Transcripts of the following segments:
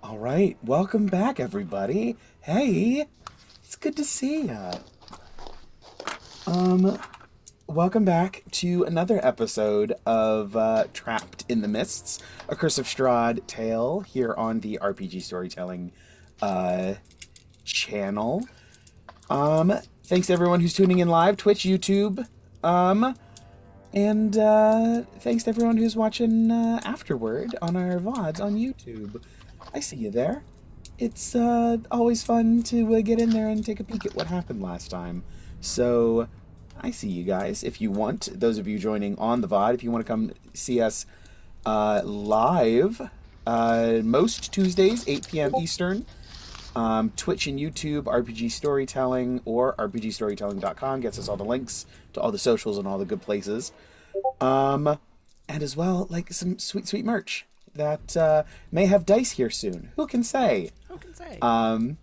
All right, welcome back, everybody. Hey, it's good to see ya. Welcome back to another episode of Trapped in the Mists, a Curse of Strahd tale here on the RPG Storytelling channel. Thanks to everyone who's tuning in live, Twitch, YouTube, and thanks to everyone who's watching afterward on our VODs on YouTube. I see you there. It's always fun to get in there and take a peek at what happened last time. So, I see you guys. If you want, those of you joining on the VOD, if you want to come see us live, most Tuesdays, 8 p.m. Eastern, Twitch and YouTube, RPG Storytelling, or RPGstorytelling.com gets us all the links to all the socials and all the good places. And as well, like some sweet, sweet merch that may have dice here soon. Who can say? Who can say? I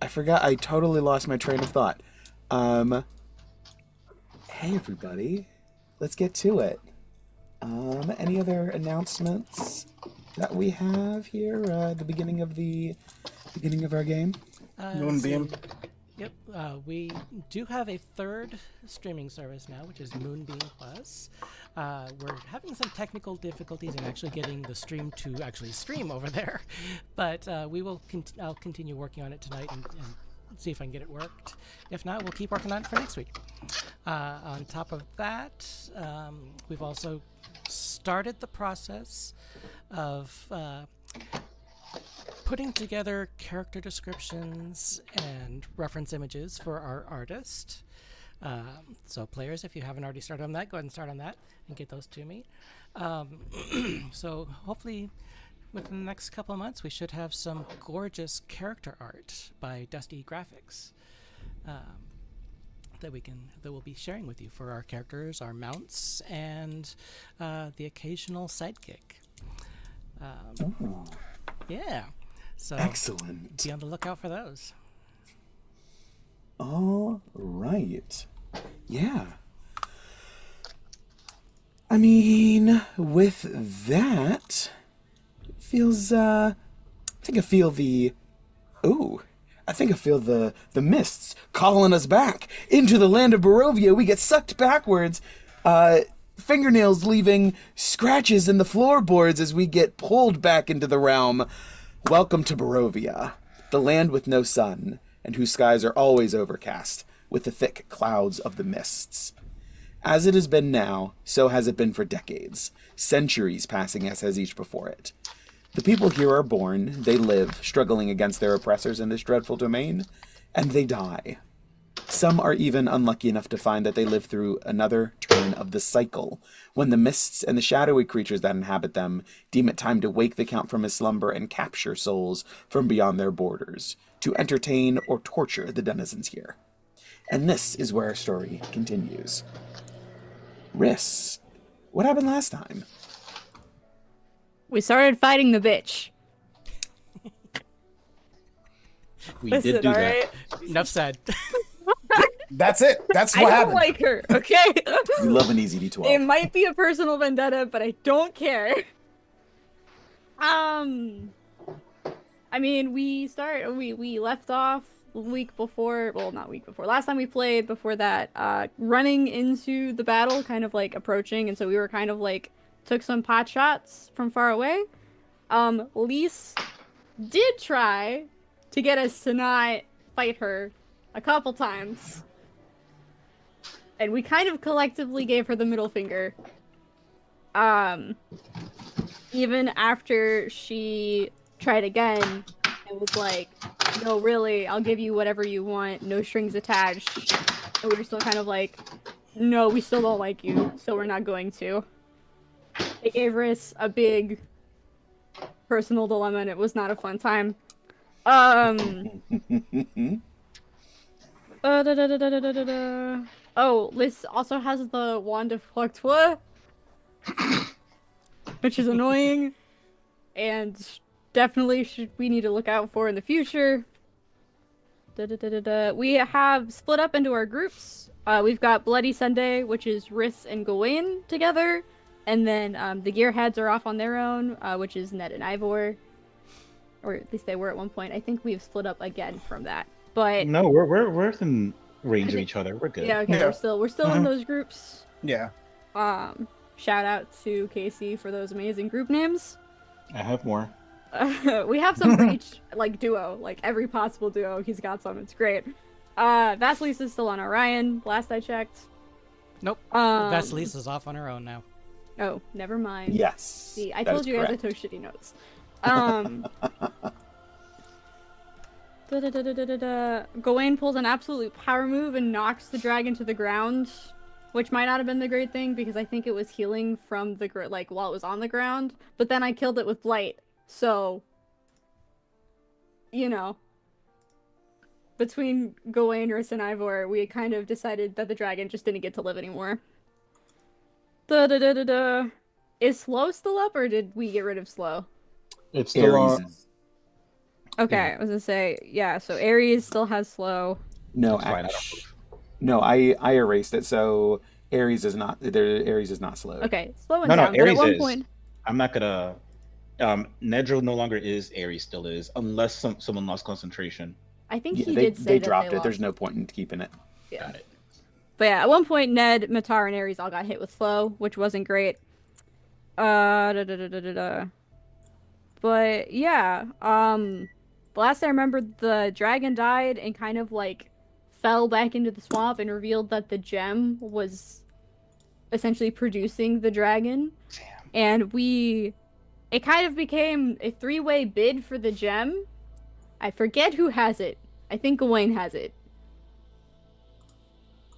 forgot. I totally lost my train of thought. Hey everybody, let's get to it. Any other announcements that we have here? The beginning of our game. Moonbeam. Yep, we do have a third streaming service now, which is Moonbeam Plus. We're having some technical difficulties in actually getting the stream to actually stream over there, but I'll continue working on it tonight and see if I can get it worked. If not, we'll keep working on it for next week. On top of that, we've also started the process of putting together character descriptions and reference images for our artist. So players, if you haven't already started on that, go ahead and start on that and get those to me. So hopefully within the next couple of months we should have some gorgeous character art by Dusty Graphics that we'll be sharing with you for our characters, our mounts, and the occasional sidekick. Yeah. So excellent. Be on the lookout for those. All right. Yeah. I mean, with that, it feels, I think I feel the mists calling us back into the land of Barovia. We get sucked backwards, fingernails leaving scratches in the floorboards as we get pulled back into the realm. Welcome to Barovia, the land with no sun, and whose skies are always overcast with the thick clouds of the mists. As it has been now, so has it been for decades, centuries passing as has each before it. The people here are born, they live, struggling against their oppressors in this dreadful domain, and they die. Some are even unlucky enough to find that they live through another turn of the cycle, when the mists and the shadowy creatures that inhabit them deem it time to wake the Count from his slumber and capture souls from beyond their borders, to entertain or torture the denizens here. And this is where our story continues. Riss, what happened last time? We started fighting the bitch. We Listen, did do that. right? Enough said. That's it. That's I what don't happened. like her, okay? We love an easy D12. It might be a personal vendetta, but I don't care. I mean, we left off week before, well, not week before, last time we played before that, running into the battle, kind of like approaching, and so we were kind of like, took some pot shots from far away. Lise did try to get us to not fight her a couple times. And we kind of collectively gave her the middle finger. Even after she tried again, it was like, no, really, I'll give you whatever you want, no strings attached. And we were still kind of like, no, we still don't like you, so we're not going to. It gave us a big personal dilemma, and it was not a fun time. Oh, Liz also has the Wand of Fluctua, which is annoying, and definitely we need to look out for in the future. We have split up into our groups. We've got Bloody Sunday, which is Riss and Gawain together, and then the Gearheads are off on their own, which is Ned and Ivor, or at least they were at one point. I think we've split up again from that, but no, we're within range of each other. We're good. yeah, okay, Yeah. we're still in those groups. Yeah. Shout out to Casey for those amazing group names. I have more. We have some for each, like, duo. Like, every possible duo, he's got some. It's great. Vasalisa's still on Orion, last I checked. Nope. Vasalisa's off on her own now. Oh, never mind. Yes. See, I that told is you guys correct. I took shitty notes. Gawain pulls an absolute power move and knocks the dragon to the ground, which might not have been the great thing because I think it was healing from the while it was on the ground. But then I killed it with blight, so you know. Between Gawain, Riss, and Ivor, we kind of decided that the dragon just didn't get to live anymore. Is Slow still up, or did we get rid of Slow? It's still Ares on. is... Okay, I was gonna say, yeah, so Ares still has Slow. No, That's fine, no, I erased it. So Ares is not slowed. Okay, Slow and No, down, but at Ares one is. point... I'm not gonna. Nedro no longer is. Ares still is, unless someone lost concentration. I think Yeah, he they did say that dropped they it. There's lost. no point in keeping it. Yeah. Got it. But yeah, at one point, Ned, Matar, and Ares all got hit with Slow, which wasn't great. But yeah, the last I remember, the dragon died and kind of like fell back into the swamp and revealed that the gem was essentially producing the dragon. Damn. And it kind of became a three-way bid for the gem. I forget who has it. I think Gawain has it.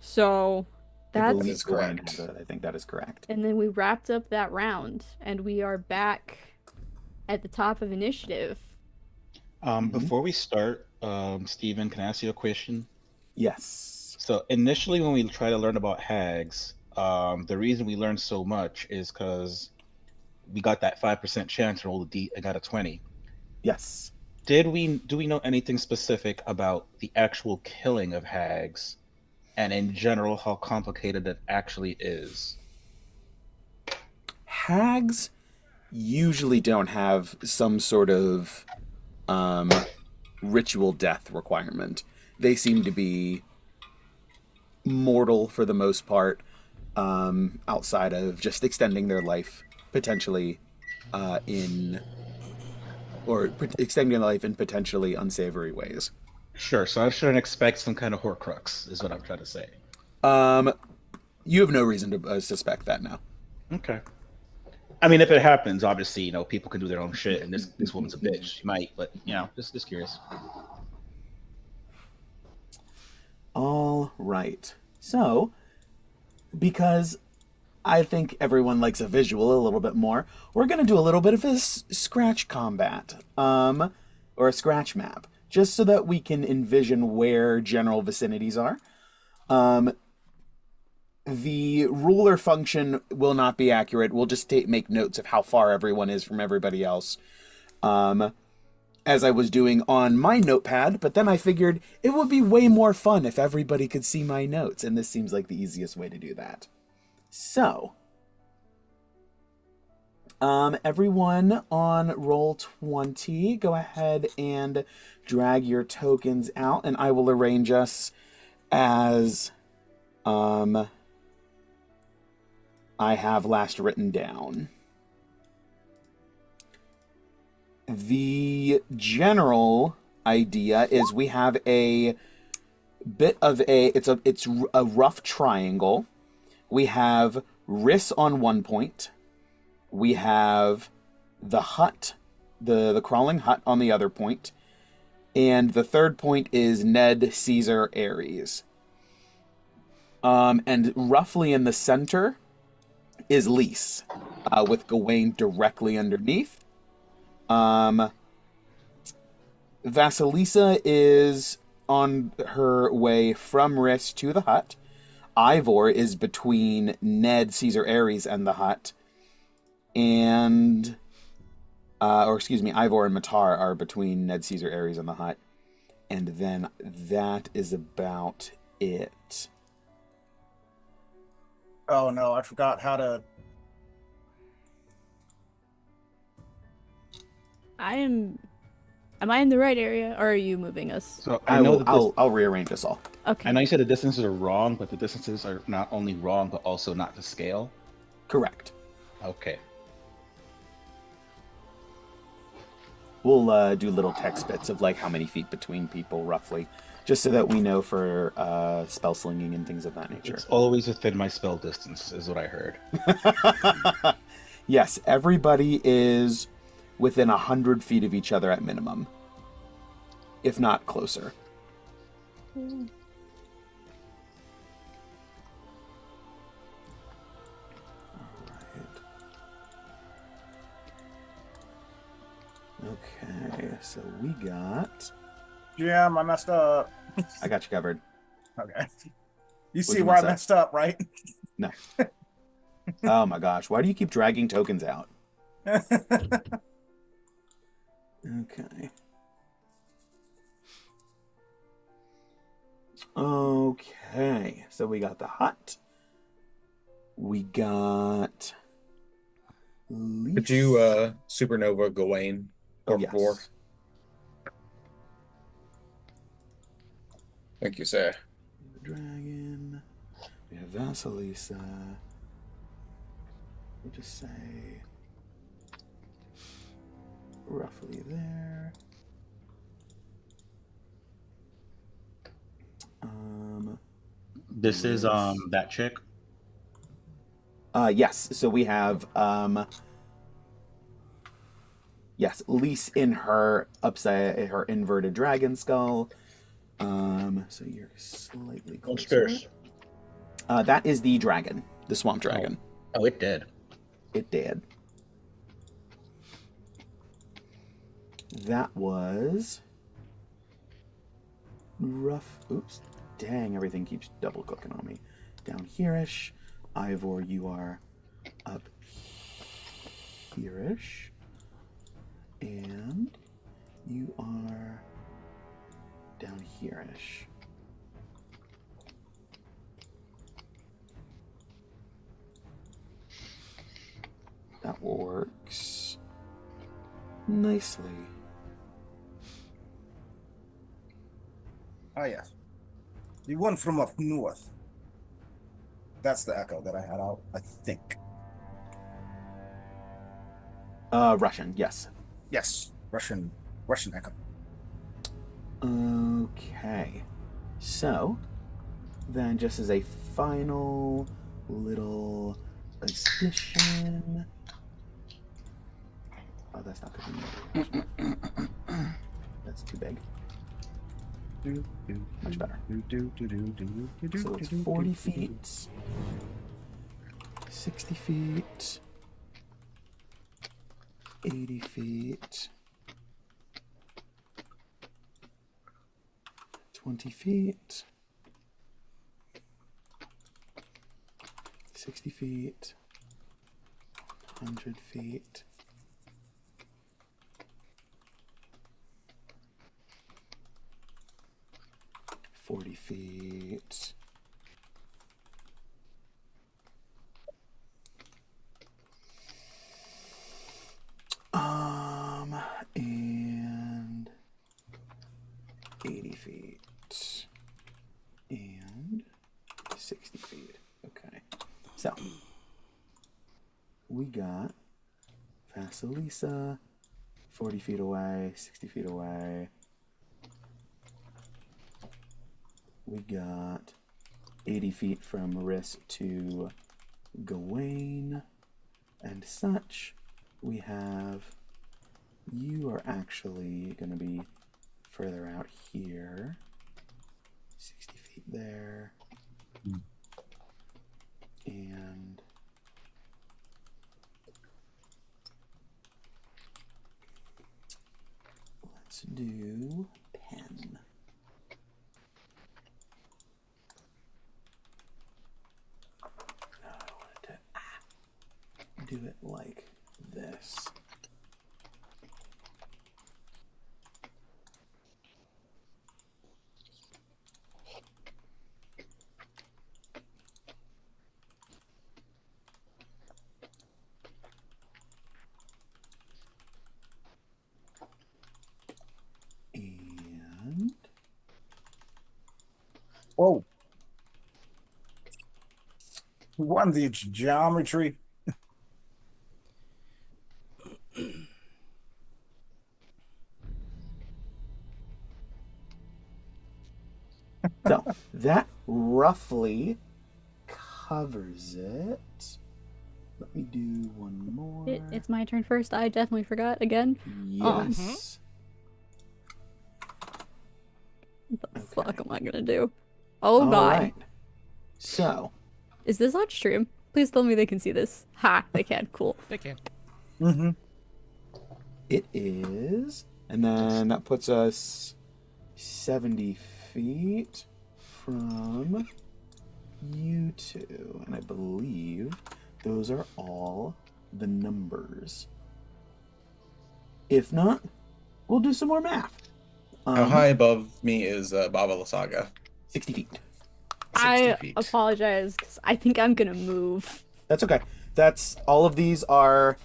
So I that's believe correct. Gawain has it. I think that is correct. and then we wrapped up that round, and we are back at the top of initiative. Before we start, Steven, can I ask you a question? Yes. So initially, when we try to learn about hags, the reason we learned so much is because we got that 5% chance to roll the D. I got a 20. Yes. Do we know anything specific about the actual killing of hags, and in general how complicated it actually is? Hags usually don't have some sort of ritual death requirement. They seem to be mortal for the most part, outside of just extending their life potentially extending their life in potentially unsavory ways. Sure, so I shouldn't expect some kind of Horcrux, is what I'm trying to say. You have no reason to suspect that now. Okay. I mean, if it happens, obviously, people can do their own shit, and this woman's a bitch. She might, but, just curious. All right. So, because I think everyone likes a visual a little bit more, we're going to do a little bit of a scratch combat, or a scratch map, just so that we can envision where general vicinities are. The ruler function will not be accurate. We'll just make notes of how far everyone is from everybody else. As I was doing on my notepad, but then I figured it would be way more fun if everybody could see my notes, and this seems like the easiest way to do that. So, Everyone on roll 20, go ahead and drag your tokens out, and I will arrange us as I have last written down. The general idea is we have a bit of it's a rough triangle. We have Riss on one point. We have the hut, the crawling hut on the other point. And the third point is Ned, Cesar, Ares. And roughly in the center is Lys, with Gawain directly underneath. Vasalisa is on her way from Riss to the hut. Ivor is between Ned, Cesar, Ares, and the hut. And, Ivor and Matar are between Ned, Cesar, Ares, and the hut. And then that is about it. Oh no, I forgot how to. Am I in the right area, or are you moving us? So I know that I'll rearrange us all. Okay. I know you said the distances are wrong, but the distances are not only wrong, but also not to scale. Correct. Okay. We'll do little text bits of like how many feet between people roughly, just so that we know for spell slinging and things of that nature. It's always within my spell distance, is what I heard. Yes, everybody is within 100 feet of each other at minimum, if not closer. Okay, so we got... Jim, I messed up. I got you covered. Okay. You see you where I wanna say? messed up, right? No. Oh my gosh, why do you keep dragging tokens out? Okay. Okay, so we got the hut. We got... Could you supernova Gawain or Yes. 4? Thank you, sir. The dragon. We have Vasalisa. We'll just say roughly there. This is that chick. Yes. So we have yes, Lys in her her inverted dragon skull. So you're slightly What's closer. Curse? That is the dragon, the swamp dragon. Oh, it did. It did. That was rough. Oops. Dang, everything keeps double clicking on me. Down here-ish. Ivor, you are up here-ish. And you are down here-ish. That works nicely. Oh, yes. The one from up north. That's the echo that I had out, I think. Russian, yes. Yes, Russian echo. Okay. So, then just as a final little addition... Oh, that's not good. That's too big. Much better. So it's 40 feet, 60 feet, 80 feet, 20 feet, 60 feet, 100 feet, 40 feet. feet. And 60 feet. Okay. So, we got Vasalisa, 40 feet away, 60 feet away. We got 80 feet from Riss to Gawain and such. We have... You are actually going to be further out here. 60 feet there. And... let's do pen. No, I wanted to do it like this. And Whoa. Who won the geometry? so that roughly covers it. Let me do one more. It's my turn first. I definitely forgot again. Yes. What the fuck am I gonna do? Oh All god. right. So, Is this on stream? Please tell me they can see this. Ha, they can. Cool. They can. Mm-hmm. it is, and then that puts us 70 feet from you two, and I believe those are all the numbers. If not, we'll do some more math. How high above me is Vasalisa? 60 feet. 60 I feet. apologize because I think I'm gonna move. That's okay. That's all of these are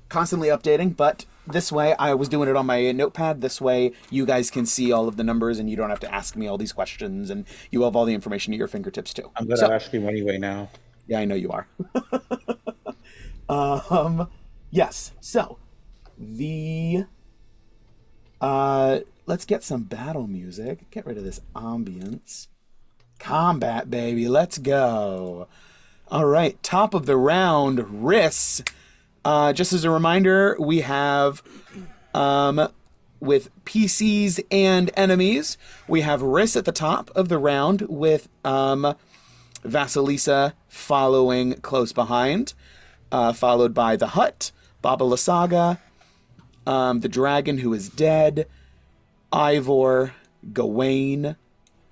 constantly updating, but this way I was doing it on my notepad. This way you guys can see all of the numbers and you don't have to ask me all these questions, and you have all the information at your fingertips too. I'm gonna ask you anyway now. Yeah, I know you are. Yes. So the let's get some battle music. Get rid of this ambience. Combat, baby. Let's go. All right. Top of the round, Riss. Just as a reminder, we have with PCs and enemies, we have Riss at the top of the round with Vasalisa following close behind, followed by the Hut, Vasalisa, the dragon who is dead, Ivor, Gawain,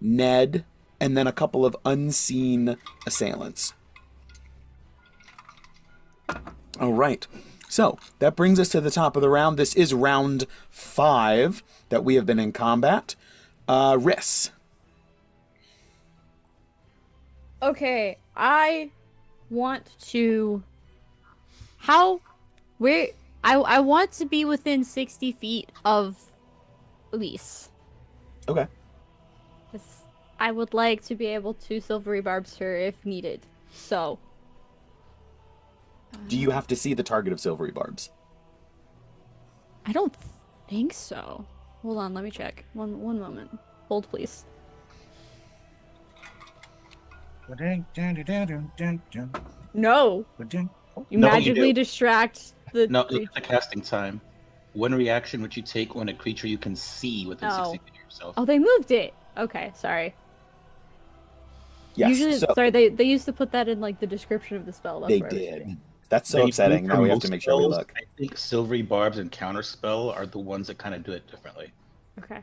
Ned, and then a couple of unseen assailants. All right. So that brings us to the top of the round. This is round 5 that we have been in combat. Riss. Okay, I want to. I want to be within 60 feet of Elise. Okay. 'Cause I would like to be able to silvery barbs her if needed. So. Do you have to see the target of silvery barbs? I don't think so. Hold on, let me check. One moment. Hold, please. No. You No, you magically do. distract the. No, look at the casting time. One reaction which you take when a creature you can see within 60 feet of yourself. Oh, they moved it. Okay, sorry. Yes. Usually, so sorry, they used to put that in like the description of the spell. That's they where I was did. getting. That's so They do upsetting. for Now we have most to make sure we spells. look. I think silvery barbs and counterspell are the ones that kind of do it differently. Okay.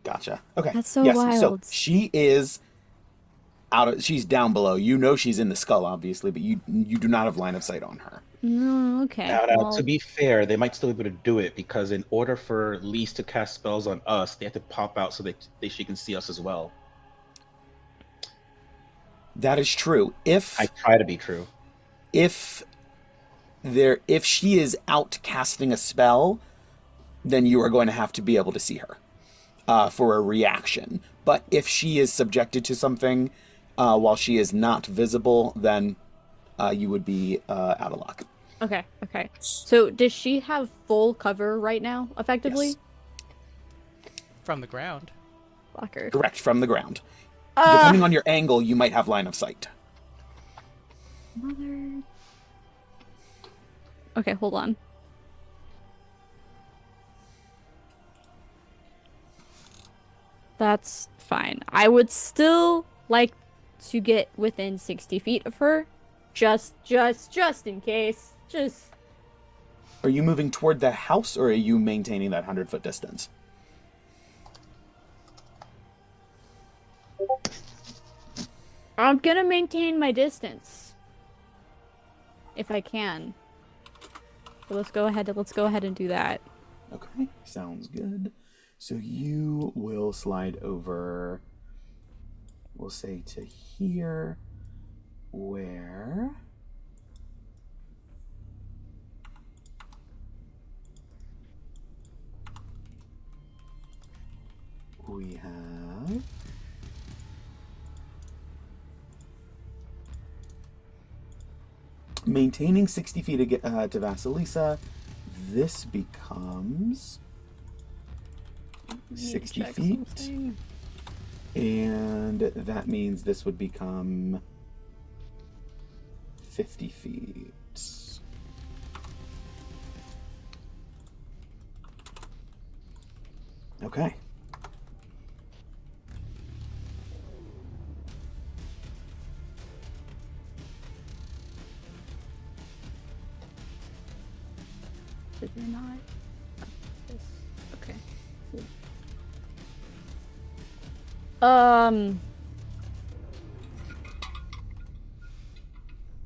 Gotcha. Okay. That's so yes, wild. So she is she's down below. You know she's in the skull, obviously, but you do not have line of sight on her. No, okay. Now, well, to be fair, they might still be able to do it because in order for Lise to cast spells on us, they have to pop out so she can see us as well. That is true. If I try to be true. if she is out casting a spell, then you are going to have to be able to see her. for a reaction. But if she is subjected to something while she is not visible, then you would be out of luck. Okay. So does she have full cover right now, effectively? Yes. From the ground. Blocker. Correct, from the ground. Depending on your angle, you might have line of sight. Mother. Okay, hold on. That's fine. I would still like to get within 60 feet of her, just in case. Just. Are you moving toward the house, or are you maintaining that 100-foot distance? I'm gonna maintain my distance, if I can. So let's go ahead and do that. Okay, sounds good. So you will slide over, we'll say to here, where we have maintaining 60 feet to Vasalisa. This becomes 60 check feet. something. And that means this would become 50 feet. Okay. Did they not? Oh, this. Okay.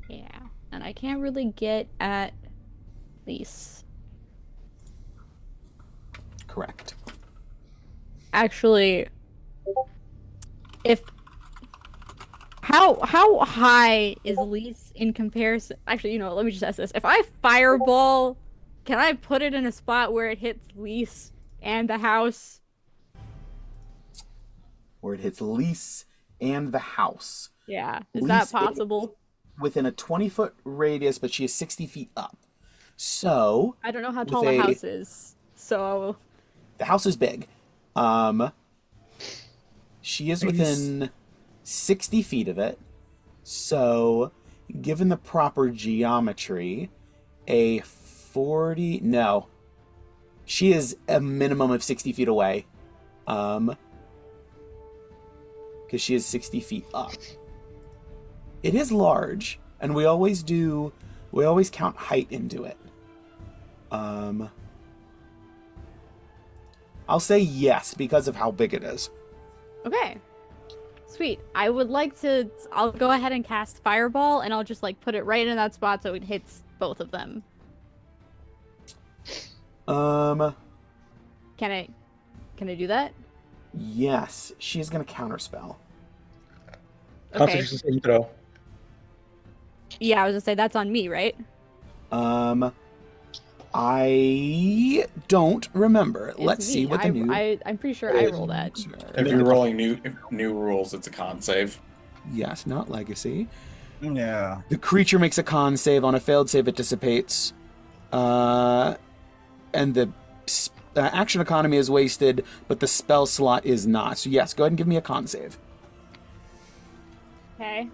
Yeah, and I can't really get at these. Correct. Actually, if how high is Elise in comparison? Actually, let me just ask this: if I fireball, can I put it in a spot where it hits Elise and the house? Where it hits Lise and the house. Yeah, is Lise that possible? Within a 20-foot radius, but she is 60 feet up. So I don't know how with tall the house is, so the house is big. She is within 60 feet of it. So, given the proper geometry, a 40... No. She is a minimum of 60 feet away. Because she is 60 feet up. It is large, and we always count height into it. I'll say yes because of how big it is. okay. Sweet. I would like to. I'll go ahead and cast Fireball, and I'll just put it right in that spot so it hits both of them. Um. Can I do that? Yes, she's gonna counterspell. Okay. Concentration saving throw. Yeah, I was gonna say that's on me, right? I don't remember. It's Let's see me. what the new. I'm pretty sure I roll that. If you're rolling new rules, it's a con save. Yes, not legacy. Yeah. The creature makes a con save. On a failed save, it dissipates. And the action economy is wasted, but the spell slot is not. So yes, go ahead and give me a con save. Okay.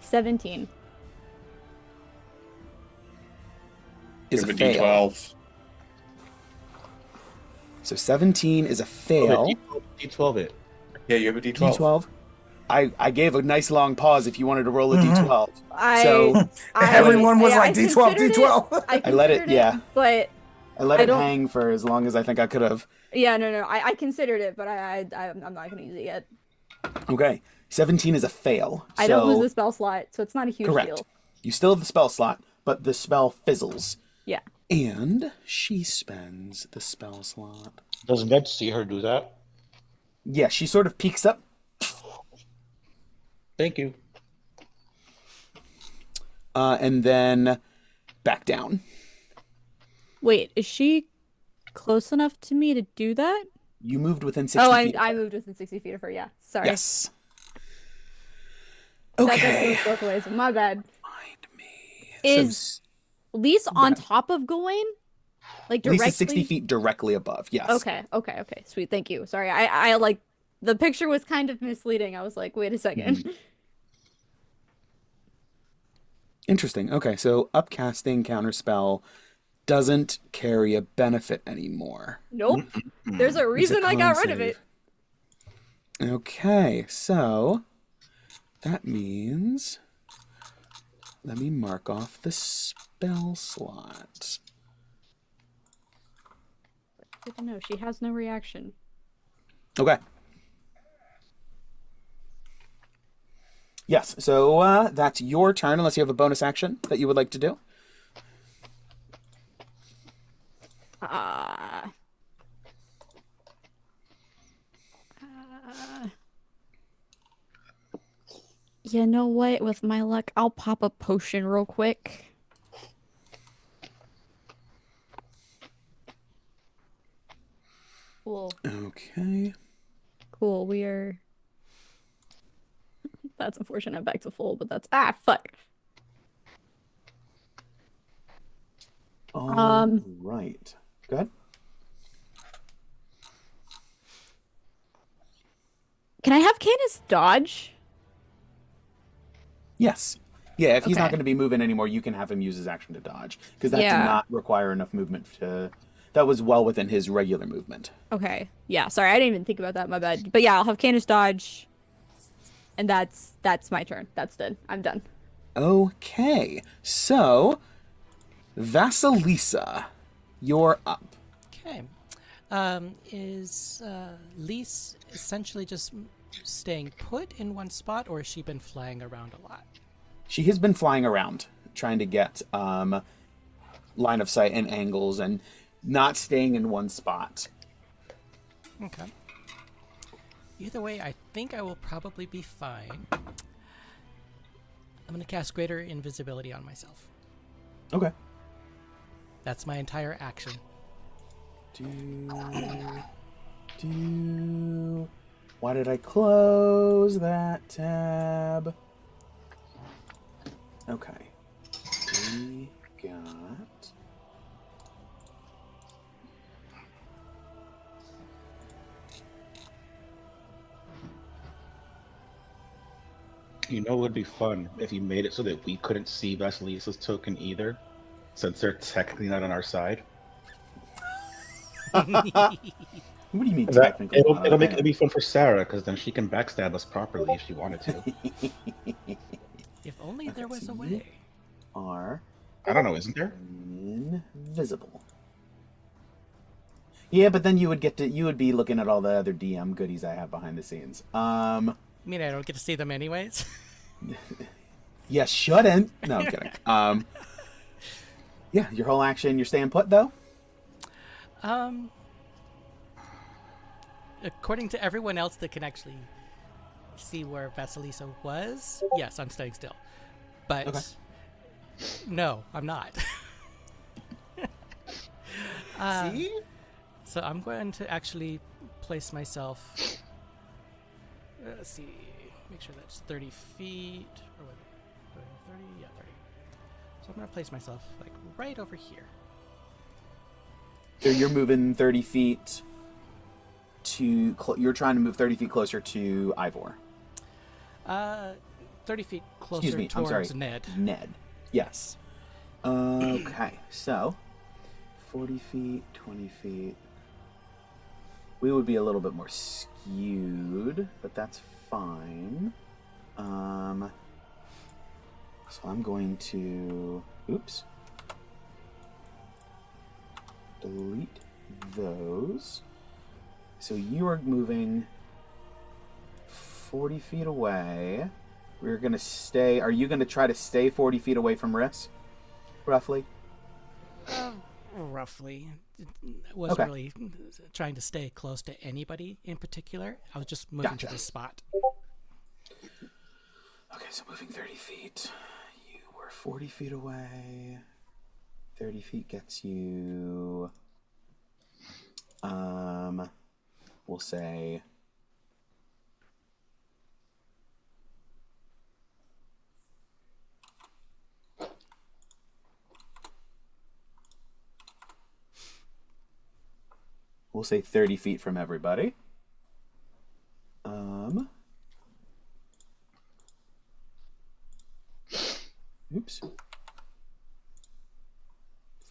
17. Is Give a a fail. D12. So 17 is a fail. D12 it. Yeah, you have a D12. D12. I gave a nice long pause if you wanted to roll a Mhm. D12. So Everyone was like, D12, considered D12. I I let it- considered yeah. But I let I it don't- hang for as long as I think I could have. yeah, no. I considered it, but I'm not gonna use it yet. Okay. 17 is a fail. I don't lose So- the spell slot, so it's not a huge Correct. deal. You still have the spell slot, but the spell fizzles. Yeah. And she spends the spell slot. Doesn't Ned see her do that? Yeah, she sort of peeks up. Thank you. And then back down. Wait, is she close enough to me to do that? You moved within 60 feet. I moved within 60 feet of her. Yeah, sorry. Yes. That Okay. goes both ways. My bad. Find me. Is Lise on top of Gawain? Like directly? Lisa's 60 feet directly above. Yes. Okay. Sweet. Thank you. Sorry. I like the picture was kind of misleading. I was like, wait a second. Interesting. Okay, so upcasting counterspell doesn't carry a benefit anymore. Nope. There's a reason I got rid of it. Okay, so that means let me mark off the spell slot. Good to know. She has no reaction. Okay. Yes, so that's your turn, unless you have a bonus action that you would like to do. You know what? With my luck, I'll pop a potion real quick. Cool. Okay. Cool. We are. That's unfortunate. I'm back to full, but that's fuck. All right. Good. Can I have Canis dodge? Yes. Yeah, if he's not Okay. going to be moving anymore, you can have him use his action to dodge. Because that Yeah. did not require enough movement to... That was well within his regular movement. Okay. Yeah, sorry, I didn't even think about that, my bad. But yeah, I'll have Canis dodge. And that's my turn. That's done. I'm done. Okay. So, Vasalisa, you're up. Okay. Is Lise essentially just staying put in one spot, or has she been flying around a lot? She has been flying around, trying to get line of sight and angles, and not staying in one spot. Okay. Either way, I think I will probably be fine. I'm going to cast Greater Invisibility on myself. Okay. That's my entire action. Why did I close that tab? Okay. We got... You know, it would be fun if you made it so that we couldn't see Vasilisa's token either, since they're technically not on our side. What do you mean That, technically? it'll make it be fun for Sarah, because then she can backstab us properly if she wanted to. If only there was so a you way. are I don't know, isn't there? invisible. Yeah, but then you would be looking at all the other DM goodies I have behind the scenes. You mean I don't get to see them anyways? You shouldn't. No, I'm kidding. Yeah, your whole action, you're staying put though? According to everyone else that can actually see where Vasalisa was, yes, I'm staying still. But Okay. no, I'm not. See? So I'm going to actually place myself. Let's see. Make sure that's 30 feet. Or wait, 30? Yeah, 30. So I'm going to place myself like right over here. So you're moving 30 feet to... you're trying to move 30 feet closer to Ivor. 30 feet closer Excuse me, I'm sorry. towards Ned. Ned. Yes. Okay, so 40 feet, 20 feet. We would be a little bit more skewed, but that's fine. So I'm going to... Oops. Delete those. So you are moving 40 feet away. We're going to stay... Are you going to try to stay 40 feet away from Riss? Roughly? Roughly. I wasn't Okay. really trying to stay close to anybody in particular. I was just moving to Gotcha. this spot. Okay, so moving 30 feet. You were 40 feet away. 30 feet gets you... we'll say... We'll say 30 feet from everybody. Oops. That's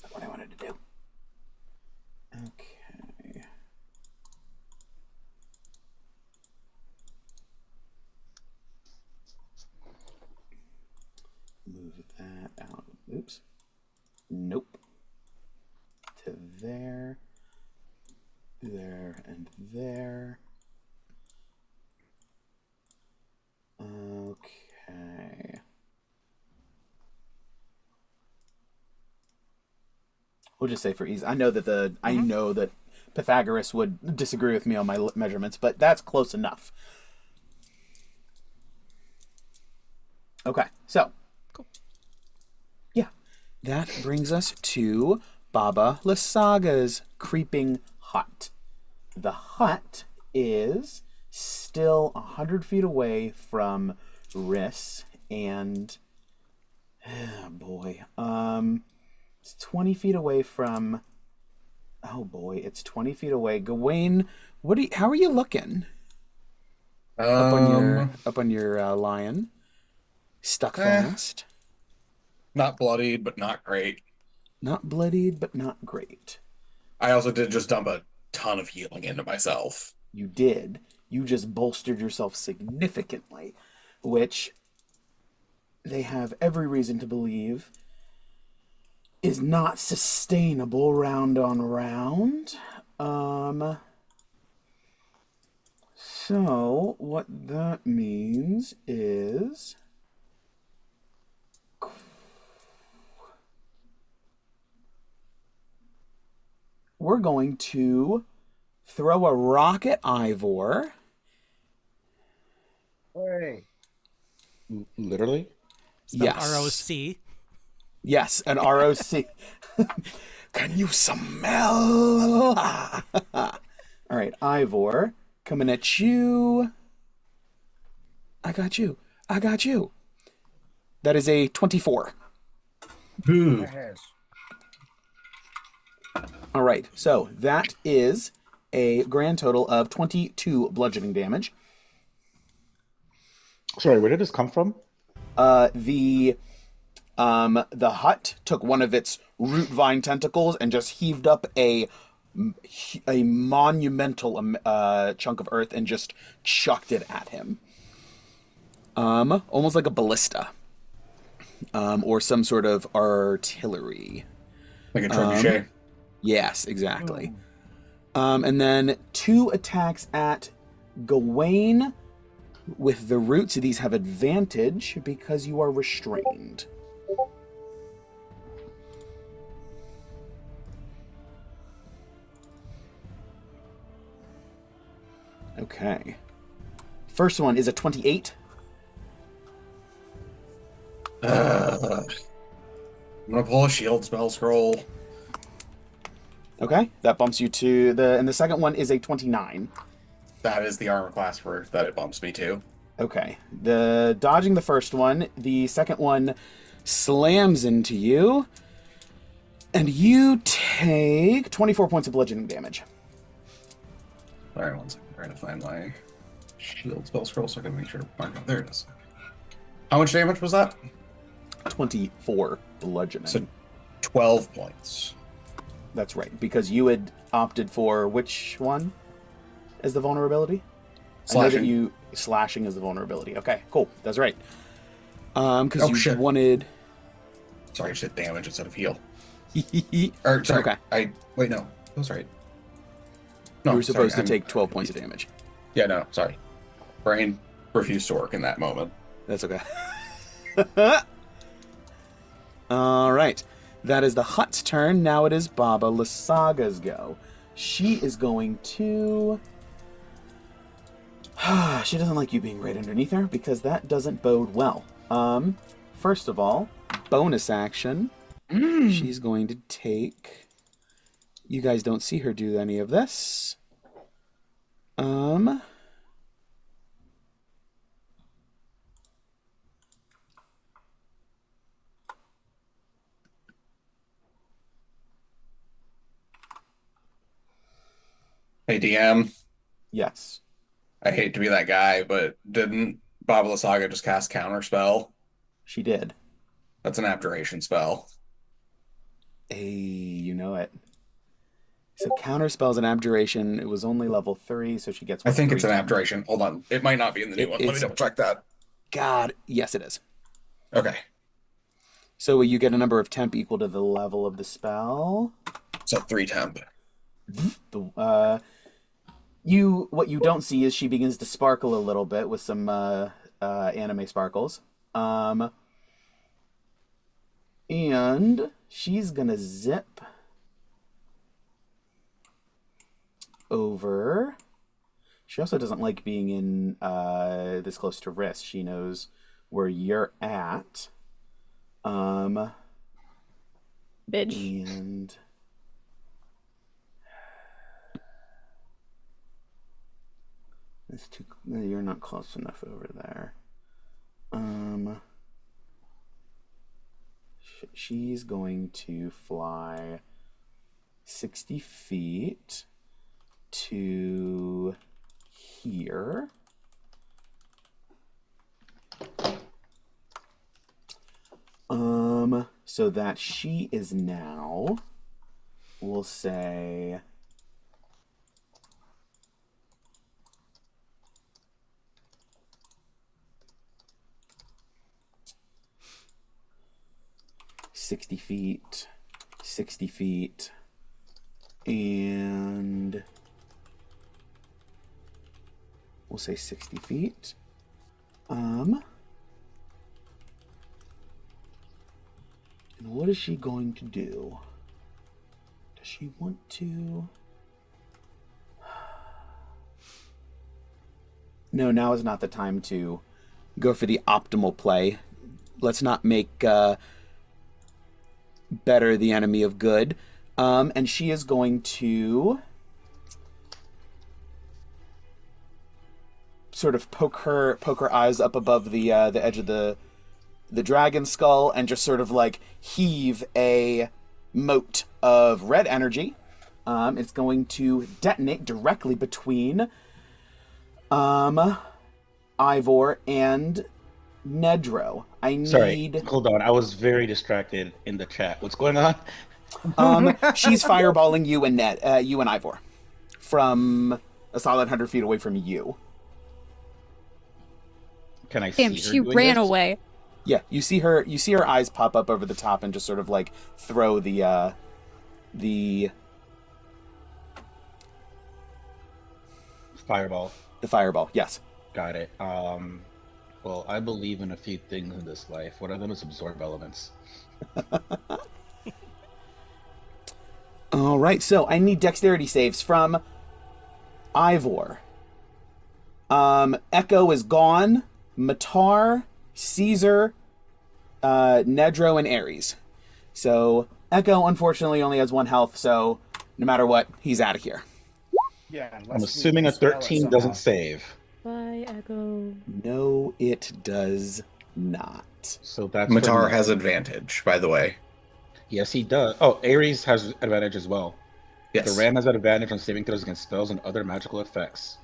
not what I wanted to do. Okay. Move that out. Oops. Nope. To there. There and there. Okay. We'll just say for ease. I know that Pythagoras would disagree with me on my measurements, but that's close enough. Okay, so Cool. Yeah, that brings us to Baba Lysaga's creeping hut. The hut is still 100 feet away from Riss and... Oh, boy. It's 20 feet away from... Oh, boy. It's 20 feet away. Gawain, how are you looking? Up on your lion. Stuck fast. Not bloodied, but not great. Not bloodied, but not great. I also did just dump a ton of healing into myself. You did. You just bolstered yourself significantly, which they have every reason to believe is not sustainable round on round. So what that means is we're going to throw a rock at Ivor. Hey. Literally? Yes. ROC. Yes, an ROC. Can you smell? All right, Ivor, coming at you. I got you. That is a 24. Ooh. All right, so that is a grand total of 22 bludgeoning damage. Sorry, where did this come from? The hut took one of its root vine tentacles and just heaved up a monumental chunk of earth and just chucked it at him. Almost like a ballista. Or some sort of artillery. Like a trebuchet. Yes, exactly. And then 2 attacks at Gawain with the roots. These have advantage because you are restrained. Okay. First one is a 28. I'm gonna pull a shield spell scroll. Okay, that bumps you to and the second one is a 29. That is the armor class that it bumps me to. Okay, dodging the first one, the second one slams into you, and you take 24 points of bludgeoning damage. Sorry, one second. I'm trying to find my shield spell scroll so I can make sure to mark it. There it is. How much damage was that? 24 bludgeoning. So 12 points. That's right, because you had opted for which one as the vulnerability? Slashing. Slashing is the vulnerability. Okay, cool. That's right. Because shit. Wanted. Sorry, I said damage instead of heal. Or sorry. Okay. Wait, no. That was right. No, You were supposed to take 12 points of damage. Yeah, no, sorry. Brain refused to work in that moment. That's okay. All right. That is the hut's turn. Now it is Baba Lysaga's go. She is going to... she doesn't like you being right underneath her because that doesn't bode well. First of all, bonus action. She's going to take... You guys don't see her do any of this. Hey, DM. Yes. I hate to be that guy, but didn't Vasalisa just cast Counterspell? She did. That's an abjuration spell. Hey, you know it. So counterspells and abjuration. It was only level 3, so she gets. I think it's an 3. abjuration. Hold on, it might not be in the new one. Let me double check that. God, yes, it is. Okay. So you get a number of temp equal to the level of the spell. So 3 temp. What you don't see is she begins to sparkle a little bit with some anime sparkles. And she's gonna zip over. She also doesn't like being in this close to Riss. She knows where you're at. Bitch. And it's too. You're not close enough over there. She's going to fly 60 feet to here. So that she is now, we'll say, "60 feet, 60 feet, and we'll say 60 feet. And what is she going to do? Does she want to? No, now is not the time to go for the optimal play. Let's not make better the enemy of good. And she is going to sort of poke her eyes up above the edge of the dragon skull and just sort of like heave a mote of red energy. It's going to detonate directly between Ivor and Nedro. Sorry, hold on. I was very distracted in the chat. What's going on? She's fireballing you and you and Ivor from a solid 100 feet away from you. Can I see her Damn, she doing ran this? away. Yeah, you see her eyes pop up over the top and just sort of like throw the Fireball. the fireball. Yes. Got it. Well, I believe in a few things in this life. One of them is absorb elements. All right, so I need dexterity saves from Ivor. Echo is gone. Matar, Cesar, Nedro, and Ares. So Echo, unfortunately, only has 1 health, so no matter what, he's out of here. Yeah. I'm assuming a 13 doesn't save. Bye, Echo. No, it does not. So that's Matar has advantage, by the way. Yes, he does. Oh, Ares has advantage as well. Yes. The Ram has advantage on saving throws against spells and other magical effects.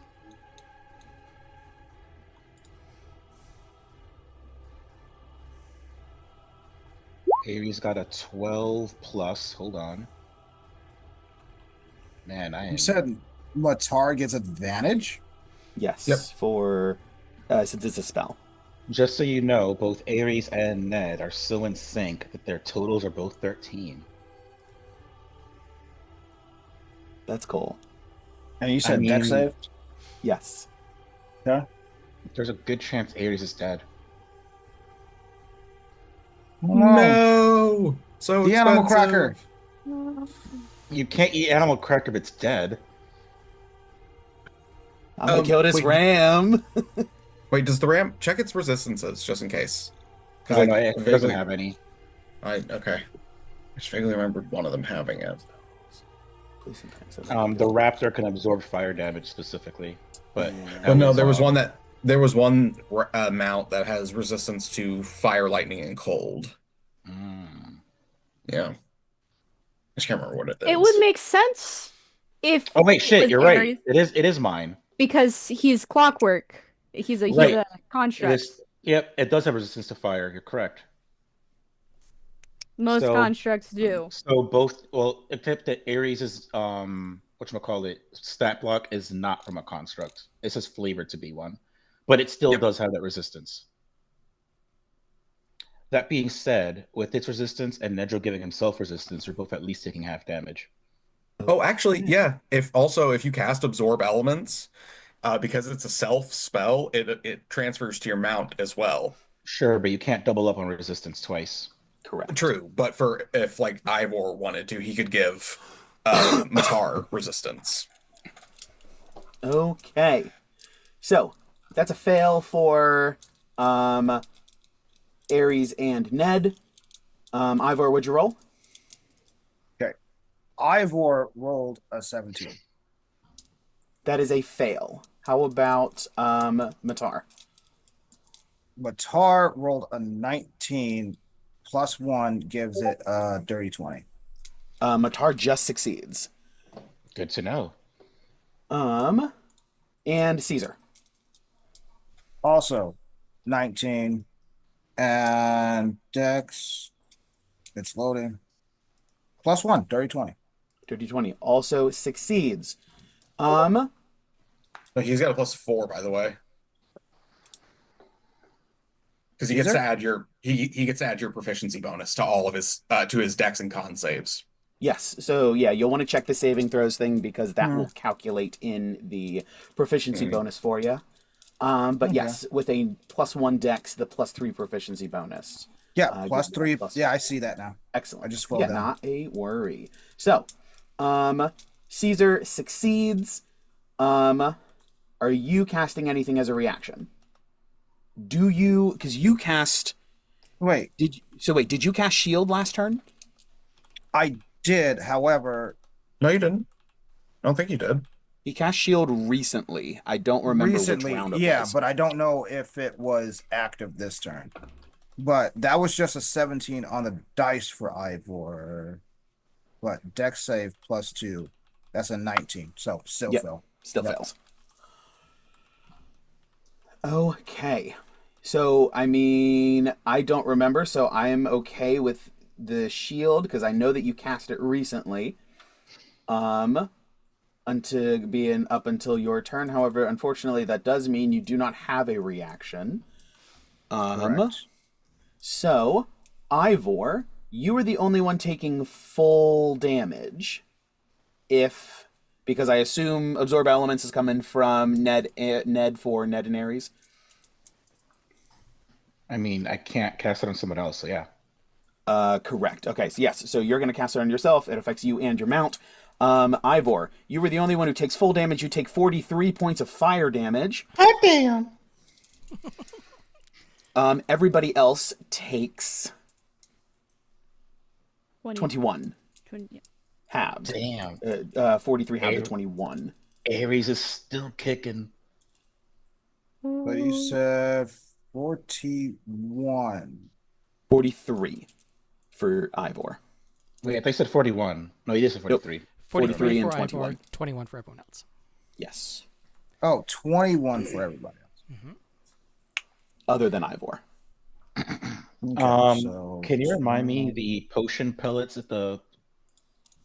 Ares got a 12 plus. Hold on. Man, I am... You said Matar gets advantage? Yes, Yep. for since it's a spell. Just so you know, both Ares and Ned are so in sync that their totals are both 13. That's cool. And you said I mean- dex save? Yes. Yeah. There's a good chance Ares is dead. No! So The animal expensive. cracker. You can't eat animal cracker if it's dead. I'm gonna kill this wait. ram. Wait, does the ram check its resistances just in case? Because I know it doesn't have any. Okay. just vaguely remembered one of them having it. Please impact The something. raptor can absorb fire damage specifically, but But no, there was one mount that has resistance to fire, lightning, and cold. Yeah. I just can't remember what it is. It would make sense if. Oh wait, it shit! was You're Ares, right. It is mine. because he's clockwork. He's a Right. construct. It is. Yep, it does have resistance to fire. You're correct. Most So- constructs do. So both, well, except that Ares is whatchamacallit, stat block is not from a construct. It's just flavored to be one, but it still does have that resistance. That being said, with its resistance and Nedro giving himself resistance, you're both at least taking half damage. Oh, actually, yeah. If you cast absorb elements, because it's a self spell, it transfers to your mount as well. Sure, but you can't double up on resistance twice. Correct. True, but if like Ivor wanted to, he could give Matar resistance. Okay. So that's a fail for Ares and Ned. Ivor, what'd you roll? Ivor rolled a 17. That is a fail. How about Matar? Matar rolled a 19 plus 1 gives it a dirty 20. Matar just succeeds. Good to know. And Cesar. Also 19 and Dex. It's loading. Plus 1, dirty 20. Dirty 20 also succeeds. But he's got a plus 4, by the way. Because he gets to add your he gets to add your proficiency bonus to all of his to his dex and con saves. Yes. So yeah, you'll want to check the saving throws thing because that will calculate in the proficiency bonus for you. But yes, with a +1 dex, the +3 proficiency bonus. Yeah, plus gives you 3. plus- Yeah, I see that now. Excellent. I just scrolled down. Not a worry. So, Caesar succeeds. Are you casting anything as a reaction? Do you? Because you cast. Wait, Did you cast shield last turn? I did, however, No, you didn't. I don't think you did. He cast shield recently. I don't remember recently, which round it yeah, was. but I don't know if it was active this turn. But that was just a 17 on the dice for Ivor. But dex save plus 2. That's a 19. So still Yep. fail. Still Yep. fails. Okay. So, I mean, I don't remember, so I am okay with the shield because I know that you cast it recently. Until being up until your turn. However, unfortunately, that does mean you do not have a reaction. Correct. So, Ivor, you are the only one taking full damage. Because I assume absorb elements is coming from Ned for Ned and Ares. I mean, I can't cast it on someone else, so yeah. Correct. Okay, so yes, so you're going to cast it on yourself. It affects you and your mount. Ivor, you were the only one who takes full damage. You take 43 points of fire damage. God damn. Everybody else takes 21 yeah. halves. Damn. 43 halves to 21. Ares is still kicking. But you said 41. 43 for Ivor. Wait, I thought you said 41. No, you did say 43. 43 and for 21. Ivor, 21 for everyone else. Yes. Oh, 21 for everybody else. Other than Ivor. Okay, so Can you remind me the potion pellets that the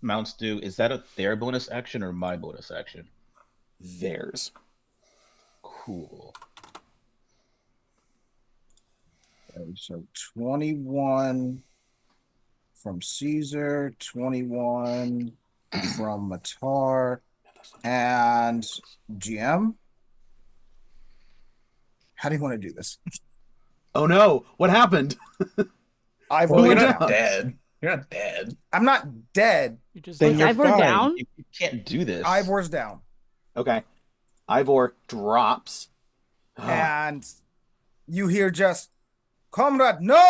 mounts do? Is that their bonus action or my bonus action? Theirs. Cool. Okay, so 21 from Cesar, 21 from Matar, and GM. How do you want to do this? Oh no! What happened? I've Well, you're went not down. dead. You're not dead. I'm not dead. You just Then Is you're Ivor fine. down? You can't do this. Ivor's down. Okay. Ivor drops. And you hear just, comrade, no!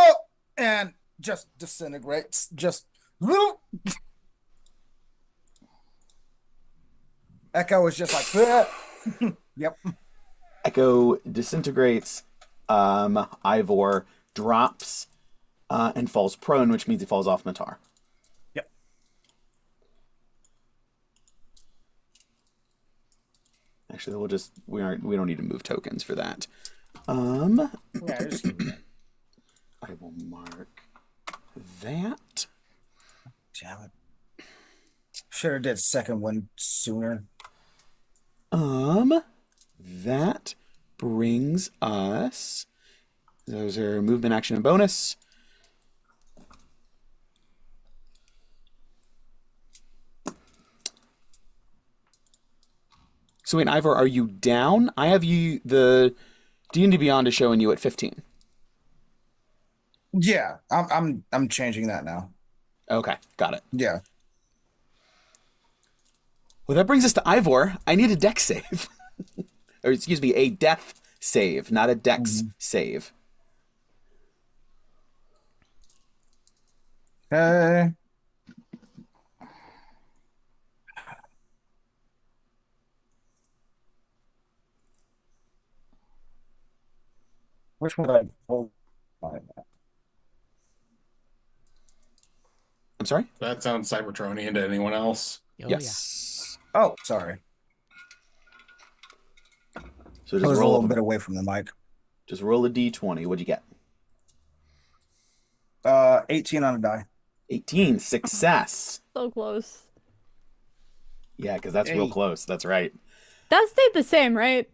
And just disintegrates. Just Echo is just like, yep. Echo disintegrates. Ivor drops and falls prone, which means he falls off Matar. Yep. Actually, we don't need to move tokens for that. Yeah, just I will mark that. damn it. Should have did second one sooner. That brings us. Those are movement, action, and bonus. So wait, Ivor, are you down? I have you. The D&D Beyond is showing you at 15. Yeah, I'm changing that now. Okay, got it. Yeah. Well, that brings us to Ivor. I need a dex save. Or excuse me, a death save, not a dex save. Okay. Which one did I pull? I'm sorry? That sounds Cybertronian to anyone else. Oh, Yes. Oh, sorry. So I just was a roll little bit away from the mic. Just roll a d20. What'd you get? 18 on a die. 18. Success. So close. Yeah, because that's real Hey. close. That's right. That stayed the same, right?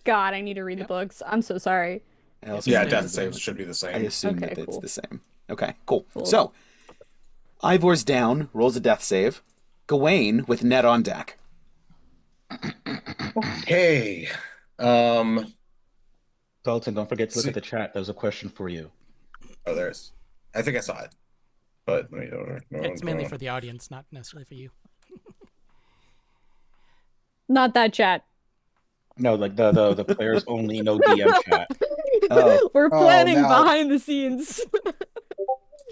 God, I need to read the books. I'm so sorry. I also Yeah, assume death that- saves should be the I same. assume Okay, that it's cool. the same. Okay, cool. Cool. So, Ivor's down, rolls a death save. Gawain with Ned on deck. Okay. Dalton, don't forget to look See- at the chat. There's a question for you. Oh, there's. I think I saw it, but let me It's mainly for the audience, not necessarily for you. Not that chat. No, like the players only, no DM chat. Oh. We're Oh, planning no. behind the scenes.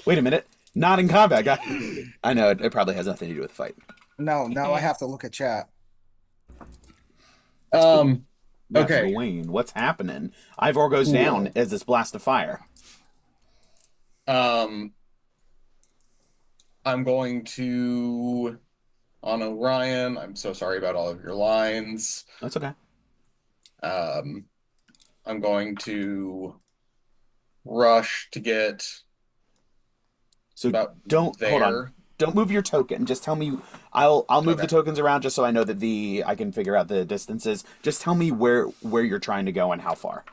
Wait a minute. Not in combat. I know, it probably has nothing to do with the fight. No, now I have to look at chat. Yeah, Okay. Gawain, what's happening? Ivor goes down as this blast of fire. I'm going to on Orion. I'm so sorry about all of your lines. That's okay. I'm going to rush to get So about don't hold on. there. Don't move your token. Just tell me. I'll move the Okay. tokens around just so I know that I can figure out the distances. Just tell me where you're trying to go and how far.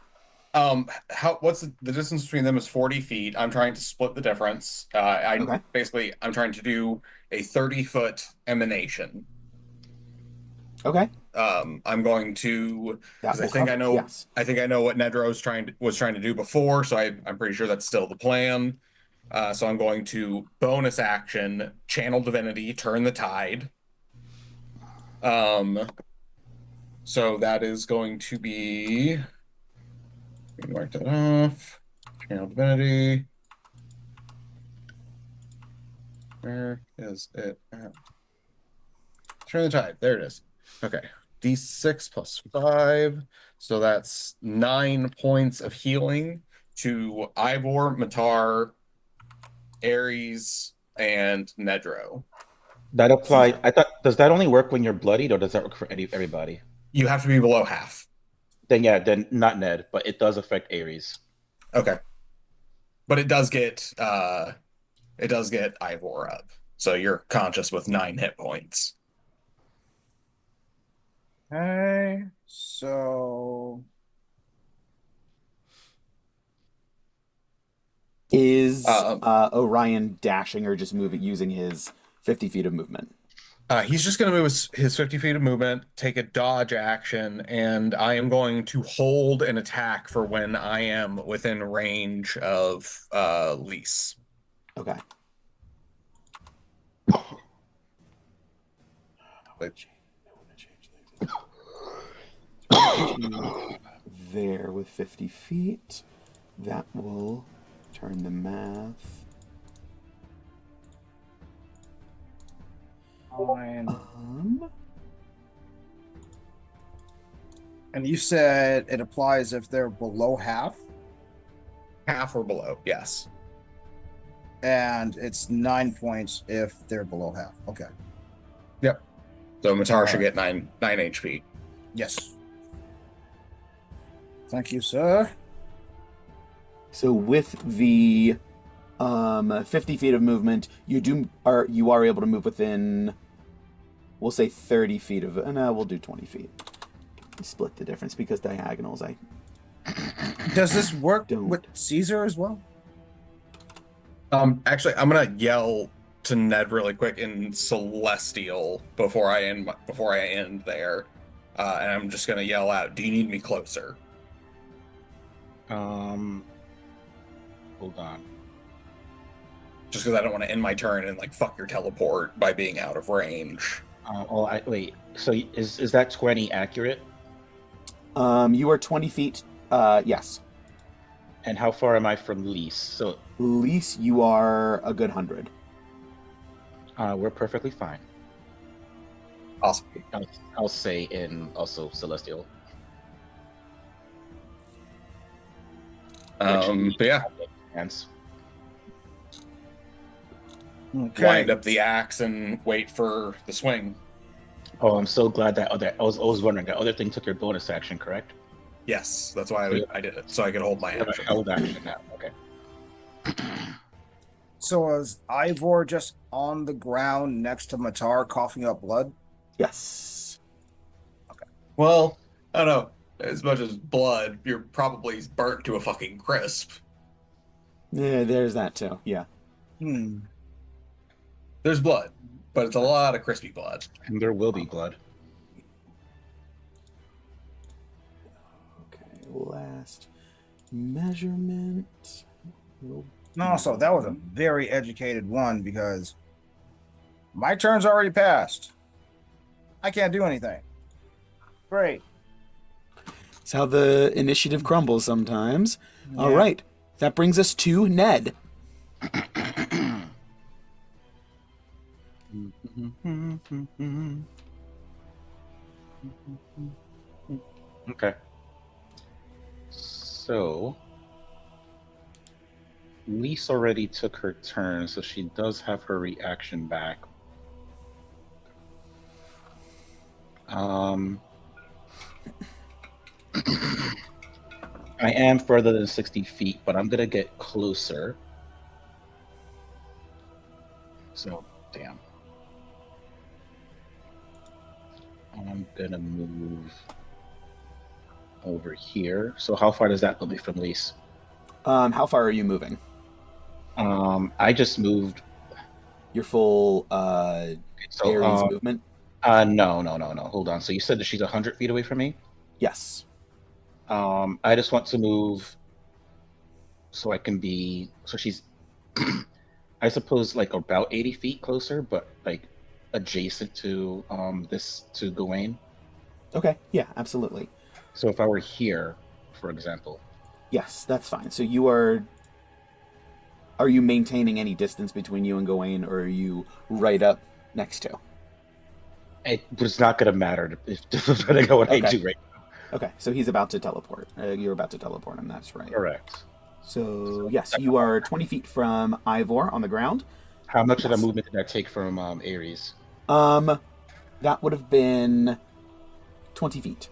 What's the distance between them is 40 feet. I'm trying to split the difference. Okay. Basically I'm trying to do a 30-foot emanation. Okay. I'm going to That because I will think I cover- know yes. I think I know what Nedro was trying to do before, so I'm pretty sure that's still the plan. So I'm going to bonus action, channel divinity, turn the tide. So that is going to be. Let me mark that off. Channel divinity. Where is it at? Turn the tide. There it is. Okay. D6 plus 5. So that's 9 points of healing to Ivor, Matar, Ares, and Nedro. That applied. I thought, does that only work when you're bloodied, or does that work for everybody? You have to be below half. Then yeah, then not Ned, but it does affect Ares. Okay. But it does get Ivor up. So you're conscious with 9 hit points. Okay, so Is Orion dashing or just moving using his 50 feet of movement? He's just going to move his 50 feet of movement, take a dodge action, and I am going to hold an attack for when I am within range of Lise. Okay. There with 50 feet. That will turn the math. Fine. Um, And you said it applies if they're below half, Half or below, yes. and it's 9 points if they're below half. Okay. Yep. So Matar should Alright. get 9 HP. Yes. Thank you, sir. so with the 50 feet of movement, you are able to move within, we'll say 30 feet of. No, we'll do 20 feet. Split the difference because diagonals. Does this work Don't. with Cesar as well? Actually, I'm gonna yell to Ned really quick in Celestial before I end there, and I'm just gonna yell out, "Do you need me closer?" Hold on. Just because I don't want to end my turn and like fuck your teleport by being out of range. Wait. So is that 20 accurate? You are 20 feet. Yes. And how far am I from Lise? So Lise, you are a good 100. we're perfectly fine. Awesome. I'll say in also Celestial. But yeah, Hands. Okay. wind up the axe and wait for the swing. Oh, I'm so glad that other. I was wondering that other thing took your bonus action, correct? Yes, that's why I did it, so I could hold my You have a action. held action now. Okay. So is Ivor just on the ground next to Matar coughing up blood? Yes. Well, I don't know. As much as blood, you're probably burnt to a fucking crisp. Yeah, there's that too. Yeah. There's blood, but it's a lot of crispy blood. And there will be blood. Okay, last measurement. No, so that was a very educated one because my turn's already passed. I can't do anything. Great. It's how the initiative crumbles sometimes. All Yeah. right. That brings us to Ned. Okay. So Lise already took her turn, so she does have her reaction back. I am further than 60 feet, but I'm gonna get closer. So, damn. I'm gonna move over here. So how far does that put me from Lise? How far are you moving? I just moved. Your full So, Ares movement? no. Hold on. So you said that she's 100 feet away from me? Yes. I just want to move so I can be. So she's, I suppose, like about 80 feet closer, but like adjacent to to Gawain. Okay. Yeah, absolutely. So if I were here, for example. Yes, that's fine. So you are. Are you maintaining any distance between you and Gawain, or are you right up next to? It's not going to matter depending on what I Okay. do right now. Okay, so he's about to teleport. You're about to teleport him, that's right. Correct. So, yes, you are 20 feet from Ivor on the ground. How much of that movement did that take from Ares? That would have been 20 feet.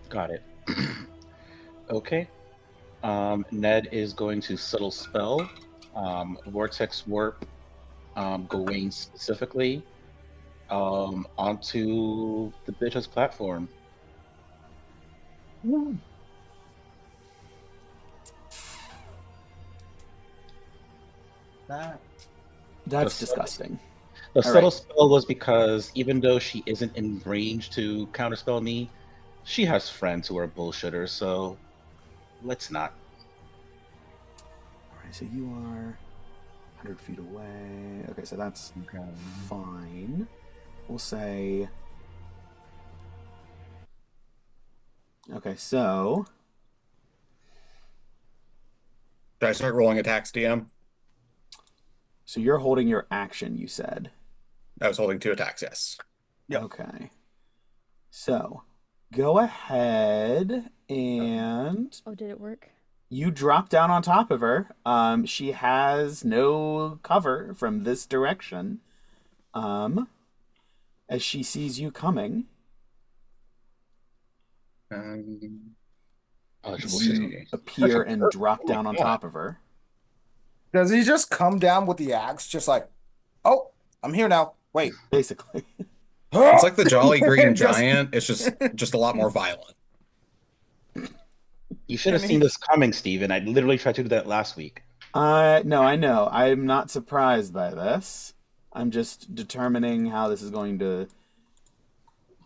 Got it. Okay. Ned is going to subtle spell, vortex warp, Gawain specifically, onto the bitch's platform. That's disgusting. The All subtle right. spell was because even though she isn't in range to counterspell me, she has friends who are bullshitters, so let's not. All right, so you are 100 feet away. Okay, so that's fine. We'll say... Okay, so... Should I start rolling attacks, DM? So you're holding your action, you said. I was holding 2 attacks, yes. Yep. Okay. So, go ahead and Oh, did it work? you drop down on top of her. She has no cover from this direction. As she sees you coming, Eligible see. you appear and drop down on top of her. Does he just come down with the axe, just like, oh, I'm here now. Wait. Basically. It's like the Jolly Green Just- Giant. It's just a lot more violent. You should have seen this coming, Steven. I literally tried to do that last week. No, I know. I'm not surprised by this. I'm just determining how this is going to.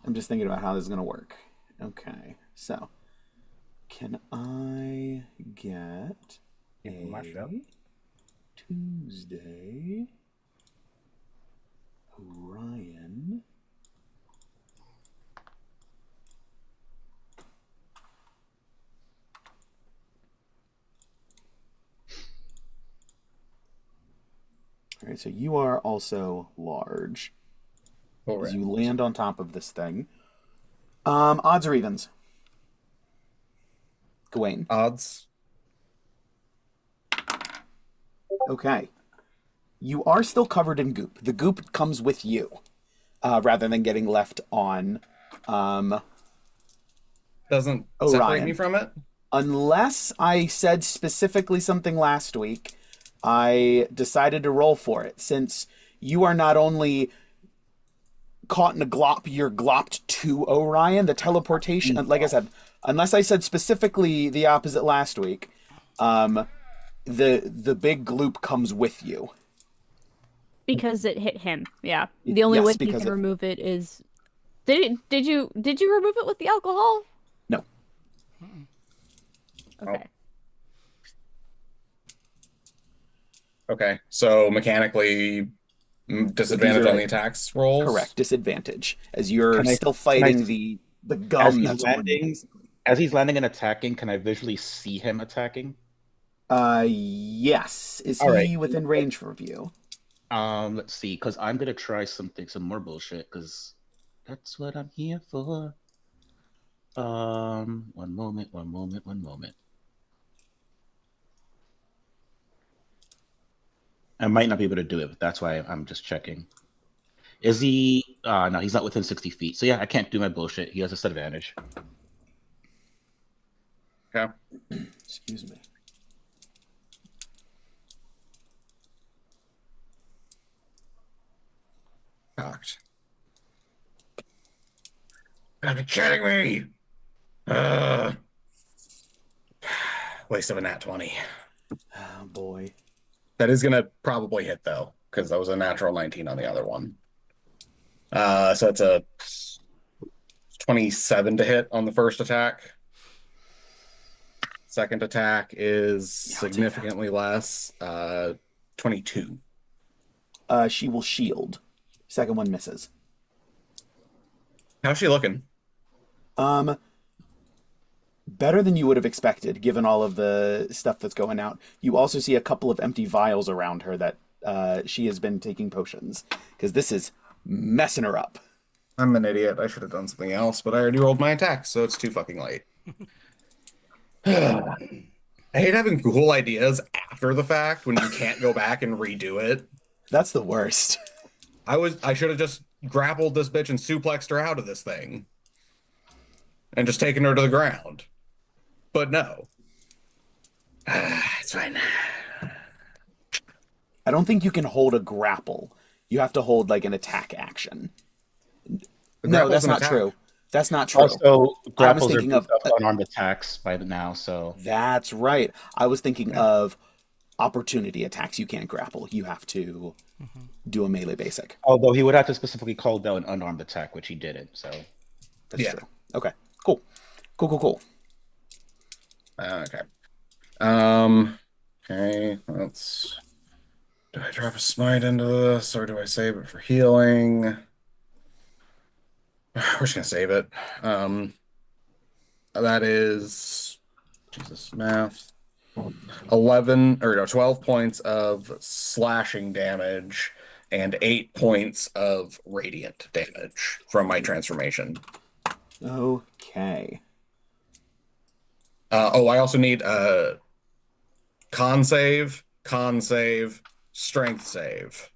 I'm just thinking about how this is going to work. Okay, so can I get a Tuesday Orion? All right, so you are also large. As you land on top of this thing. Odds or evens? Gawain. Odds. Okay. You are still covered in goop. The goop comes with you, rather than getting left on Doesn't Orion. separate me from it? Unless I said specifically something last week, I decided to roll for it. Since you are not only caught in a glop, you're glopped to Orion. The teleportation, like I said, unless I said specifically the opposite last week, the big gloop comes with you. Because it hit him. Yeah. The only Yes, way you because can it- remove it is. Did you remove it with the alcohol? No. Okay. Okay, so mechanically, disadvantage are on the attacks rolls? Correct. Disadvantage. As you're Can I- still can fighting I- the As gum he's that's on landing, as he's landing and attacking, can I visually see him attacking? Yes. Is All he right. within range for you? Let's see, because I'm gonna try some more bullshit, because that's what I'm here for. One moment. I might not be able to do it, but that's why I'm just checking. Is he? No, he's not within 60 feet. So yeah, I can't do my bullshit. He has a disadvantage. Okay. Excuse me. Cocked. Gotta be kidding me! Waste of a nat 20. Oh boy. That is gonna probably hit though, because that was a natural 19 on the other one. So it's a 27 to hit on the first attack. Second attack is Yeah, I'll take significantly less. 22. She will shield. Second one misses. How's she looking? Better than you would have expected, given all of the stuff that's going out. You also see a couple of empty vials around her that she has been taking potions, because this is messing her up. I'm an idiot. I should have done something else, but I already rolled my attack, so it's too fucking late. I hate having cool ideas after the fact when you can't go back and redo it. That's the worst. I should have just grappled this bitch and suplexed her out of this thing. And just taken her to the ground. But no. It's fine. I don't think you can hold a grapple. You have to hold like an attack action. No, grapple's that's an not attack. true. That's not true. Also, grapples are thinking of- unarmed attacks by now, so That's right. I was thinking of opportunity attacks. You can't grapple. You have to do a melee basic. although he would have to specifically call out an unarmed attack, which he didn't. So That's Yeah. true. Okay. Cool. Cool. Okay. Okay, let's... Do I drop a smite into this, or do I save it for healing? We're just gonna save it. That is... Jesus, math. 11, or no, 12 points of slashing damage and 8 points of radiant damage from my transformation. Okay. I also need con save, strength save.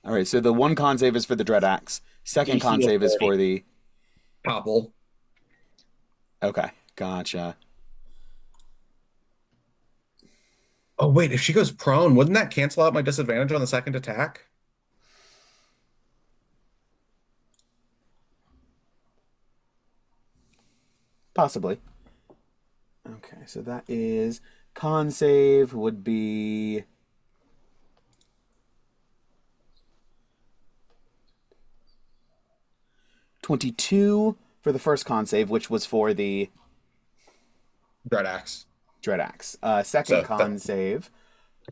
All right, so the one con save is for the Dread Axe. Second con DC of save is 30. for the... Topple. Okay, gotcha. Oh, wait, if she goes prone, wouldn't that cancel out my disadvantage on the second attack? Possibly. Okay, so that is... Con save would be... $22 for the first con save, which was for the Dread Axe. Dread Axe. Second So con save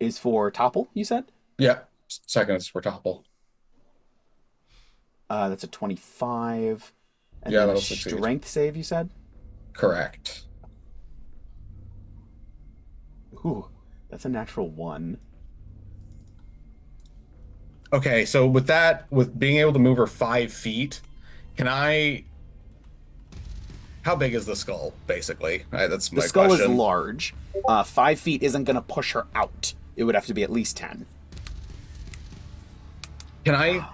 is for Topple, you said? Yeah, second is for Topple. That's a 25. And Yeah, then a that'll succeed. strength save, you said? Correct. Ooh, that's a natural 1. Okay, so with that, with being able to move her 5 feet, can I... How big is the skull, basically? That's my The skull question. is large. 5 feet isn't going to push her out. It would have to be at least 10. Can I,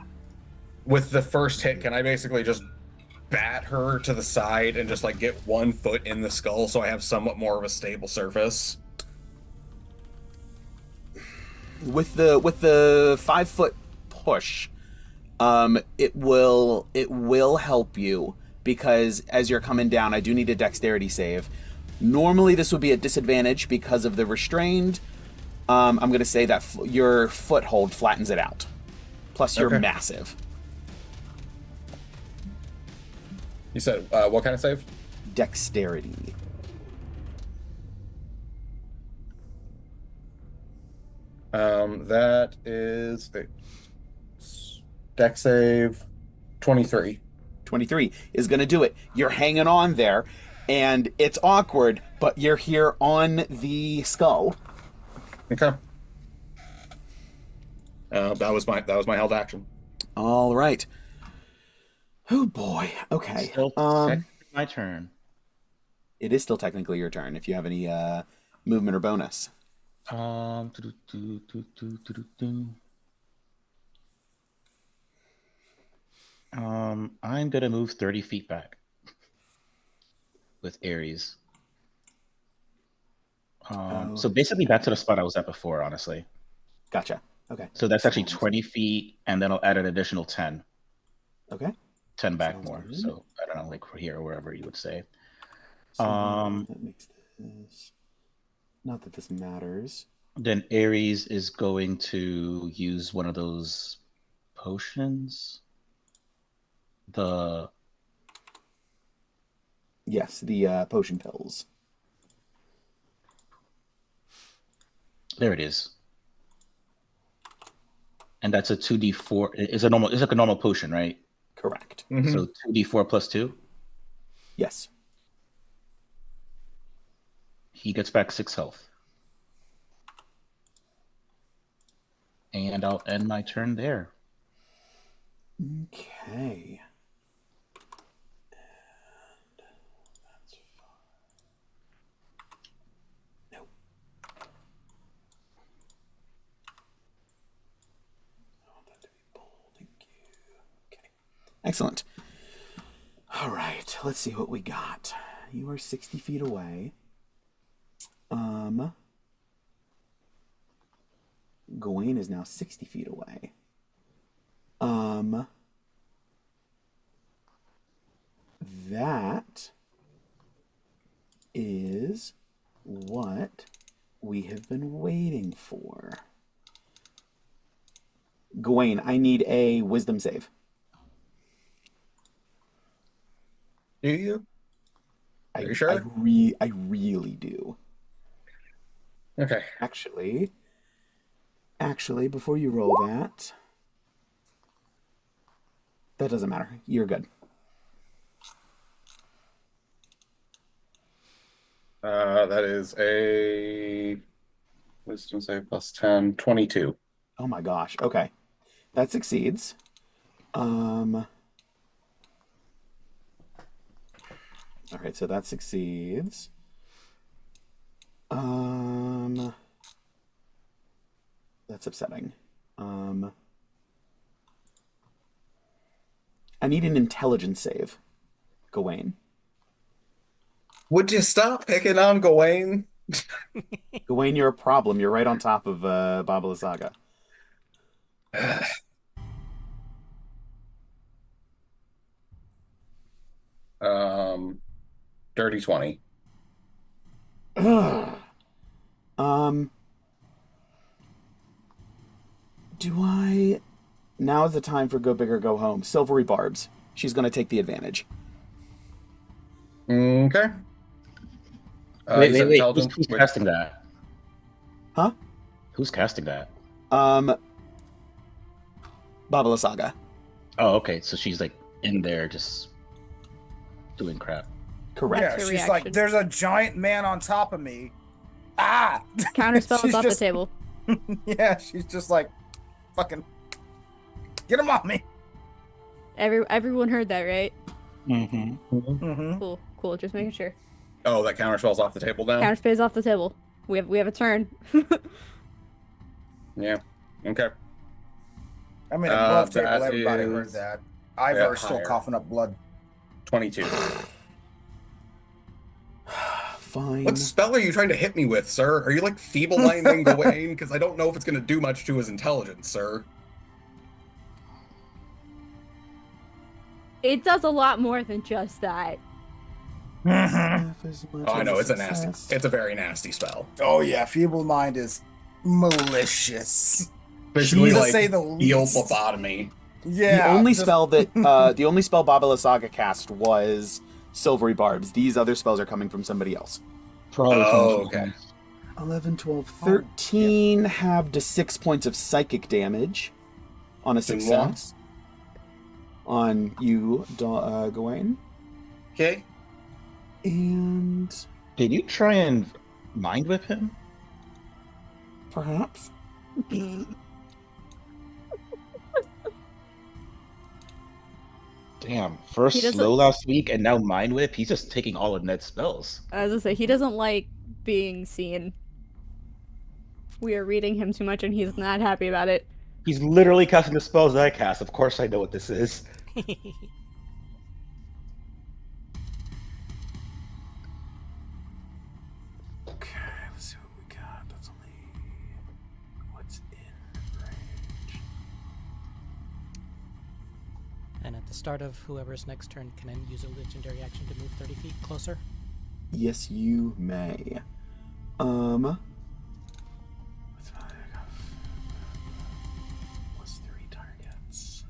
with the first hit, can I basically just bat her to the side and just like get 1 foot in the skull so I have somewhat more of a stable surface? With the 5-foot push, it will help you, because as you're coming down, I do need a dexterity save. Normally this would be a disadvantage because of the restrained. I'm going to say that your foothold flattens it out. Plus you're Okay. massive. You said what kind of save? Dexterity. That is a dex save 23. 23 is going to do it. You're hanging on there, and it's awkward, but you're here on the skull. Okay. That was my held action. All right. Oh boy. Okay. Still technically my turn. It is still technically your turn if you have any movement or bonus. I'm gonna move 30 feet back with Ares. So basically back to the spot I was at before, honestly. Gotcha. Okay. So that's actually 20 feet, and then I'll add an additional 10. Okay. 10 back Sounds more. good. So I don't know, like here or wherever you would say. So that makes this. Not that this matters. Then Ares is going to use one of those potions. Yes, the potion pills. There it is. And that's a 2d4. It's like a normal potion, right? Correct. Mhm. So 2d4 plus 2. Yes. He gets back 6 health. And I'll end my turn there. Okay. No. I want that to be bold. Thank you. Okay. Excellent. All right. Let's see what we got. You are 60 feet away. Gawain is now 60 feet away. That is what we have been waiting for. Gawain, I need a wisdom save. Do you? Are you sure? I really do. Okay. Actually, before you roll that doesn't matter. You're good. That is a Wisdom save plus 10, 22. Oh my gosh. Okay. That succeeds. All right, so that succeeds. That's upsetting. I need an intelligence save. Gawain. Would you stop picking on Gawain? Gawain, you're a problem. You're right on top of Babalasaga. Dirty 20. Ugh. Do I... Now is the time for go big or go home. Silvery Barbs. She's going to take the advantage. Okay. Wait, you wait, said wait. intelligence? Who's Wait, casting that? Huh? Who's casting that? Babalasaga. Oh, okay. So she's like in there just doing crap. Correct. Yeah, Her she's reaction. like, there's a giant man on top of me. Ah! Counterspell is She's off just- the table. Yeah, she's just like, fucking, get him on me. Everyone heard that, right? Mm-hmm. Mm-hmm. Cool. Just making sure. Oh, that counterspell's off the table now? Counterspell is off the table. We have a turn. Yeah. Okay. I mean, above that table, everybody is- heard that. Ivor's still higher. coughing up blood. 22. Fine. What spell are you trying to hit me with, sir? Are you like feeble-minding Gawain? Because I don't know if it's going to do much to his intelligence, sir. It does a lot more than just that. Half as much Oh, I as know, a it's a nasty. success. It's a very nasty spell. Oh yeah, feeble mind is malicious. Basically, To like, say the eel least. lobotomy. Yeah. the only just- spell that the only spell Babalasaga cast was Silvery Barbs. These other spells are coming from somebody else. Probably Oh, something. okay. 11, 12, 13 have to 6 points of psychic damage on a Two more. success. On you, Gawain. Okay. And Did you try and mind whip him? perhaps. Damn. First He doesn't- slow last week and now mind whip. He's just taking all of Ned's spells. As I say, he doesn't like being seen. We are reading him too much, and he's not happy about it. He's literally casting the spells that I cast. Of course I know what this is. Okay, let's see what we got. That's only what's in range. And at the start of whoever's next turn, can I use a legendary action to move 30 feet closer? Yes, you may. What's plus 3 targets.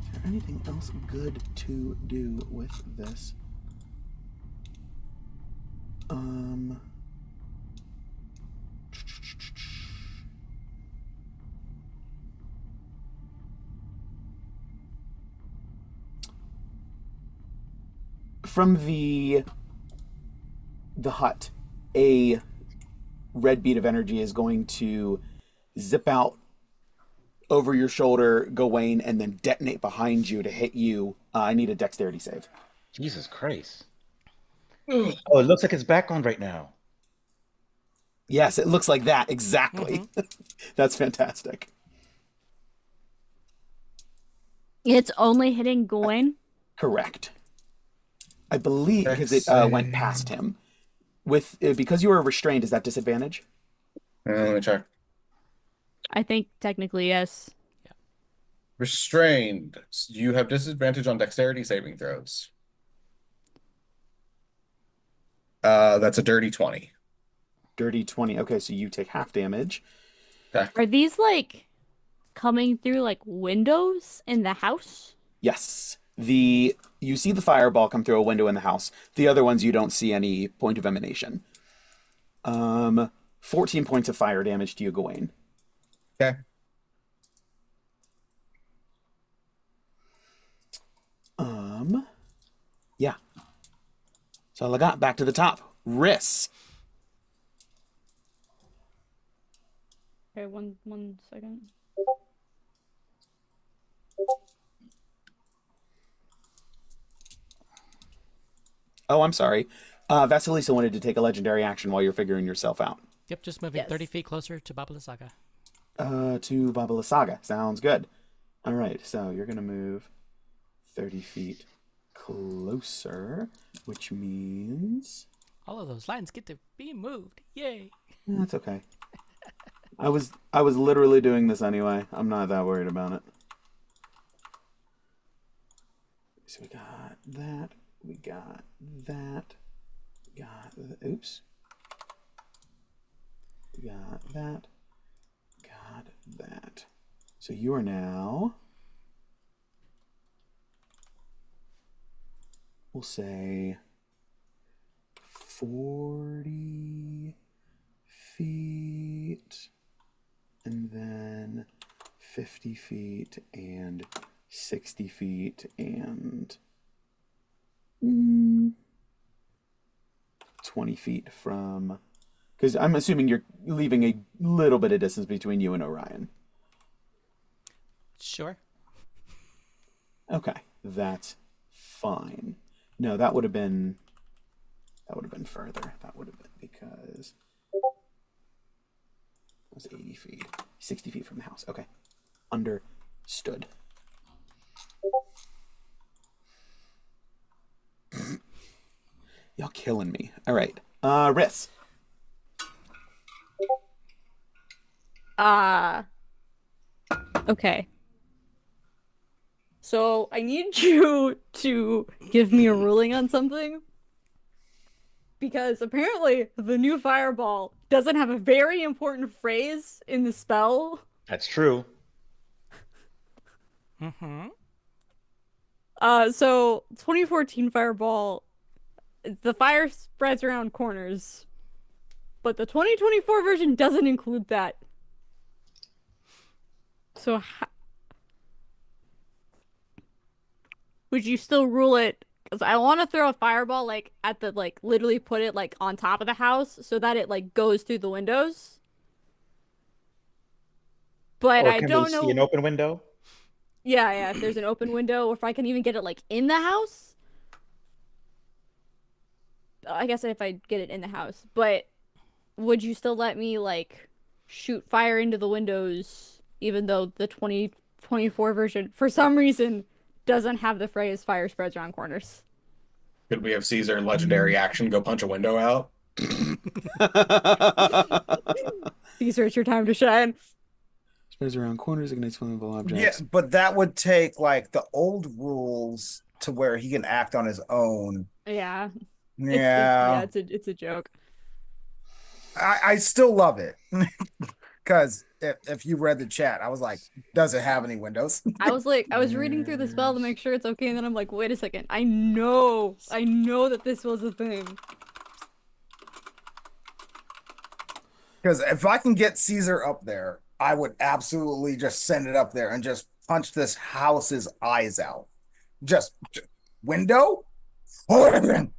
Is there anything else good to do with this? From the hut, a red bead of energy is going to zip out over your shoulder, Gawain, and then detonate behind you to hit you. I need a dexterity save. Jesus Christ. Oh, it looks like it's back on right now. Yes, it looks like that, exactly. That's fantastic. It's only hitting Gawain. Correct. I believe because it went past him. With because you were restrained, is that disadvantage? Let me check. I think technically yes. Restrained. You have disadvantage on dexterity saving throws. That's a dirty 20. Dirty 20. Okay, so you take half damage. Are these like coming through like windows in the house? Yes. You see the fireball come through a window in the house. The other ones you don't see any point of emanation. 14 points of fire damage to you, Gawain. Okay. Yeah. So I got back to the top. Riss. Okay, one second. Oh, I'm sorry. Vasilisa wanted to take a legendary action while you're figuring yourself out. Yep, just moving 30 feet closer to Babalasaga. To Babalasaga. Sounds good. All right, so you're going to move 30 feet closer, which means... All of those lines get to be moved. Yay! That's okay. I was literally doing this anyway. I'm not that worried about it. So we got that. We got that. Oops. We got that. Got that. So you are now... We'll say 40 feet, and then 50 feet, and 60 feet, and 20 feet from... Because I'm assuming you're leaving a little bit of distance between you and Orion. Sure. Okay, that's fine. No, that would have been further. That would have been because it was 80 feet, 60 feet from the house. Okay, understood. Y'all killing me. All right, Riss. Okay. So I need you to give me a ruling on something. Because apparently the new fireball doesn't have a very important phrase in the spell. That's true. Mm-hmm. So 2014 fireball, the fire spreads around corners. But the 2024 version doesn't include that. So would you still rule it? Because I want to throw a fireball at the literally put it on top of the house so that it goes through the windows. But Or I can don't we know. see an open window? Yeah, if there's an open window, or if I can even get it in the house. I guess if I get it in the house, but would you still let me shoot fire into the windows, even though the 2024 version, for some reason, doesn't have the phrase "fire spreads around corners"? Could we have Caesar legendary action go punch a window out? Caesar, it's your time to shine. Spreads around corners, ignites flammable Yeah, objects. but that would take the old rules to where he can act on his own. Yeah. Yeah. It's a joke. I still love it. Because if you read the chat, I was like, does it have any windows? I was reading through the spell to make sure it's okay, and then I'm like, wait a second. I know that this was a thing. Because if I can get Caesar up there, I would absolutely just send it up there and just punch this house's eyes out. Just window? It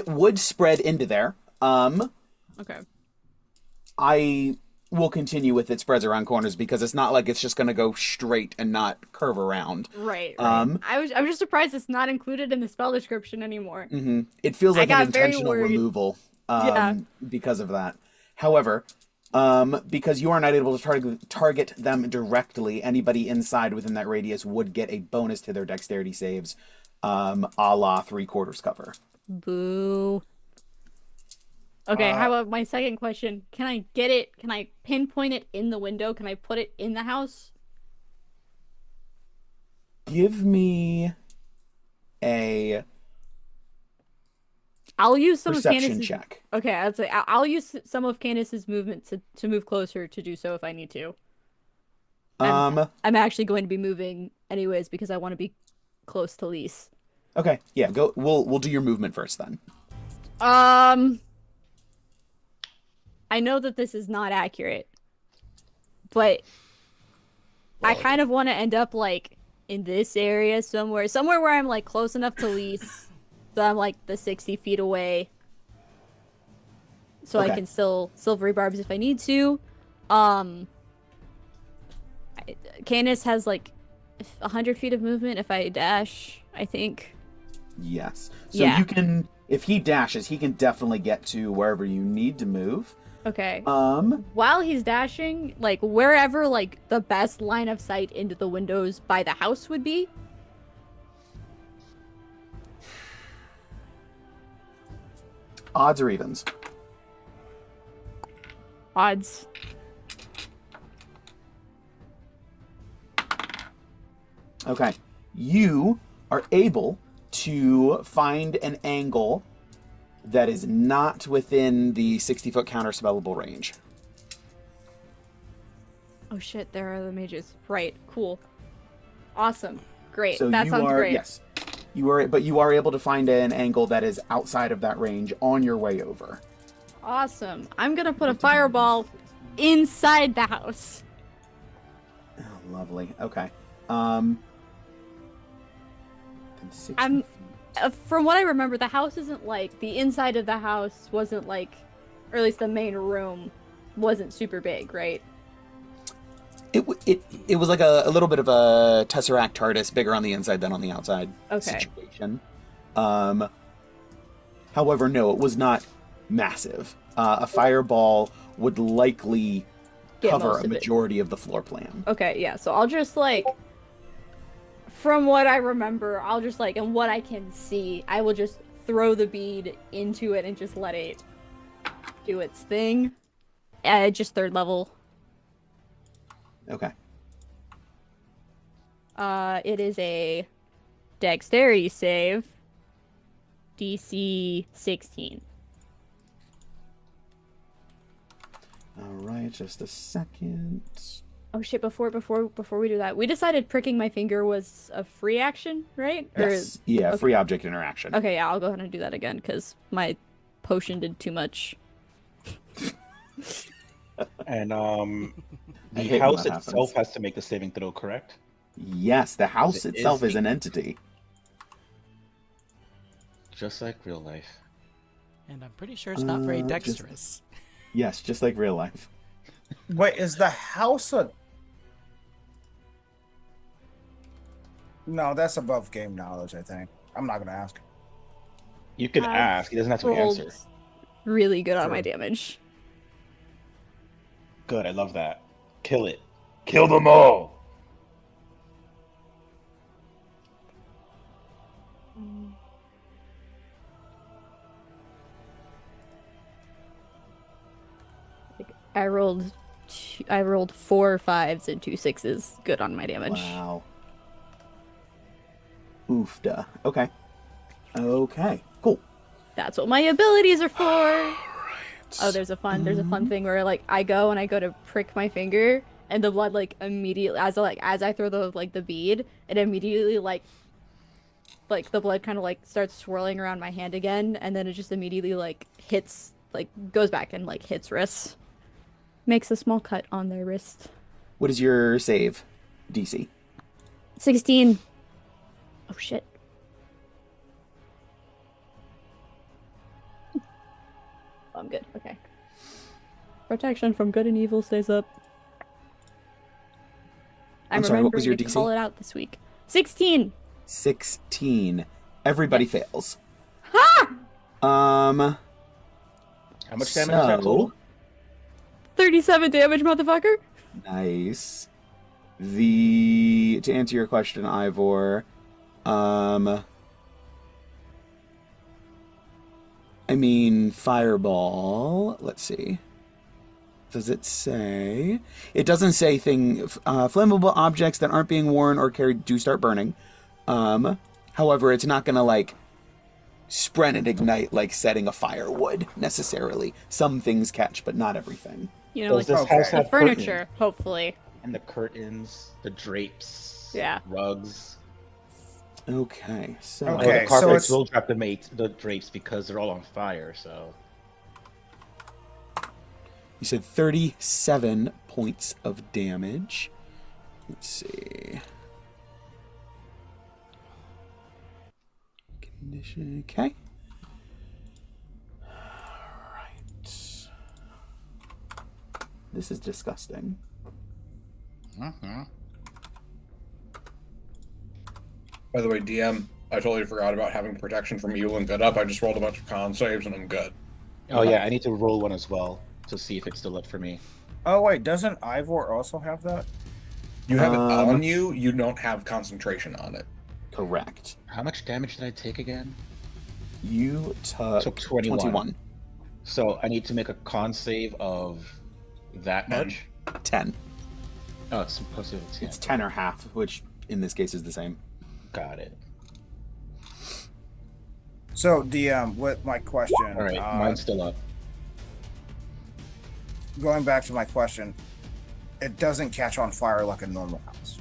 would spread into there. Okay. I will continue with it spreads around corners because it's not like it's just going to go straight and not curve around. Right. I was just surprised it's not included in the spell description anymore. Mm-hmm. It feels like an intentional removal because of that. However, because you are not able to target them directly, anybody inside within that radius would get a bonus to their dexterity saves, a la 3/4 cover. Boo. Okay, how about my second question? Can I get it? Can I pinpoint it in the window? Can I put it in the house? Give me a I'll use some perception of Candace's check. Okay, I'll use some of Candace's movement to move closer to do so if I need to. I'm actually going to be moving anyways because I want to be close to Lise. Okay, yeah, go. We'll do your movement first then. I know that this is not accurate, but I kind of want to end up like in this area somewhere where I'm like close enough to Lise, so I'm like the 60 feet away, so I Okay. can still silvery barbs if I need to. Canis has like 100 feet of movement if I dash, I think. Yes. So Yeah. you can, if he dashes, he can definitely get to wherever you need to move. Okay. Um, While he's dashing, like wherever like the best line of sight into the windows by the house would be. odds or evens? Odds. Okay. You are able to find an angle that is not within the 60-foot counterspellable range. Oh shit, there are the mages. Right, cool. Awesome. Great. So that you sounds are, great. yes. You are able to find an angle that is outside of that range on your way over. Awesome. I'm gonna put a fireball inside the house. Oh, lovely. Okay. Then 60 I'm- feet. From what I remember, the house isn't like the inside of the house wasn't like, or at least the main room wasn't super big, right? It was like a little bit of a Tesseract TARDIS, bigger on the inside than on the outside Okay. situation. However, no, it was not massive. A fireball would likely Get cover most a of it. majority of the floor plan. Okay, yeah. So I'll just like, from what I remember, I'll just like, and what I can see, I will just throw the bead into it and just let it do its thing. Just third level. Okay. It is a dexterity save. DC 16. All right, just a second. Oh shit, before we do that, we decided pricking my finger was a free action, right? Yes. Yeah, okay. free object interaction. Okay, yeah, I'll go ahead and do that again, because my potion did too much. And I the hate when house that itself happens. has to make the saving throw, correct? Yes, the house It itself is is an entity. Just like real life. And I'm pretty sure it's not very just- dexterous. Yes, just like real life. Wait, is the house a... No, that's above game knowledge, I think. I'm not going to ask. You can I've ask. He doesn't have to Rolled answer. really good on my True. damage. Good. I love that. Kill it. Kill them all. I rolled 4 5s and 2 6s. Good on my damage. Wow. Oofda. Okay. Okay. Cool. That's what my abilities are for. Oh, there's a fun thing where like I go to prick my finger and the blood like immediately as I throw the bead, it immediately like the blood kind of like starts swirling around my hand again, and then it just immediately like hits, like goes back and like hits wrists. Makes a small cut on their wrist. What is your save, DC? 16. Oh shit. I'm good. Okay. Protection from good and evil stays up. I'm sorry, what was your remembering DC? to call it out this week. 16. 16. Everybody fails. Ha! How much damage is that total? 37 damage, motherfucker. Nice. To answer your question, Ivor, I mean, fireball. Let's see. Does it say? It doesn't say flammable objects that aren't being worn or carried do start burning. However, it's not gonna like spread and ignite like setting a fire would necessarily. Some things catch, but not everything. You know, Does like this house the have furniture, hopefully. And the curtains, the drapes, Yeah. rugs. Okay, so Oh, Okay, the so carpets it's- will drop the drapes because they're all on fire. So you said 37 points of damage. Let's see. Condition. Okay. Alright. This is disgusting. By the way, DM, I totally forgot about having protection from evil and good up. I just rolled a bunch of con saves and I'm good. oh yeah, I need to roll one as well to see if it's still up for me. Oh wait, doesn't Ivor also have that? You have it on you, you don't have concentration on it. Correct. How much damage did I take again? You took Took 21. 21. So I need to make a con save of that much. 10. Oh, it's supposed to be 10. It's 10 or half, which in this case is the same. Got it. So DM, with my question. All right, mine's still up. Going back to my question, it doesn't catch on fire like a normal house.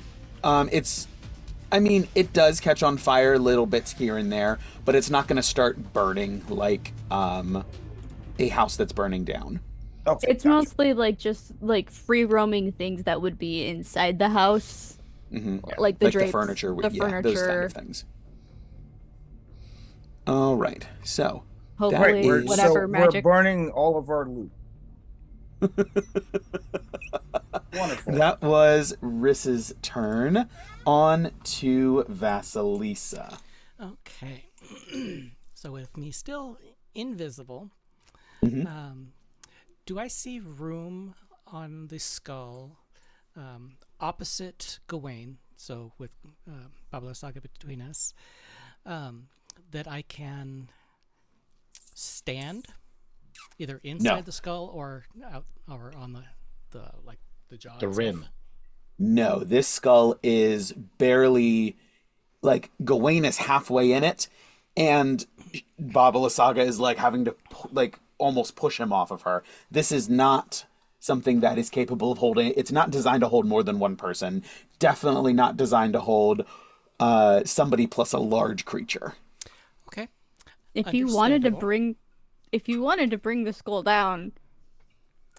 It does catch on fire, little bits here and there, but it's not going to start burning like a house that's burning down. Okay, It's gotcha. mostly like just like free roaming things that would be inside the house, Mm-hmm. like the Like drapes, the furniture, the yeah, furniture. those kind of things. All right, so Hopefully, is- whatever so magic. We're burning all of our loot. Wonderful. that was Riss's turn. On to Vasalisa. Okay. So with me still invisible, Mhm. do I see room on the skull opposite Gawain, so with Vasalisa between us, that I can stand either inside the skull or out or on the jaw? The itself? rim. No, this skull is barely like Gawain is halfway in it, and Vasalisa is like having to almost push him off of her. This is not something that is capable of holding. It's not designed to hold more than one person. Definitely not designed to hold somebody plus a large creature. Okay. If you wanted to Understandable. bring the skull down,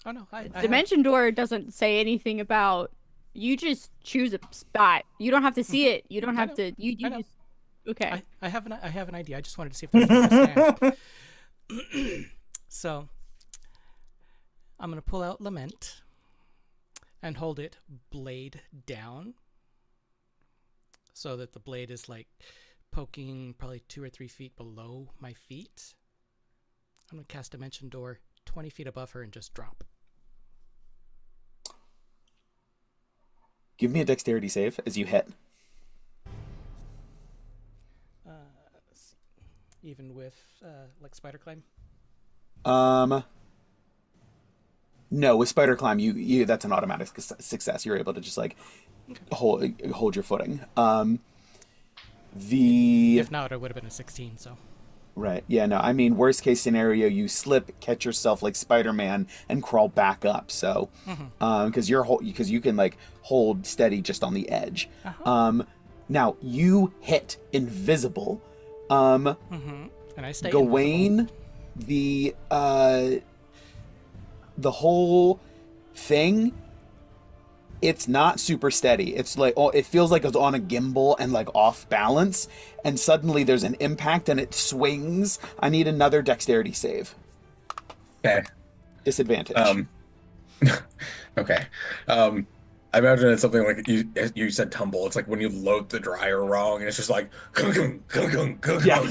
Oh no, I have- Dimension Door doesn't say anything about. You just choose a spot. You don't have to see it. You don't I have know. to. You I know. just. Okay. I have an idea. I just wanted to see if there's room to stand. So I'm gonna pull out Lament and hold it blade down, so that the blade is like poking probably 2 or 3 feet below my feet. I'm gonna cast Dimension Door 20 feet above her and just drop. Give me a dexterity save as you hit. Let's see. Even with like spider climb. No, with spider climb, you that's an automatic success. You're able to just like hold your footing. If not, it would have been a 16. So. Right. Yeah, no. I mean, worst case scenario, you slip, catch yourself like Spider-Man, and crawl back up. So, because you can like hold steady just on the edge. Now you hit invisible. And I stay invisible. Gawain, the whole thing, it's not super steady. It's like, it feels like it's on a gimbal and like off balance, and suddenly there's an impact and it swings. I need another dexterity save. Okay. Disadvantage. Okay. I imagine it's something like you said tumble. It's like when you load the dryer wrong and it's just like Yeah.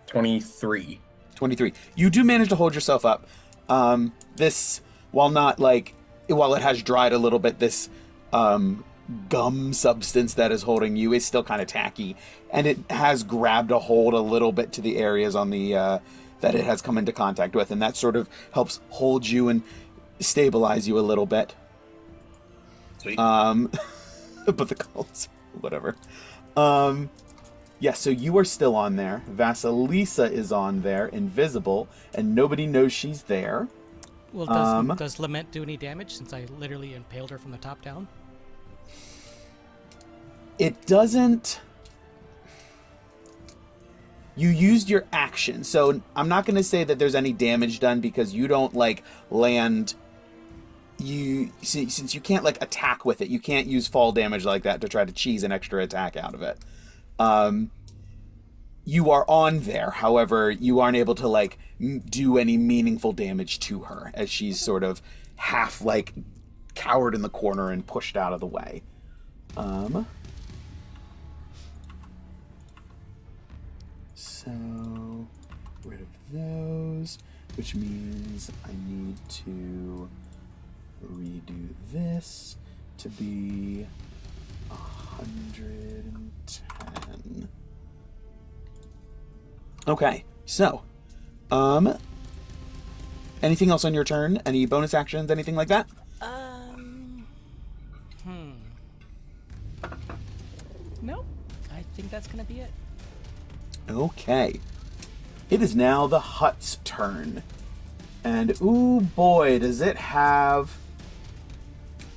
23. 23. You do manage to hold yourself up. This, while it has dried a little bit, this gum substance that is holding you is still kind of tacky, and it has grabbed a hold a little bit to the areas on the that it has come into contact with, and that sort of helps hold you and stabilize you a little bit. Sweet. But the calls, whatever. Yeah, so you are still on there. Vasalisa is on there, invisible, and nobody knows she's there. Well, does Lament do any damage since I literally impaled her from the top down? It doesn't. You used your action, so I'm not going to say that there's any damage done because you don't like land. Since you can't like attack with it, you can't use fall damage like that to try to cheese an extra attack out of it. You are on there, however, you aren't able to like do any meaningful damage to her as she's sort of half like cowered in the corner and pushed out of the way. So, rid of those, which means I need to redo this to be 110. Okay, so, anything else on your turn? Any bonus actions, anything like that? Nope. I think that's gonna be it. Okay. It is now the hut's turn. And, ooh boy, does it have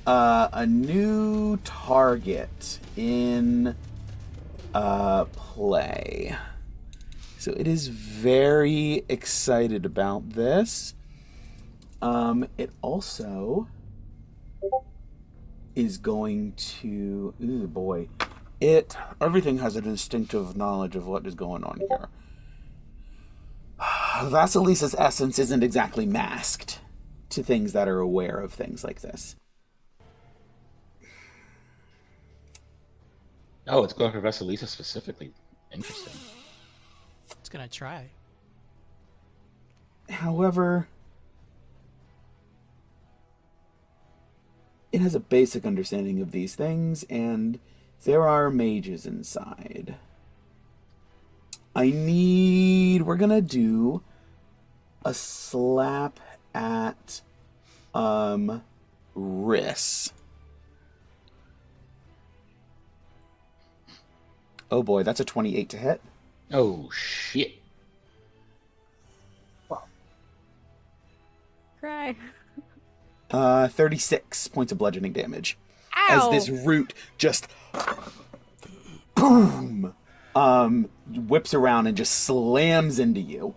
a new target in play. So it is very excited about this. It also is going to... Ooh boy. Everything has an instinctive knowledge of what is going on here. Vasalisa's essence isn't exactly masked to things that are aware of things like this. Oh, it's going for Vasalisa specifically. Interesting. It's gonna try. However, it has a basic understanding of these things, and there are mages inside. We're gonna do a slap at, Riss. Oh boy, that's a 28 to hit. Oh, shit. Cry. 36 points of bludgeoning damage. Ow! As this root just boom whips around and just slams into you.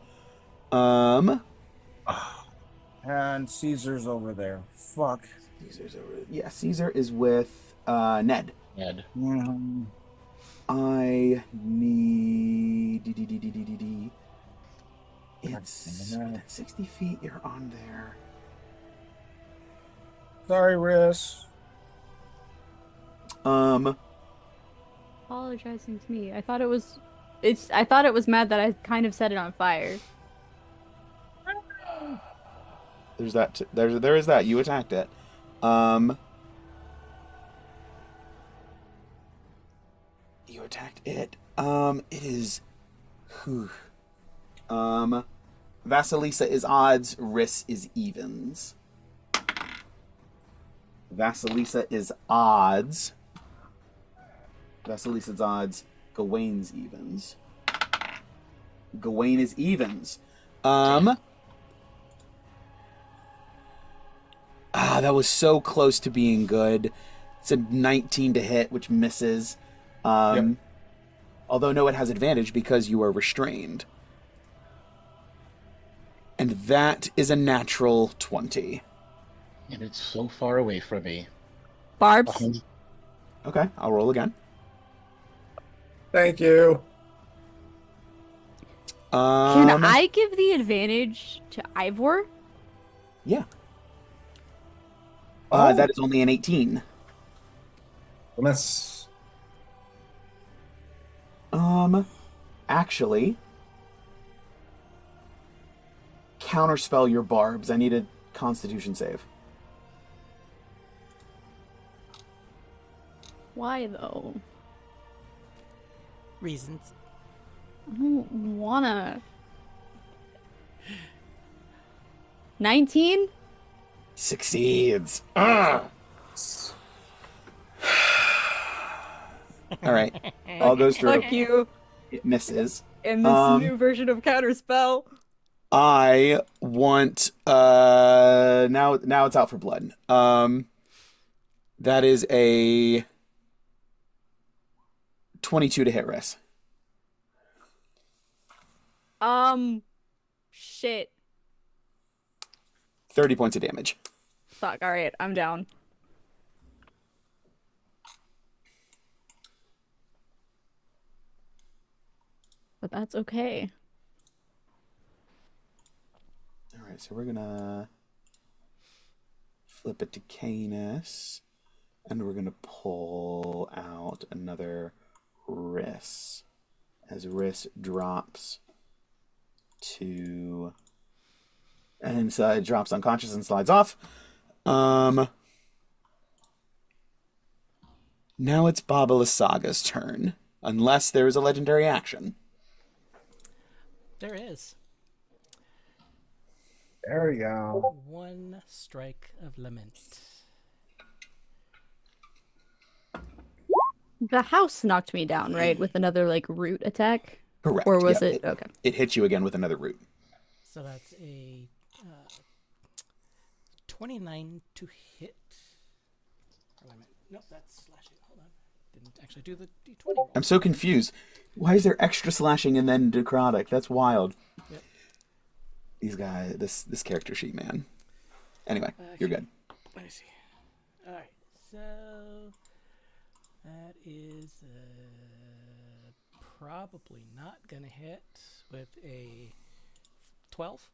And Caesar's over there. Fuck. Caesar's over. Yeah, Cesar is with Ned. Ned. I need It's within 60 feet. You're on there. Sorry, Riss. Apologizing to me. I thought it was mad that I kind of set it on fire. There's that. There is that. You attacked it. You attacked it. It is. Whew. Vasalisa is odds. Riss is evens. Vasalisa is odds. Vasalisa's odds. Gawain's evens. Gawain is evens. That was so close to being good. It's a 19 to hit, which misses. Yep. Although no, it has advantage because you are restrained. And that is a natural 20. And it's so far away from me. Barbs? Okay, I'll roll again. Thank you. Can I give the advantage to Ivor? Yeah. Oh. That is only an 18. Miss. Actually, counterspell your barbs. I need a Constitution save. Why though? Reasons. I don't wanna. 19? Succeeds. All right. All goes through. Fuck you. It misses. And this new version of counterspell. I want now it's out for blood. That is a 22 to hit Riss. Shit. 30 points of damage. Fuck, alright, I'm down. But that's okay. All right, so we're gonna flip it to Canis, and we're gonna pull out another Riss, as Riss drops to, and so it drops unconscious and slides off. Now it's Babalasaga's turn, unless there is a legendary action. There is. There we go. One strike of lament. The house knocked me down, right? With another, like, root attack? Correct. Or was Yep, it? Okay. It hits you again with another root. So that's a 29 to hit. Nope, that's slashing. Hold on. Didn't actually do the d20 roll. I'm so confused. Why is there extra slashing and then necrotic? That's wild. Yep. These guys, this character sheet, man. Anyway, you're good. Let me see. All right, so that is probably not gonna hit with a 12.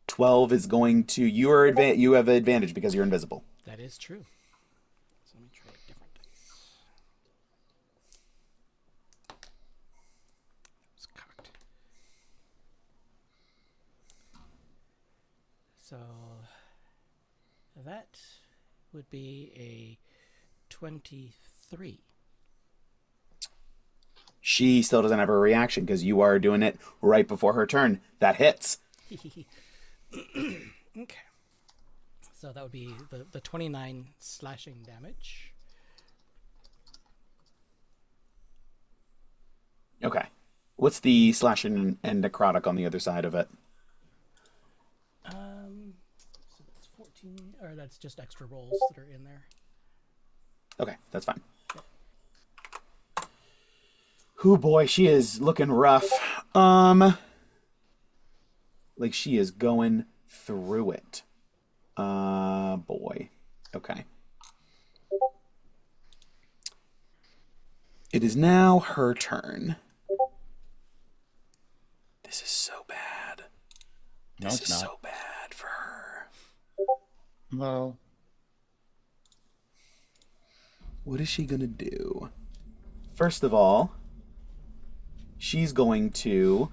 12 is going to you have an advantage because you're invisible. That is true. So let me try a different dice. It's cocked. So that would be a 23. She still doesn't have her reaction because you are doing it right before her turn. That hits. Okay. So that would be the 29 slashing damage. Okay. What's the slashing and necrotic on the other side of it? So that's 14, or that's just extra rolls that are in there. Okay, that's fine. Ooh, boy, she is looking rough. Like she is going through it. Boy. Okay. It is now her turn. This is so bad. No, This it's is not. so bad for her. Well, What is she gonna do? First of all, she's going to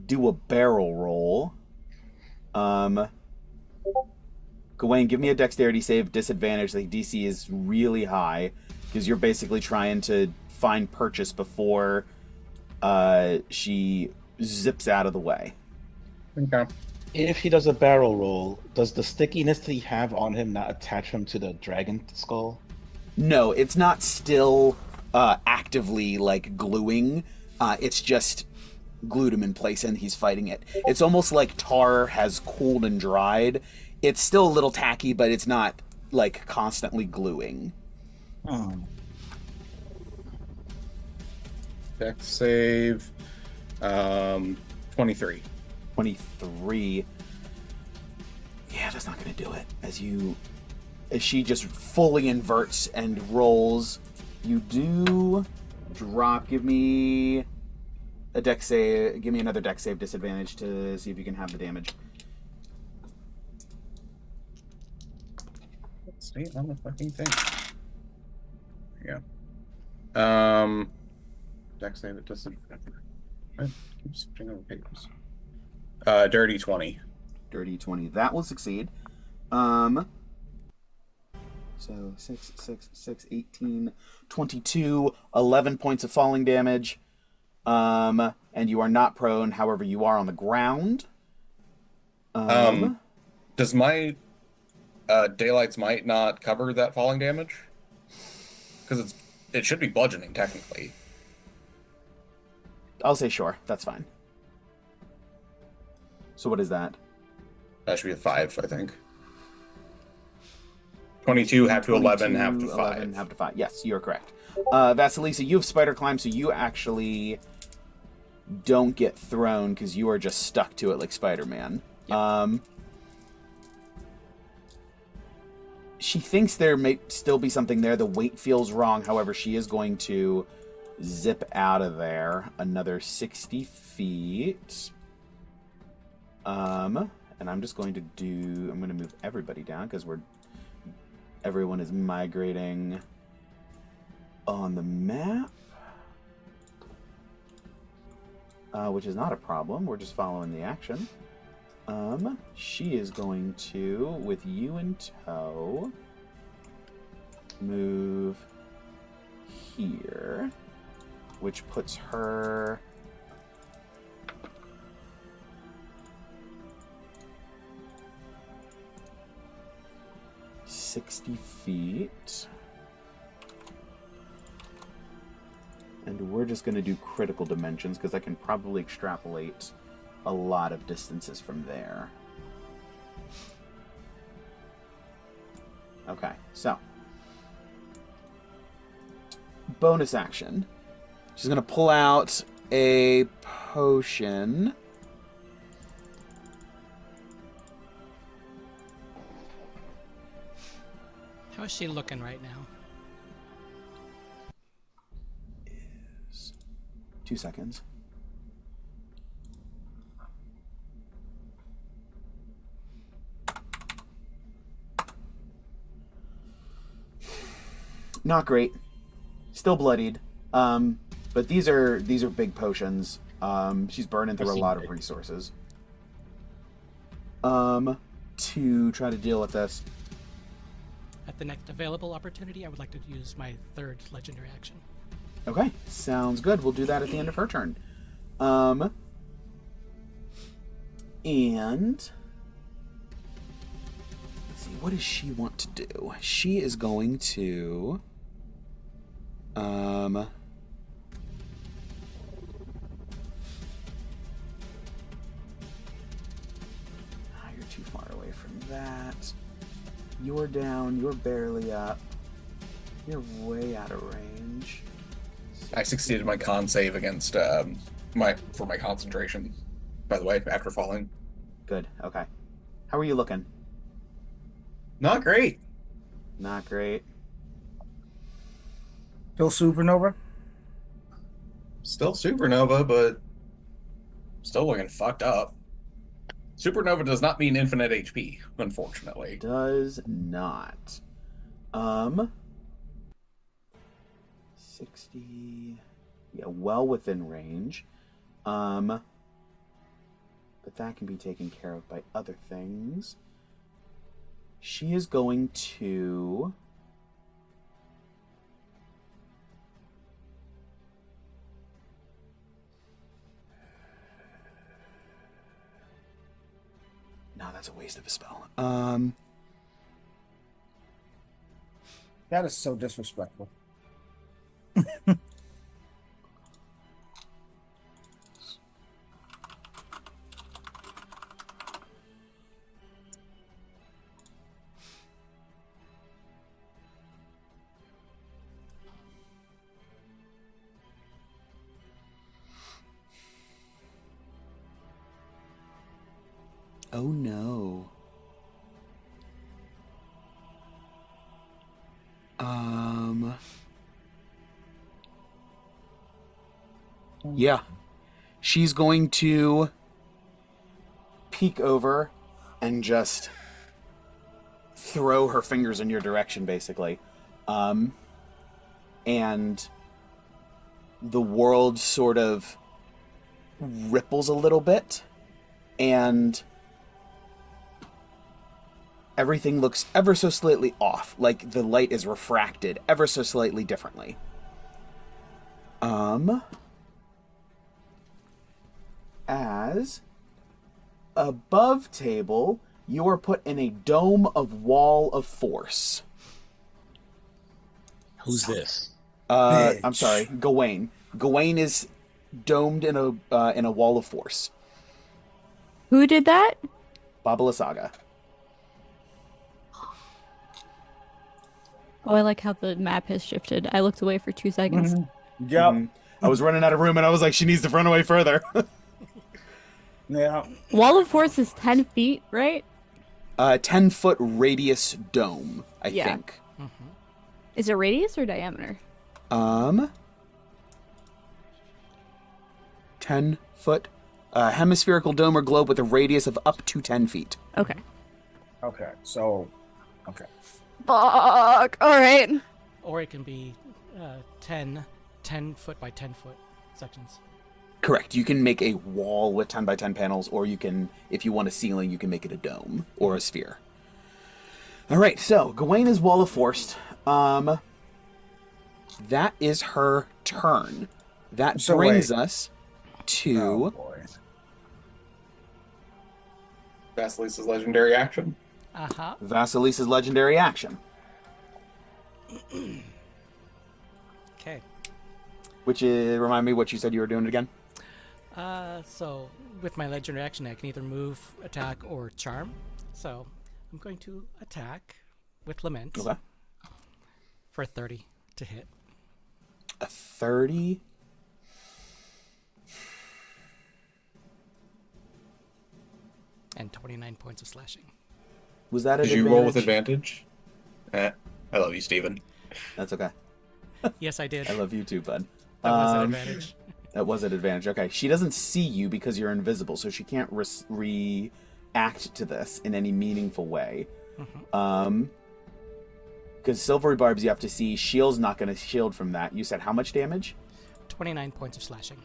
do a barrel roll. Gawain, give me a dexterity save, disadvantage. The DC is really high because you're basically trying to find purchase before she zips out of the way. Okay. if he does a barrel roll, does the stickiness that he have on him not attach him to the dragon skull? No, it's not still actively like gluing. It's just glued him in place and he's fighting it. It's almost like tar has cooled and dried. It's still a little tacky, but it's not like constantly gluing. Oh. Dex save. 23. 23. Yeah, that's not gonna do it. As she just fully inverts and rolls, you do drop. Give me a dex save. Give me another dex save disadvantage to see if you can have the damage. Stay on the fucking thing. There you go. Dex save it doesn't. I keep switching over papers. Dirty 20. Dirty 20. That will succeed. So 6, 6, 6, 18, 22, 11 points of falling damage. And you are not prone, however, you are on the ground. Does my Daylight's Might not cover that falling damage? Because it should be bludgeoning, technically. I'll say sure. That's fine. So what is that? That should be a 5, I think. 22, half to 11, half to 11, 5. half to 5. Yes, you're correct. Vasalisa, you have spider climb, so you actually don't get thrown because you are just stuck to it like Spider-Man. Yep. She thinks there may still be something there. The weight feels wrong. However, she is going to zip out of there another 60 feet. And I'm just going to I'm going to move everybody down because everyone is migrating on the map. Which is not a problem. We're just following the action. She is going to, with you in tow, move here, which puts her $60 feet. And we're just going to do critical dimensions because I can probably extrapolate a lot of distances from there. Okay, so. Bonus action. She's going to pull out a potion. How is she looking right now? 2 seconds. Not great. Still bloodied. But these are big potions. She's burning through a lot of resources. To try to deal with this. At the next available opportunity, I would like to use my third legendary action. Okay, sounds good. We'll do that at the end of her turn. And let's see, what does she want to do? She is going to you're too far away from that. You're down, you're barely up. You're way out of range. I succeeded my con save against my concentration, by the way, after falling. Good, okay. How are you looking? Not great. Not great. Still supernova? Still supernova, but still looking fucked up. Supernova does not mean infinite HP, unfortunately. Does not. 60. Yeah, well within range. But that can be taken care of by other things. She is going to No, that's a waste of a spell. That is so disrespectful. Oh no. Yeah. She's going to peek over and just throw her fingers in your direction, basically. And the world sort of ripples a little bit, and everything looks ever so slightly off, like the light is refracted ever so slightly differently. As above table, you are put in a dome of wall of force. Who's this? I'm sorry, Gawain. Gawain is domed in a wall of force. Who did that? Babala Saga. Oh, I like how the map has shifted. I looked away for 2 seconds. Yep. I was running out of room and I was like, she needs to run away further. Yeah. Wall of Force is 10 feet, right? 10-foot radius dome, I Yeah. think. Is it radius or diameter? 10-foot hemispherical dome or globe with a radius of up to 10 feet. Okay. Okay. So. Okay. Fuck. All right. Or it can be 10 foot by 10 foot sections. Correct. You can make a wall with 10 by 10 panels, or you can, if you want a ceiling, you can make it a dome or a sphere. All right, so Gawain is Wall of Force. That is her turn. That So brings wait. us Oh, to boy. Vasilisa's legendary action. Uh-huh. Vasilisa's legendary action, Okay. which is, remind me what you said you were doing again. So with my legendary action, I can either move, attack, or charm. So I'm going to attack with Lament Okay. for 30 to hit. A 30. And 29 points of slashing. Was that an Did you roll with advantage? I love you, Steven. That's okay. Yes, I did. I love you too, bud. That was an advantage. That was an advantage. Okay, she doesn't see you because you're invisible, so she can't react to this in any meaningful way. Because silvery barbs you have to see. Shield's not going to shield from that. You said how much damage? 29 points of slashing.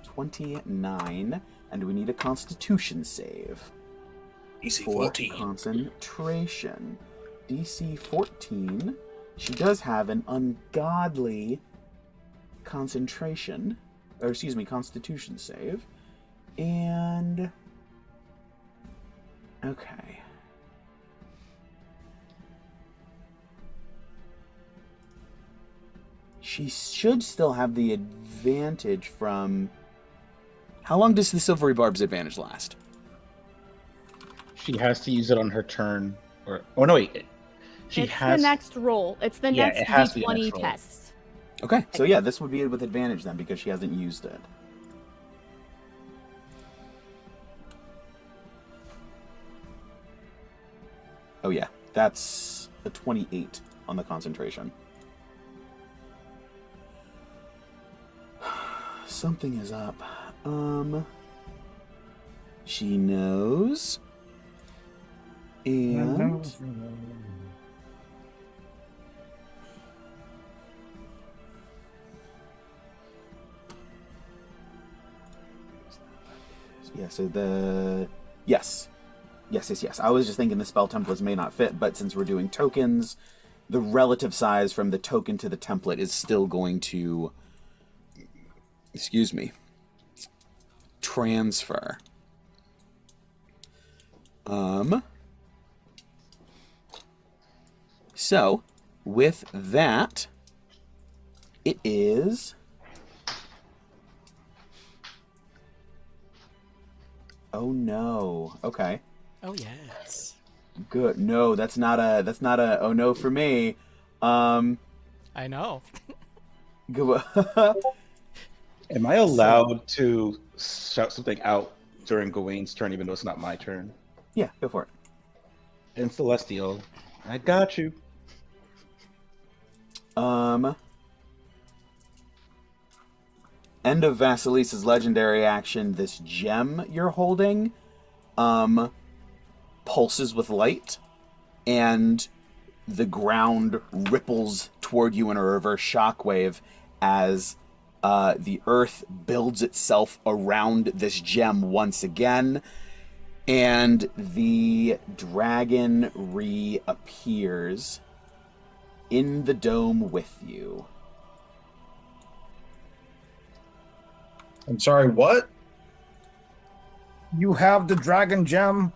29, and we need a Constitution save DC for 14. concentration. DC 14. She does have an ungodly concentration, or excuse me, Constitution save, and okay. She should still have the advantage from. How long does the silvery barb's advantage last? She has to use it on her turn, or oh no, wait. She It's has the next roll. It's the Yeah, next it has to be the D20 next roll. test. Okay, so yeah, this would be with advantage then because she hasn't used it. Oh yeah, that's a 28 on the concentration. Something is up. She knows. And yeah, so the yes. I was just thinking the spell templates may not fit, but since we're doing tokens, the relative size from the token to the template is still going to, excuse me, transfer. So, with that, it is. Oh no. Okay. Oh, yes. Good. No, that's not a oh no for me. I know. Am I allowed to shout something out during Gawain's turn, even though it's not my turn? Yeah, go for it. And Celestial, I got you. End of Vasilisa's legendary action, this gem you're holding, pulses with light, and the ground ripples toward you in a reverse shockwave as the earth builds itself around this gem once again, and the dragon reappears in the dome with you. I'm sorry, what? You have the dragon gem.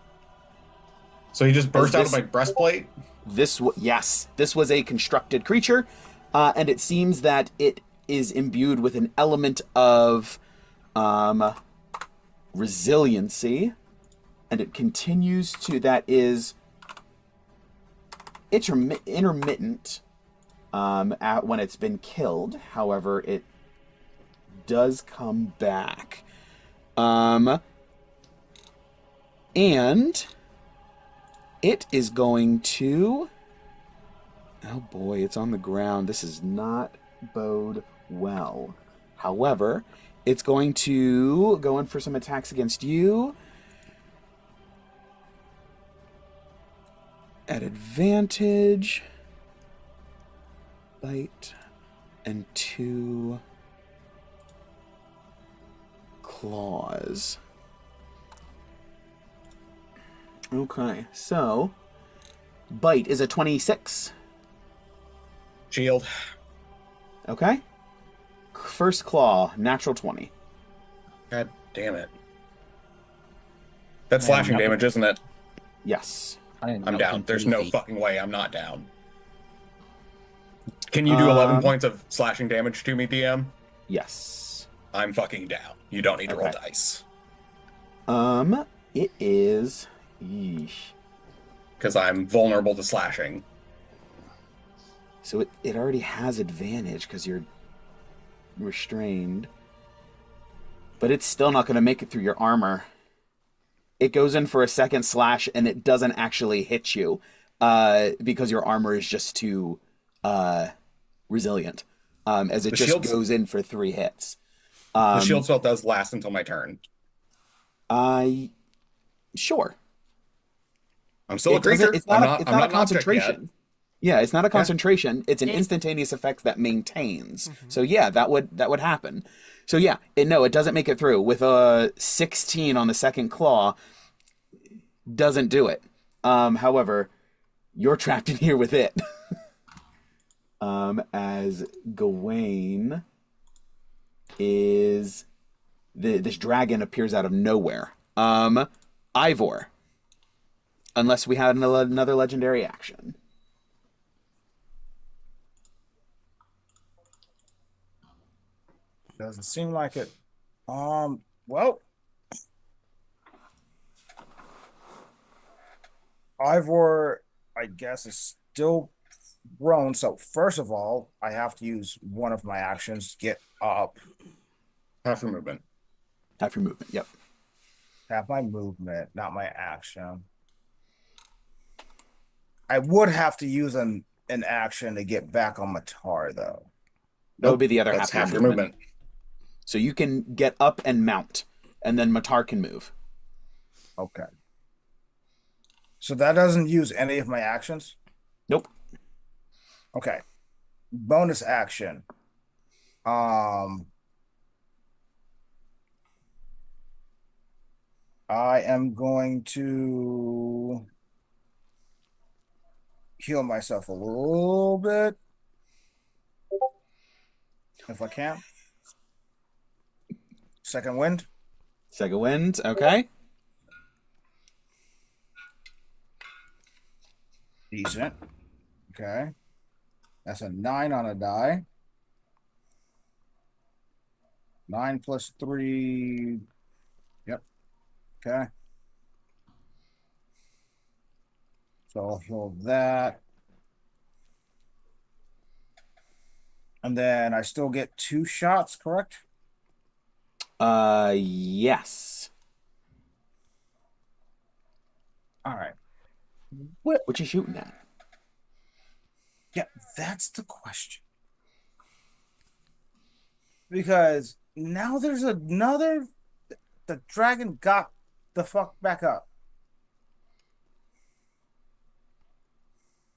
So he just burst Is out this- of my breastplate? Yes, this was a constructed creature, and it seems that it is imbued with an element of resiliency. and it continues to. That is intermittent when it's been killed. However, it does come back. And it is going to... Oh boy, it's on the ground. This is not bode well. However, it's going to go in for some attacks against you. At advantage. Bite. And 2 claws. Okay, so bite is a 26. Shield. Okay. First claw, natural 20. God damn it. That's slashing not- damage, isn't it? Yes. I'm down. There's 30 no feet. fucking way I'm not down. Can you do 11 points of slashing damage to me, DM? Yes. I'm fucking down. You don't need to roll Okay. dice. It is. Yeesh. Because I'm vulnerable to slashing. So it already has advantage because you're restrained. But it's still not going to make it through your armor. It goes in for a second slash and it doesn't actually hit you because your armor is just too resilient. As it The just shield's- goes in for 3 hits. The shield spell does last until my turn. Sure. I'm still a It doesn't- creature. It's not, I'm a, not, it's I'm not not a an object yet. concentration. Yeah, it's not a concentration. It's an It- instantaneous effect that maintains. So yeah, that would happen. So yeah, it doesn't make it through. With a 16 on the second claw, doesn't do it. However, you're trapped in here with it. As Gawain is this dragon appears out of nowhere. Ivor. Unless we had another legendary action. Doesn't seem like it. Well, Ivor, I guess, is still prone. So first of all, I have to use one of my actions to get up, Half your movement. Half your movement, yep. have my movement, not my action. I would have to use an action to get back on my tar, though. That would be the other That's half half your your movement. movement. So you can get up and mount, and then Matar can move. Okay. So that doesn't use any of my actions? Nope. Okay. Bonus action. I am going to heal myself a little bit. If I can. Second wind. Second wind, okay. Decent. Okay. That's a 9 on a die. 9 plus 3. Yep. Okay. So I'll heal that. And then I still get 2 shots, correct? Yes. All right. What you shooting at? Yeah, that's the question. Because now there's another. The dragon got the fuck back up.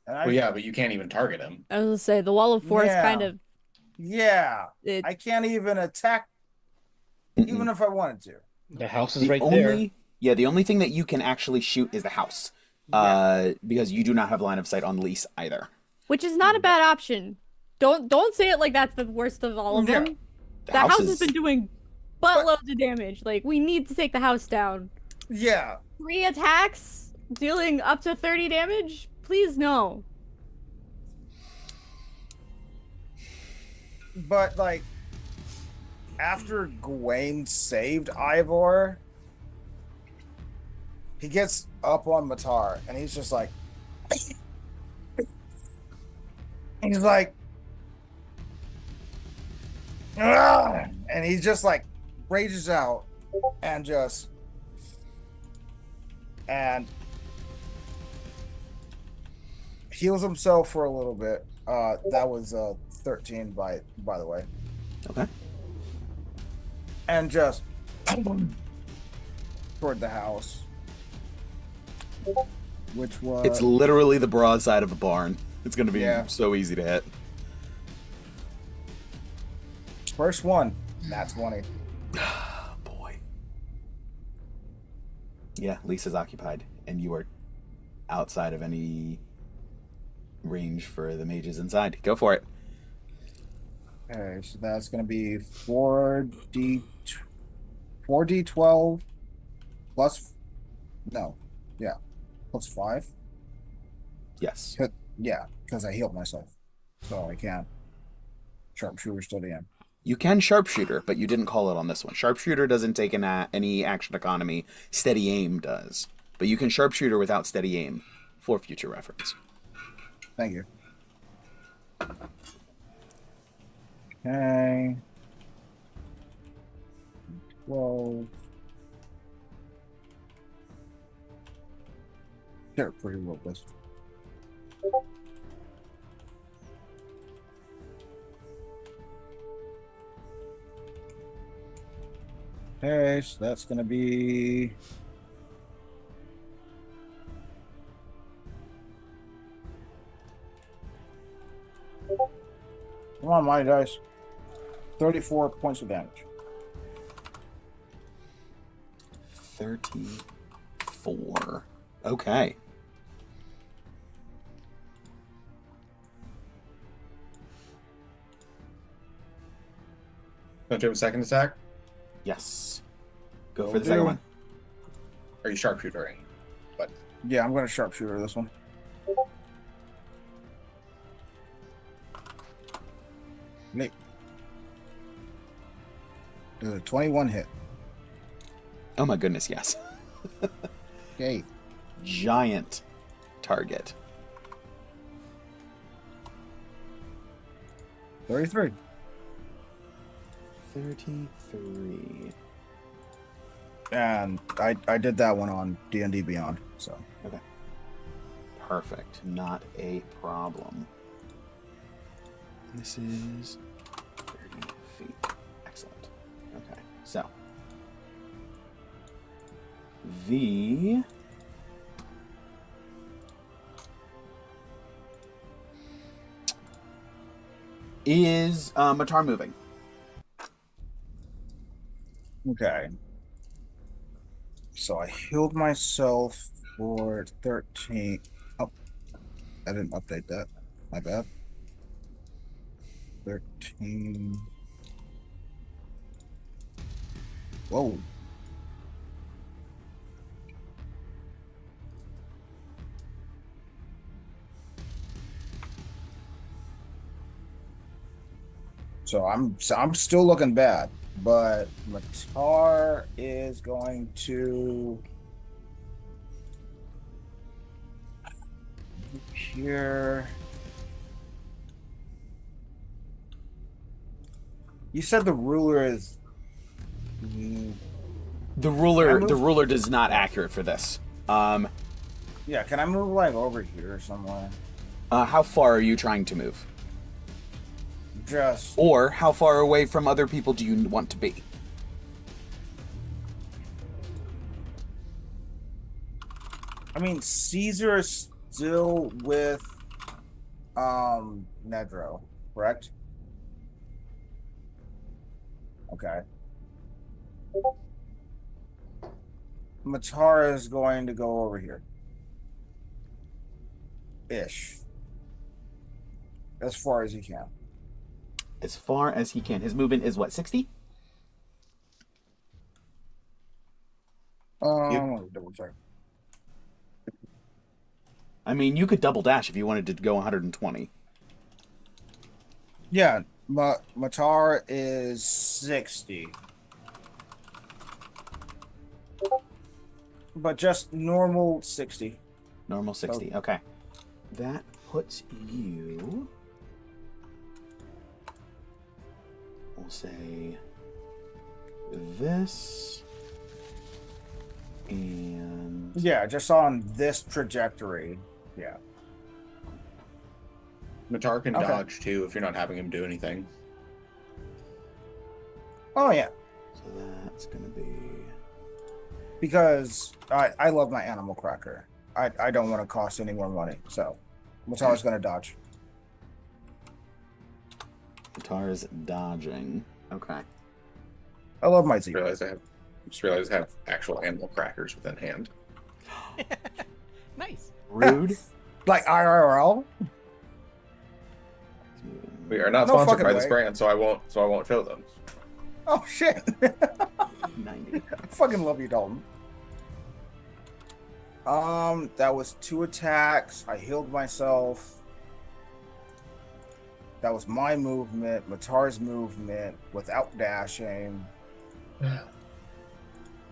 And Well, yeah, but you can't even target him. I was gonna say the wall of force Yeah. kind of Yeah. it. I can't even attack, even if I wanted to. The house is The right only, there. Yeah, the only thing that you can actually shoot is the house. Because you do not have line of sight on Lise either. Which is not a bad option. Don't say it like that's the worst of all of Yeah. them. The The house has been doing buttloads of damage. Like, we need to take the house down. Yeah. 3 attacks dealing up to 30 damage? Please no. But, like, after Gawain saved Ivor, he gets up on Matar and he's just like, he's like, "Ugh!" And he just like rages out and heals himself for a little bit. That was 13 by the way. Okay. And just toward the house. Which was It's literally the broadside of a barn. It's going to be so easy to hit. first one. That's 20. Boy. Yeah, Lisa's occupied, and you are outside of any range for the mages inside. Go for it. Okay, so that's gonna be 4d12 plus plus 5. Yes. Yeah, because I healed myself, so I can't sharpshooter steady aim. You can sharpshooter, but you didn't call it on this one. Sharpshooter doesn't take any action economy. Steady aim does. But you can sharpshooter without steady aim for future reference. Thank you. Okay. 12. They're pretty robust. Okay, so that's gonna be come on, my dice. 34 points of damage. 34. Okay. Don't you have a second attack? Yes. Go Will for the second do. one. Are you sharpshootering? But Yeah, I'm gonna sharpshooter this one. Neat. Does a 21 hit? Oh my goodness, yes. Okay. Giant target. 33. 33. And I did that one on D&D Beyond, so. Okay. Perfect. Not a problem. This is 30 feet. Excellent. Okay. So. The... Is Matar moving? Okay. So I healed myself for 13. Oh, I didn't update that. My bad. 13. Whoa. So I'm still looking bad, but Matar is going to here. You said the ruler is The ruler does not accurate for this. yeah, can I move like over here somewhere? How far are you trying to move? Just Or how far away from other people do you want to be? I mean, Cesar is still with Nedro, correct? Okay. Matara is going to go over here. Ish. As far as he can. As far as he can. His movement is what, 60? Let me double check. I mean, you could double dash if you wanted to go 120. Yeah, Matar is 60. but just normal 60. Normal 60. Okay. That puts you... We'll say... this... and... Yeah, just on this trajectory. Yeah. Matar can Okay. dodge too if you're not having him do anything. Oh, yeah. So that's gonna be... Because I love my animal cracker. I don't want to cost any more money, so Matar's gonna dodge. Guitar's dodging. Okay. I love my zebra. Just realized I have actual animal crackers within hand. Nice. Rude. Like IRL? We are not No sponsored fucking by this way. brand, so I won't show them. Oh shit! 90. I fucking love you, Dalton. That was 2 attacks. I healed myself. That was my movement. Matar's movement without dashing.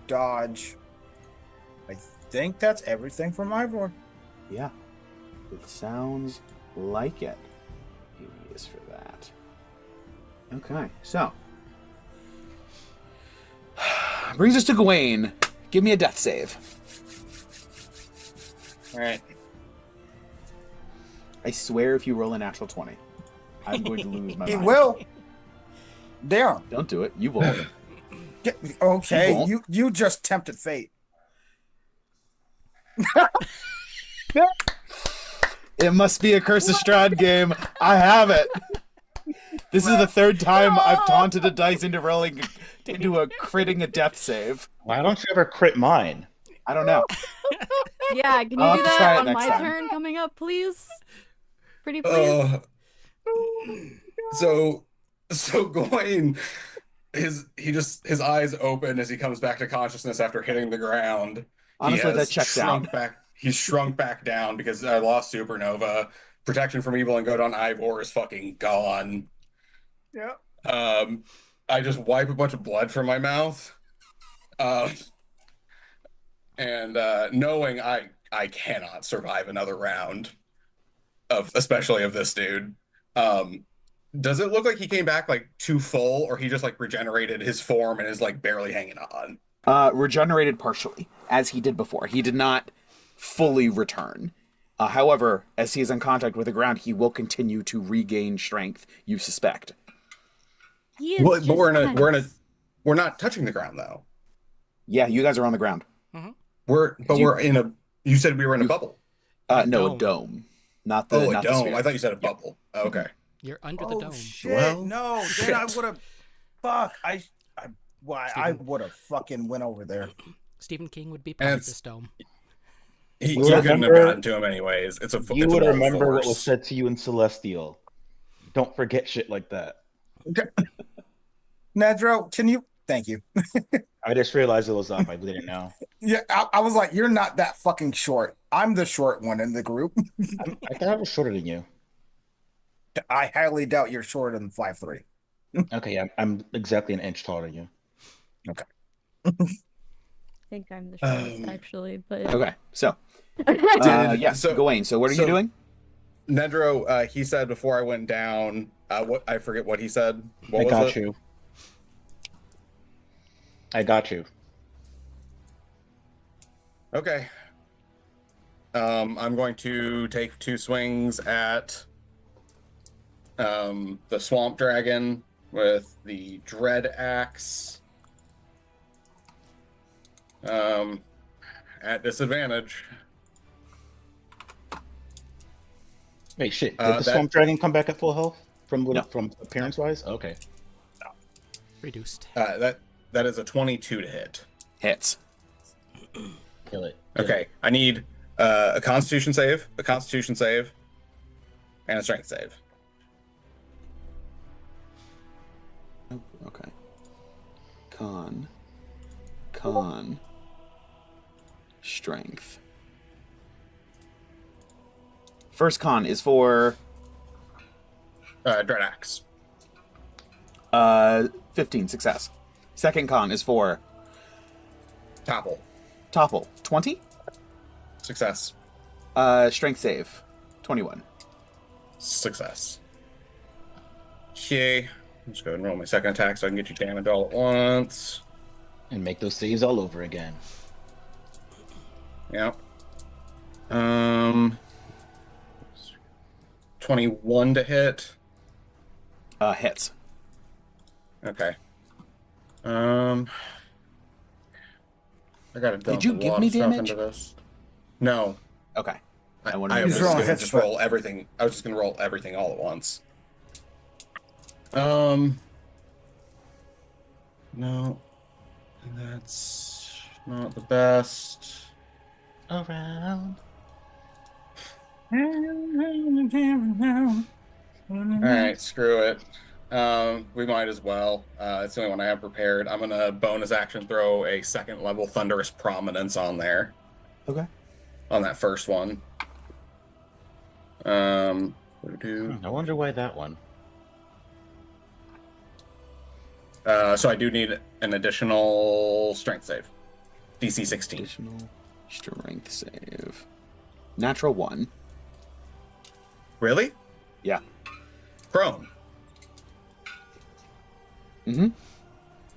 Dodge. I think that's everything from Ivor. Yeah. It sounds like it. He is for that. Okay, so. Brings us to Gawain. Give me a death save. Alright. I swear if you roll a natural 20, I'm going to lose my It mind. will. Damn. Don't do it. You won't. Okay, won't. you just tempted fate. It must be a Curse of Strahd game. I have it. This is the third time I've taunted a dice into rolling into a critting a death save. Why don't you ever crit mine? I don't know. Yeah, can you I'll do have to try that it on next my time. turn coming up, please? Pretty please. So Gawain, his eyes open as he comes back to consciousness after hitting the ground. Honestly, that checks out. He's shrunk back down because I lost Supernova. Protection from evil and good on Ivor is fucking gone. Yeah. I just wipe a bunch of blood from my mouth. And knowing I cannot survive another round especially of this dude. Does it look like he came back like too full, or he just like regenerated his form and is like barely hanging on? Regenerated partially, as he did before. He did not fully return. However, as he is in contact with the ground, he will continue to regain strength, you suspect. He is But just we're not touching the ground though. Yeah, you guys are on the ground. We're in a. You said we were in a bubble. No, Dome. a dome. Not the Oh, a not the dome. sphere. I thought you said a bubble. Oh, okay. You're under the dome. Shit! Well, no, shit. then I would have. Fuck! I would have fucking went over there. Stephen King would be part of it's- this dome. He You couldn't have remember- gotten to him anyways. It's a. You it's a would ball remember what was force. said to you in Celestial. Don't forget shit like that. Nedro, can you? Thank you. I just realized it was up. I didn't know. Yeah, I was like, you're not that fucking short. I'm the short one in the group. I thought I was shorter than you. I highly doubt you're shorter than 5'3". Okay, I'm exactly an inch taller than you. I think I'm the shortest, actually, but Okay, so Did- yes, so- Gawain. So what are you doing? Nedro, he said before I went down. What I forget what he said. What I was got it? you. I got you. Okay. I'm going to take 2 swings at the swamp dragon with the dread axe. At disadvantage. Wait, shit. Did Uh, the that- swamp dragon come back at full health from No. from appearance wise? Okay. Reduced. That is a 22 to hit. Hits. Kill it. Okay, I need a Constitution save, and a Strength save. Oh, okay. Con. Strength. First con is for 15 15 success. Second con is for topple. Topple, 20. Success. Strength save, 21. Success. Okay. I'm just going to roll my second attack so I can get you damage all at once. And make those saves all over again. Yep. 21 to hit. Hits. Okay. I gotta dump you a give lot me of stuff damage? into this. No. Okay. I wanna was make just sure. gonna just roll everything. I was just gonna roll everything all at once. No. That's not the best. Around. Alright, screw it. We might as well. It's the only one I have prepared. I'm gonna bonus action throw a second level Thunderous Prominence on there. Okay. On that first one. I wonder why that one. So I do need an additional strength save. DC 16. Additional strength save. Natural 1. Really? Yeah. Prone. Mm-hmm.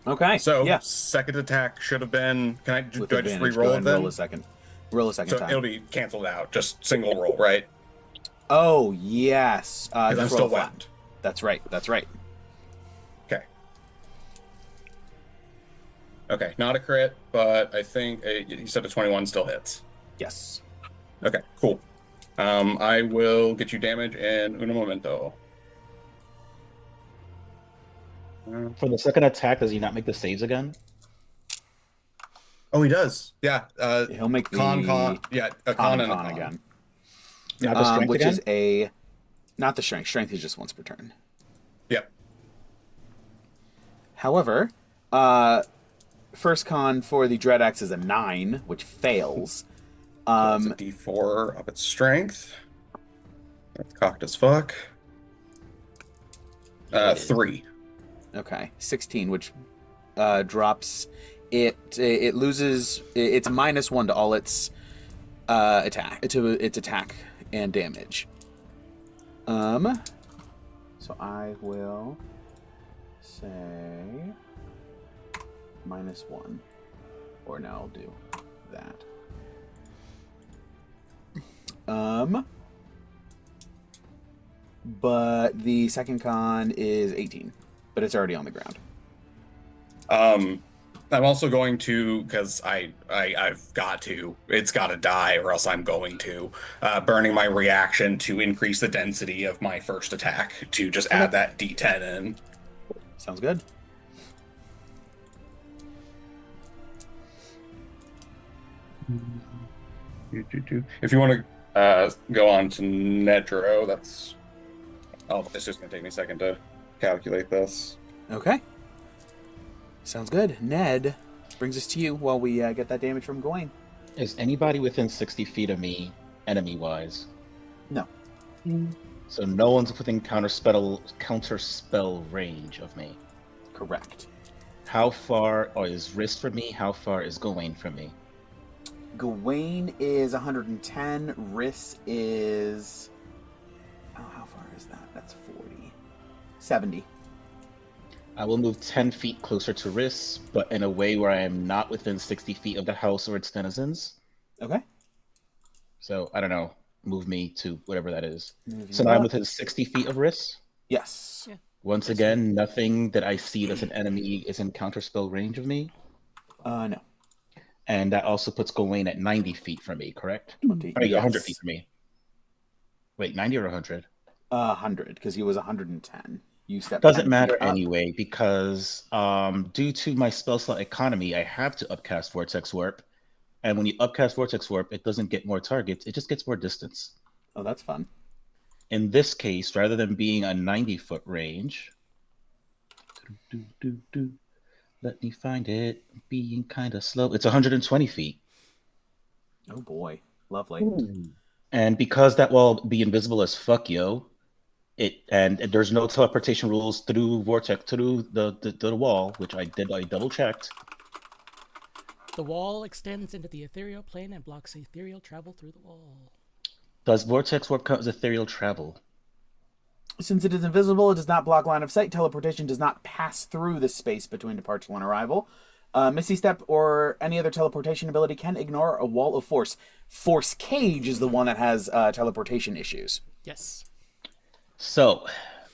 Okay. So yeah. second attack should have been. Can I? With Do I just advantage, re-roll go it ahead and then? Roll a second So time. it'll be canceled out. Just single roll, right? Oh yes. Because I'm just roll still flat. wet. That's right. That's right. Okay. Okay, not a crit, but I think you said a 21 still hits. Yes. Okay, cool. I will get you damage in uno momento. For the second attack, does he not make the saves again? Oh, he does. Yeah. He'll make the con. Yeah, a con and a con again. Not the strength which again? is not the strength. Strength is just once per turn. Yep. However, first con for the Dread Axe is a 9, which fails. It's a D4 of its strength. That's cocked as fuck. 3. Okay, 16, which drops it. It loses. It's -1 to all its attack and damage. So I will say -1, or now I'll do that. But the second con is 18, but it's already on the ground. I'm also going to, because I've got to, it's got to die, or else I'm going to, burning my reaction to increase the density of my first attack to just add that D10 in. Sounds good. If you want to go on to Nedro, that's. Oh, it's just going to take me a second to calculate this. Okay. Sounds good. Ned brings us to you while we get that damage from Gawain. Is anybody within 60 feet of me, enemy-wise? No. So no one's within counter spell range of me. Correct. How far is Wrist from me? How far is Gawain from me? Gawain is 110. Riss is... Oh, how far is that? That's 40. 70. I will move 10 feet closer to Riss, but in a way where I am not within 60 feet of the house or its denizens. Okay. So, I don't know. Move me to whatever that is. Move So you now I'm up. within 60 feet of Riss. Yes. Yeah. Once again, nothing that I see that's an enemy is in counterspell range of me. No. And that also puts Gawain at 90 feet from me, correct? 20. I mean, 100 Yes. feet from me. Wait, 90 or 100? 100, because he was 110. You stepped Doesn't 10 matter feet up. anyway, because due to my spell slot economy, I have to upcast Vortex Warp. And when you upcast Vortex Warp, it doesn't get more targets, it just gets more distance. Oh, that's fun. In this case, rather than being a 90-foot range... Let me find it. Being kind of slow. It's 120 feet. Oh boy. Lovely. And because that will be invisible as fuck, yo, and there's no teleportation rules through Vortex, through the wall, which I double checked. The wall extends into the ethereal plane and blocks ethereal travel through the wall. Does vortex warp count as ethereal travel? Since it is invisible, it does not block line of sight. Teleportation does not pass through the space between departure and arrival. Misty Step or any other teleportation ability can ignore a wall of force. Force Cage is the one that has teleportation issues. Yes. So,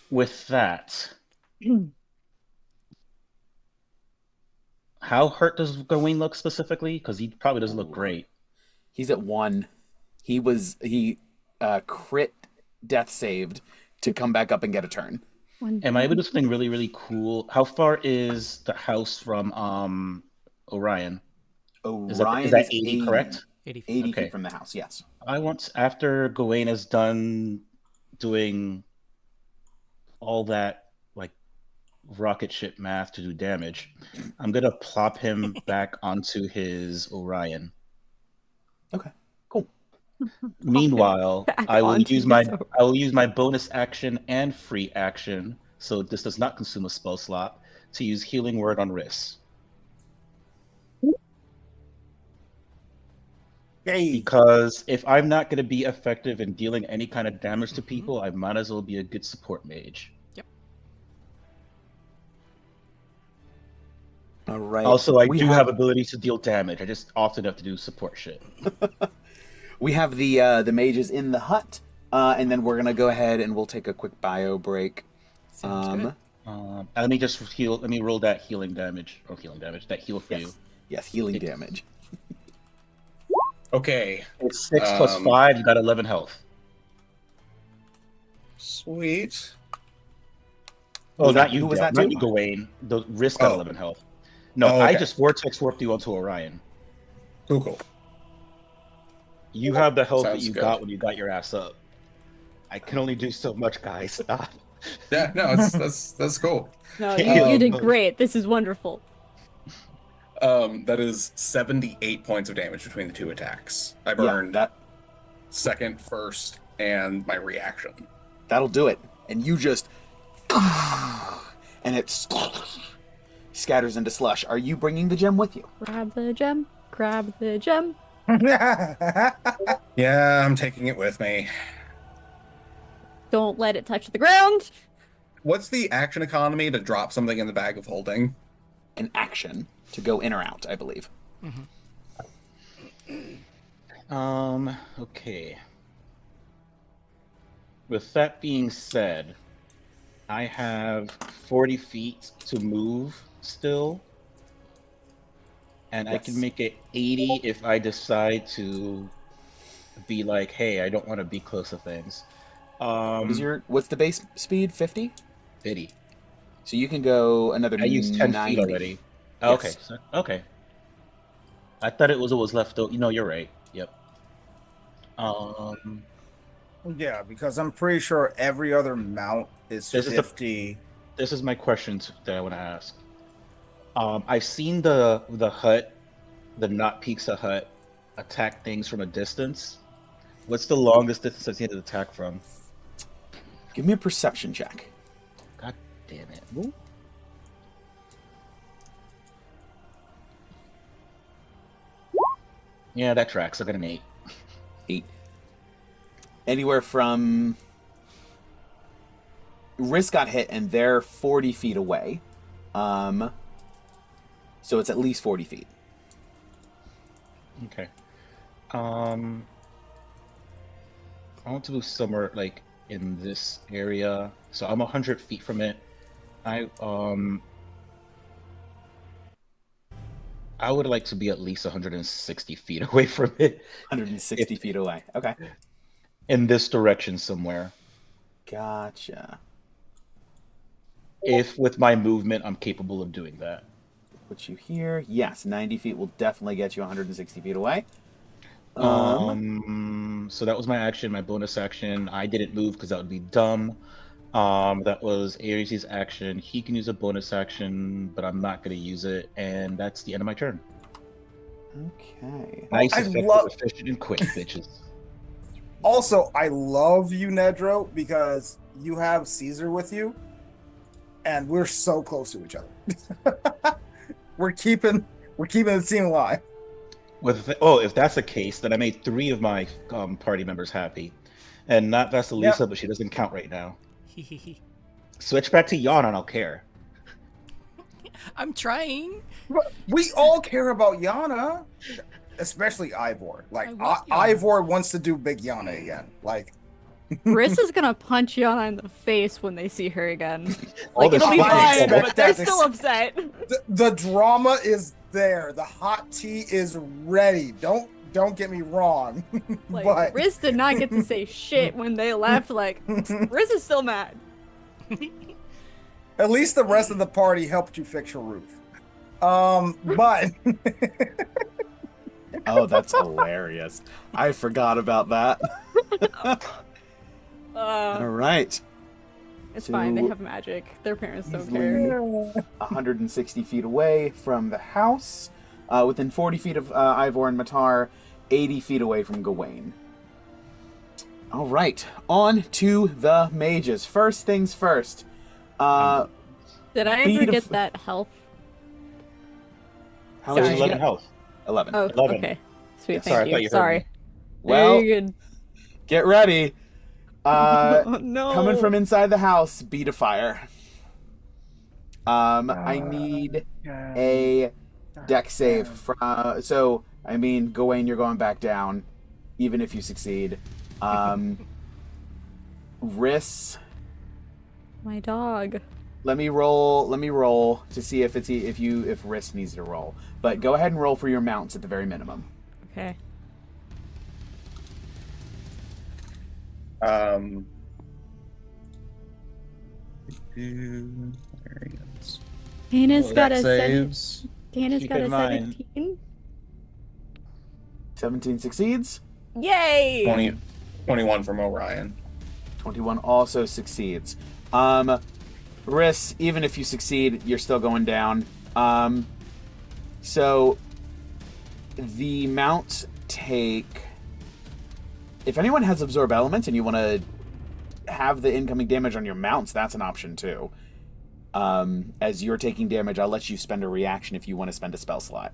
with that, how hurt does Gawain look specifically? Because he probably doesn't look great. He's at 1. He crit death saved to come back up and get a turn. Am I able to do something really, really cool? How far is the house from Orion? Orion Is that 80, correct? 80 feet. 80 Okay. feet from the house, yes. I want, after Gawain is done doing all that like rocket ship math to do damage, I'm gonna plop him back onto his Orion. Okay, cool. Meanwhile, Back I will onto use his my Orion. bonus action and free action, so this does not consume a spell slot, to use Healing Word on Riss. Yay. Because if I'm not going to be effective in dealing any kind of damage to people, I might as well be a good support mage. All right. Also, I We do have abilities to deal damage. I just often have to do support shit. We have the mages in the hut, and then we're gonna go ahead and we'll take a quick bio break. Sounds good. Let me just heal. Let me roll that healing damage. Or healing damage. That heal for you. Yes, healing damage. Okay. It's 6 plus 5. You got 11 health. Sweet. Oh, not who you. was Dale. that Not to? you, Gawain. The risk got Oh. 11 health. No, Oh, I okay. just vortex warped you onto Orion. Cool. You have the health that Sounds you good. got when you got your ass up. I can only do so much, guys. Stop. Yeah, no, that's cool. No, Yeah. you did great. This is wonderful. That is 78 points of damage between the two attacks. I burned Yeah, second, first, and my reaction. that'll do it. And you just and it scatters into slush. Are you bringing the gem with you? Grab the gem. Grab the gem. Yeah, I'm taking it with me. Don't let it touch the ground. What's the action economy to drop something in the bag of holding? An action to go in or out, I believe. Okay. With that being said, I have 40 feet to move still. And I can Yes. make it 80 if I decide to be like, hey, I don't want to be close to things. What's the base speed? 50? 50. So you can go another I used 10 90. feet already. Yes. Okay. Okay. I thought it was what was left though. You know, you're right. Yep. Yeah, because I'm pretty sure every other mount is This is the- 50. This is my question that I want to ask. I've seen the hut, the not pizza hut, attack things from a distance. What's the longest distance I've seen it attack from? Give me a perception check. God damn it. Yeah, that tracks. I got an 8. 8. Anywhere from... Risk got hit, and they're 40 feet away. So it's at least 40 feet. Okay. I want to move somewhere like in this area. So I'm 100 feet from it. I would like to be at least 160 feet away from it. 160 feet away. Okay. In this direction somewhere. Gotcha. If with my movement I'm capable of doing that. Put you here. Yes, 90 feet will definitely get you 160 feet away. So that was my action, my bonus action. I didn't move because that would be dumb. That was Ares' action. He can use a bonus action, but I'm not going to use it, and that's the end of my turn. Okay. Nice, I effective, love- efficient, and quick, bitches. Also, I love you, Nedro, because you have Cesar with you, and we're so close to each other. we're keeping We're keeping the team alive. If that's the case, then I made 3 of my party members happy, and not Vasalisa, Yep. but she doesn't count right now. Switch back to Yana, and I'll care. I'm trying. We all care about Yana, especially Ivor. Like I love Yana. Ivor wants to do big Yana again. Like Riss is gonna punch Yana in the face when they see her again. All Like, this it'll be fine, fine, expect but they're that. still upset. the drama is there. The hot tea is ready. Don't get me wrong. Like, but Riz did not get to say shit when they left. Like, Riz is still mad. at least the rest of the party helped you fix your roof. But Oh, that's hilarious. I forgot about that. All right. It's fine. They So- have magic. Their parents don't Easily care. 160 feet away from the house, within 40 feet of Ivor and Matar, 80 feet away from Gawain. All right, on to the mages. First things first. Did I ever Beat get of- that health? How There's much did you 11 get? health. 11. Oh, 11. okay. Sweet, Yes. Sorry, I thank thought you. you heard Sorry. me. Well, Very good. get ready. Oh, no. Coming from inside the house, beat a fire. I need a deck save. So, I mean, Gawain, you're going back down, even if you succeed. Riss, My dog. let me roll to see if Riss needs to roll. But go ahead and roll for your mounts at the very minimum. Okay. Variance. Dana's got a Dex 7. saves. Dana's Keep got a in mind. 17. 17 succeeds. Yay! 21 from Orion. 21 also succeeds. Riss, even if you succeed, you're still going down. So the mounts take. If anyone has absorb elements and you want to have the incoming damage on your mounts, that's an option too. As you're taking damage, I'll let you spend a reaction if you want to spend a spell slot.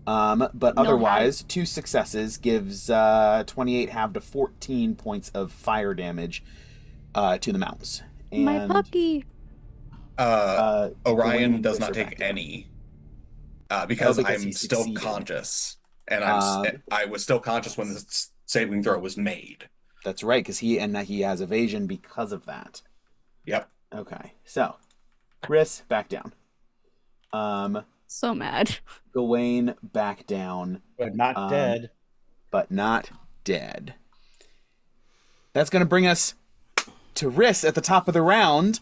But No otherwise, 2 successes gives 28 halved to 14 points of fire damage to the mounts. And, My puppy. Gawain Orion and does Chris not are take back down. any. Because because he I'm still succeeded. conscious. And Um, I was still conscious when the saving throw was made. That's right, because he has evasion because of that. Yep. Okay, so Chris back down. So mad. Gawain back down, But not dead. but not dead. That's going to bring us to Riss at the top of the round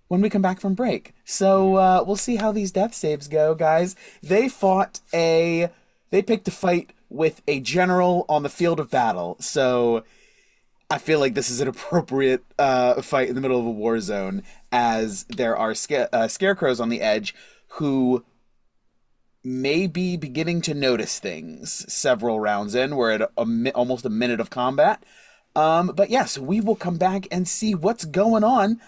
when we come back from break. So we'll see how these death saves go, guys. They picked a fight with a general on the field of battle. So I feel like this is an appropriate fight in the middle of a war zone, as there are scarecrows on the edge who may be beginning to notice things several rounds in. We're at almost a minute of combat. But yes, we will come back and see what's going on.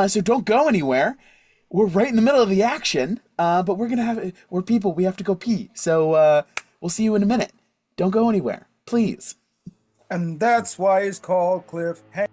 So don't go anywhere. We're right in the middle of the action. But we're people. We have to go pee. So we'll see you in a minute. Don't go anywhere, please. and that's why it's called Cliffhanger.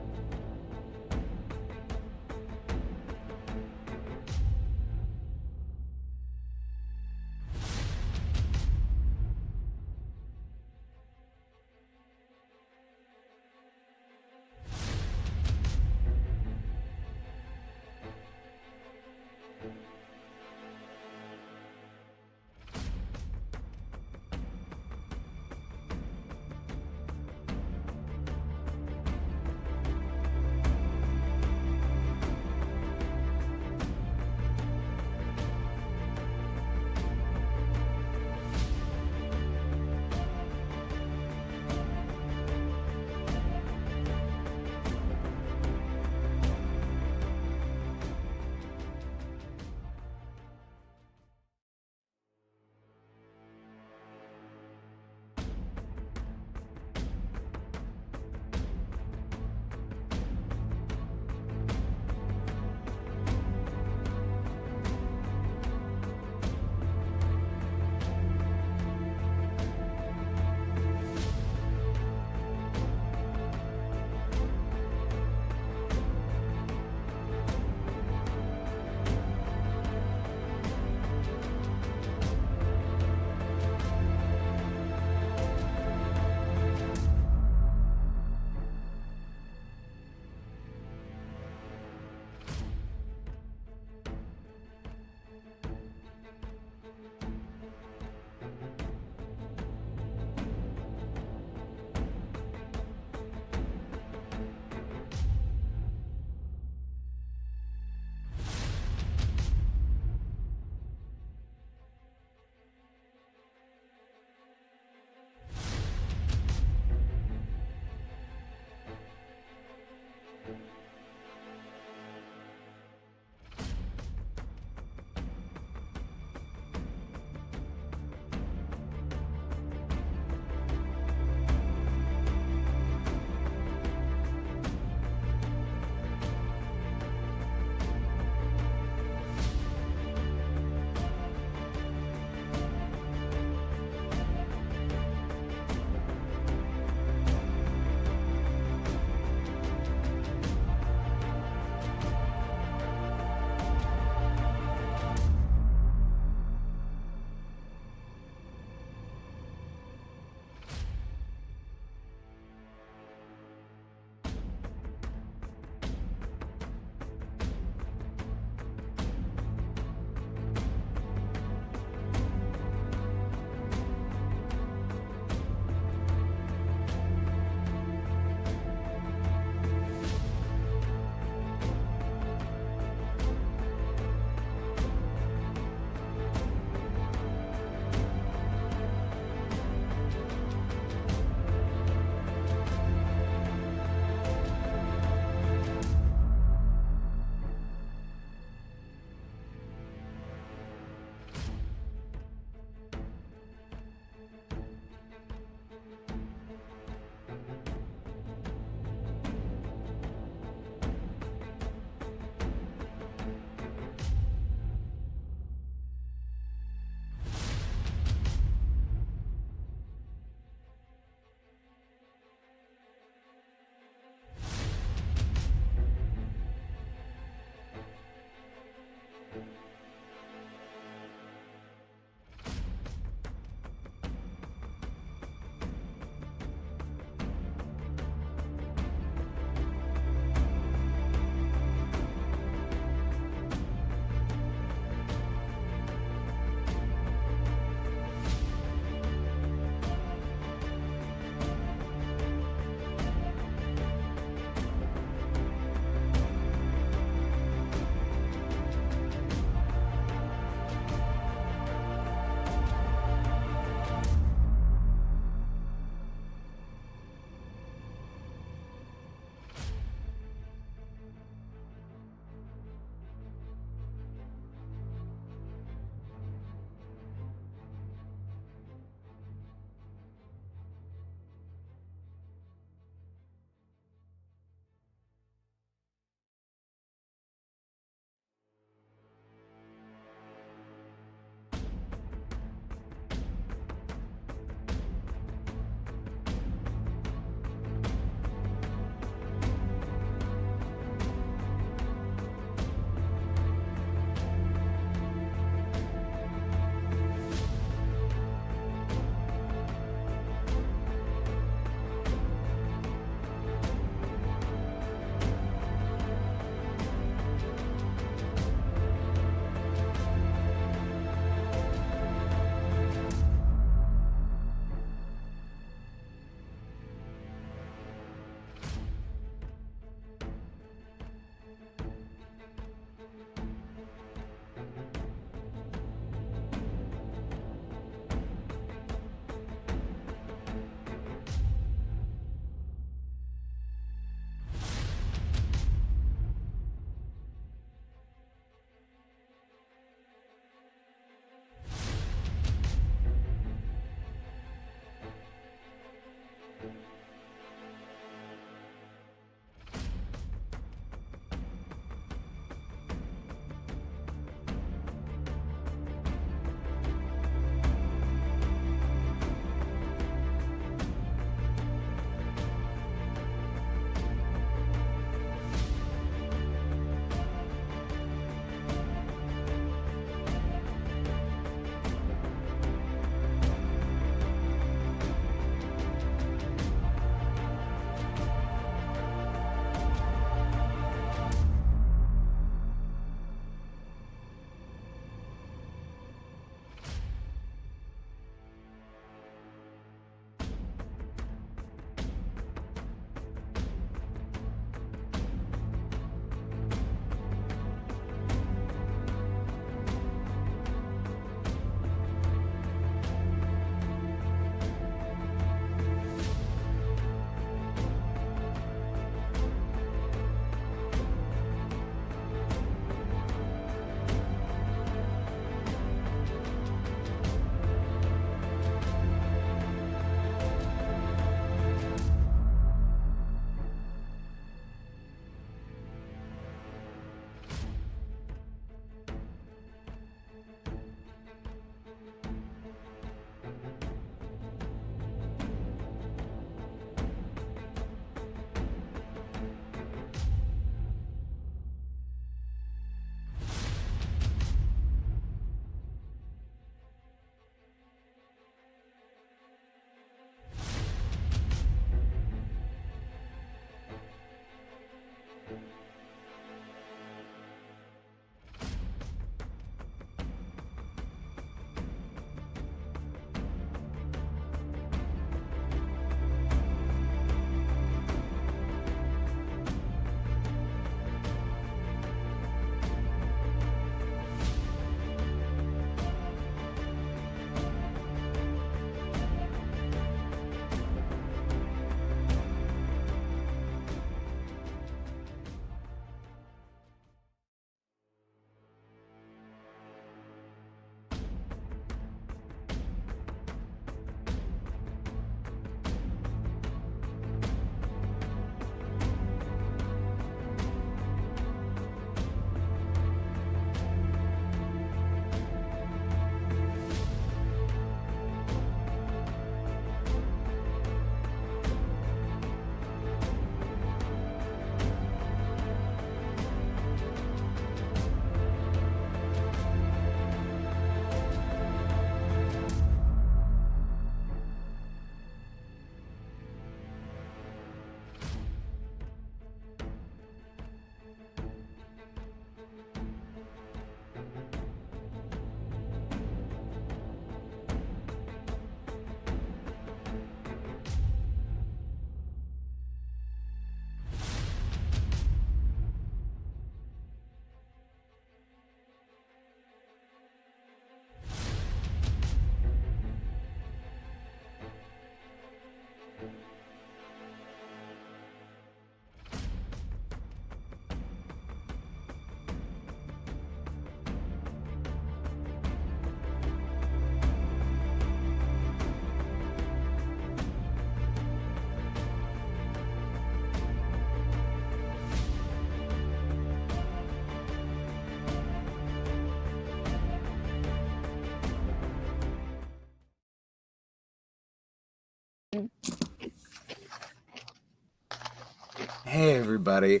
Hey, everybody.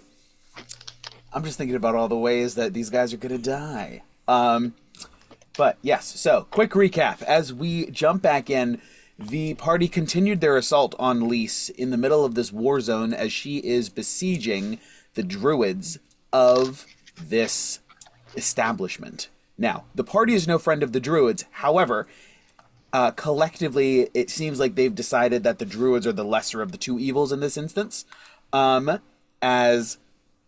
I'm just thinking about all the ways that these guys are gonna die. But yes, so quick recap. As we jump back in, the party continued their assault on Lise in the middle of this war zone as she is besieging the druids of this establishment. Now, the party is no friend of the druids. However, collectively, it seems like they've decided that the druids are the lesser of the two evils in this instance. As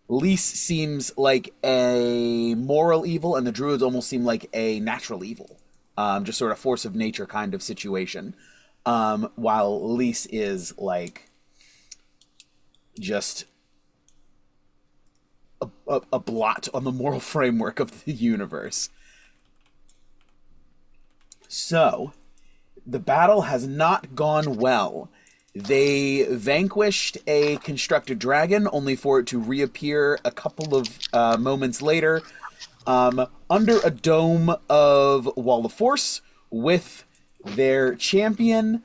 Lise seems like a moral evil, and the druids almost seem like a natural evil. Just sort of force of nature kind of situation. While Lise is like just a blot on the moral framework of the universe. So, the battle has not gone well. They vanquished a constructed dragon, only for it to reappear a couple of moments later, under a dome of Wall of Force with their champion.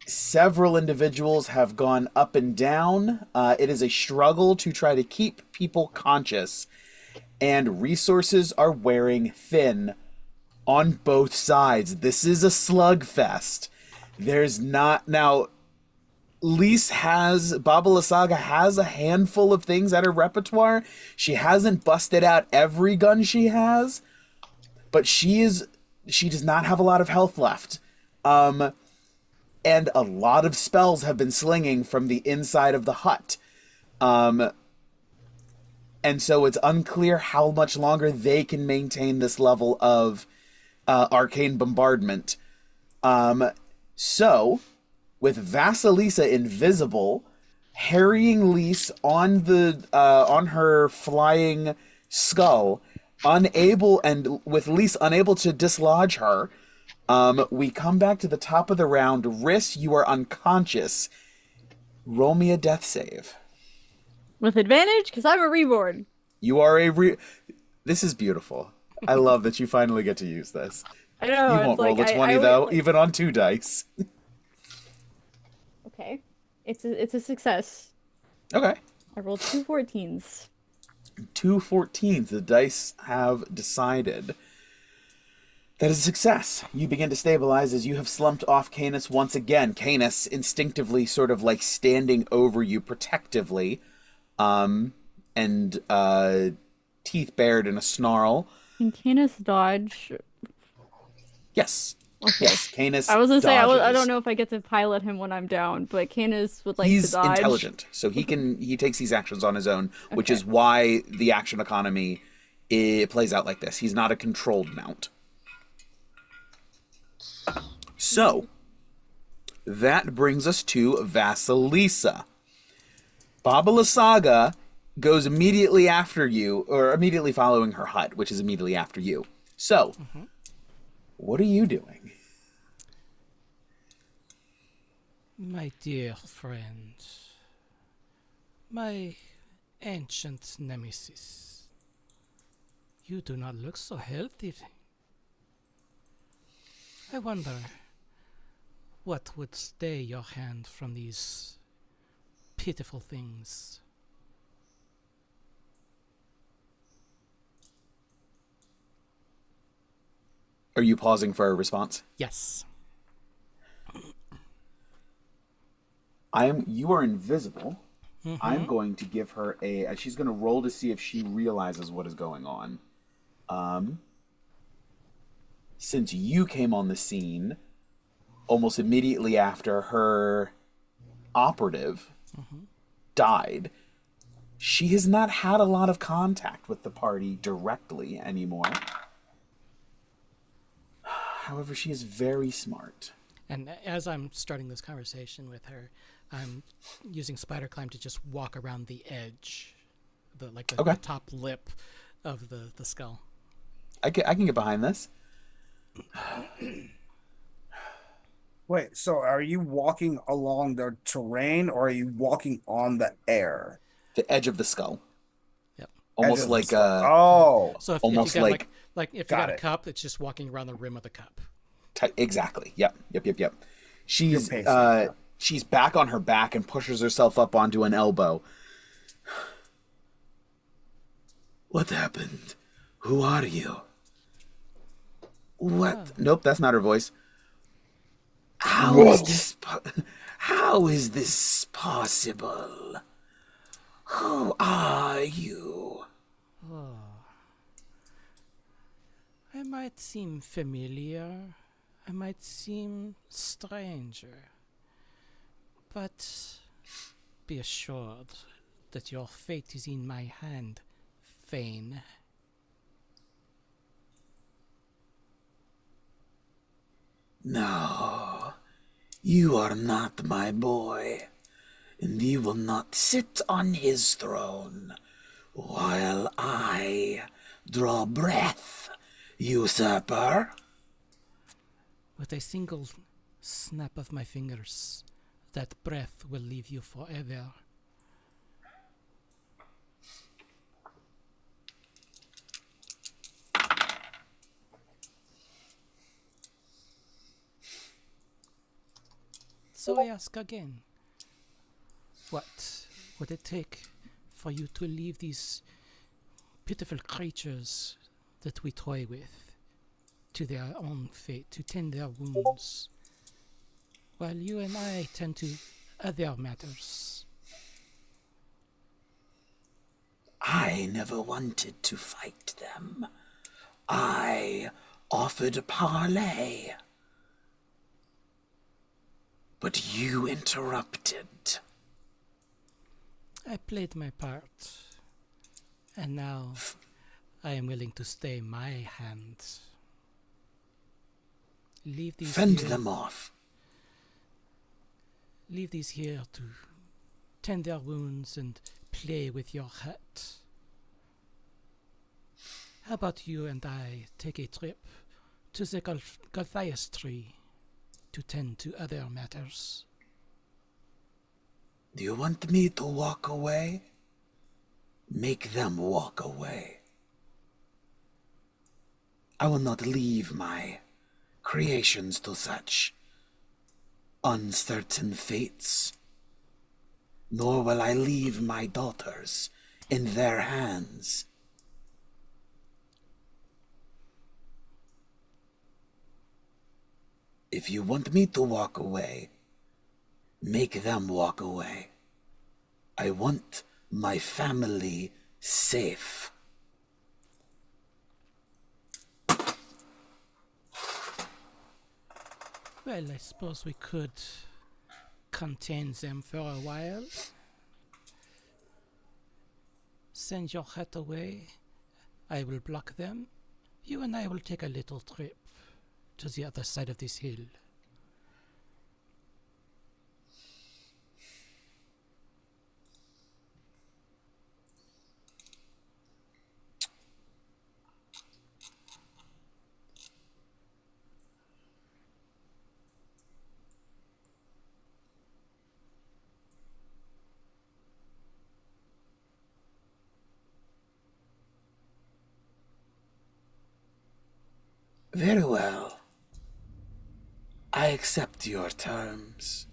Several individuals have gone up and down. It is a struggle to try to keep people conscious, and resources are wearing thin on both sides. This is a slugfest. There's not... Now, Vasalisa has a handful of things at her repertoire. She hasn't busted out every gun she has, but she does not have a lot of health left. And a lot of spells have been slinging from the inside of the hut. And so it's unclear how much longer they can maintain this level of arcane bombardment. So, with Vasalisa invisible, harrying Lise on her flying skull, with Lise unable to dislodge her, we come back to the top of the round. Riss, you are unconscious. Roll me a death save. With advantage, because I'm a reborn. You are This is beautiful. I love that you finally get to use this. I know. You won't roll a 20 though, even on 2 dice. Okay. It's a success. Okay. I rolled 2 14s. 2 14s. The dice have decided that is a success. You begin to stabilize as you have slumped off Canis once again. Canis instinctively sort of like standing over you protectively, and teeth bared in a snarl. Can Canis dodge? Yes. Okay. Yes, Canis I was gonna say I dodges. don't know if I get to pilot him when I'm down, but Canis would like He's to dodge. intelligent, so he takes these actions on his own, which Okay. is why the action economy plays out like this. He's not a controlled mount. So, that brings us to Vasalisa. Vasalisa goes immediately after you, or immediately following her hut, which is immediately after you. So, what are you doing? My dear friend, my ancient nemesis, you do not look so healthy. I wonder what would stay your hand from these pitiful things. Are you pausing for a response? Yes. You are invisible. I'm going to give her she's going to roll to see if she realizes what is going on. Since you came on the scene almost immediately after her operative died, she has not had a lot of contact with the party directly anymore. However, she is very smart. And as I'm starting this conversation with her, I'm using spider climb to just walk around the edge, the top lip of the skull. I can get behind this. Wait, so are you walking along the terrain or are you walking on the air? The edge of the skull. Yep. Almost Edge of the like skull. Oh, So if almost you got like- like if you Got got a it. cup, it's just walking around the rim of the cup. exactly. Yep. She's pacing, yeah. she's back on her back and pushes herself up onto an elbow. What happened? Who are you? What? Nope, that's not her voice. How is this? How is this possible? Who are you? I might seem familiar. I might seem stranger. But be assured that your fate is in my hand, Fane. No, you are not my boy, and you will not sit on his throne while I draw breath, usurper. With a single snap of my fingers, that breath will leave you forever. So I ask again, what would it take for you to leave these pitiful creatures that we toy with to their own fate, to tend their wounds, while you and I tend to other matters? I never wanted to fight them. I offered parley. But you interrupted. I played my part, and now I am willing to stay my hand. Leave these Fend here. them off. Leave these here to tend their wounds and play with your hut. How about you and I take a trip to the Golthias tree to tend to other matters? Do you want me to walk away? Make them walk away. I will not leave my creations to such uncertain fates, nor will I leave my daughters in their hands. If you want me to walk away, make them walk away. I want my family safe. Well, I suppose we could contain them for a while. Send your hut away. I will block them. You and I will take a little trip to the other side of this hill. Very well. I accept your terms.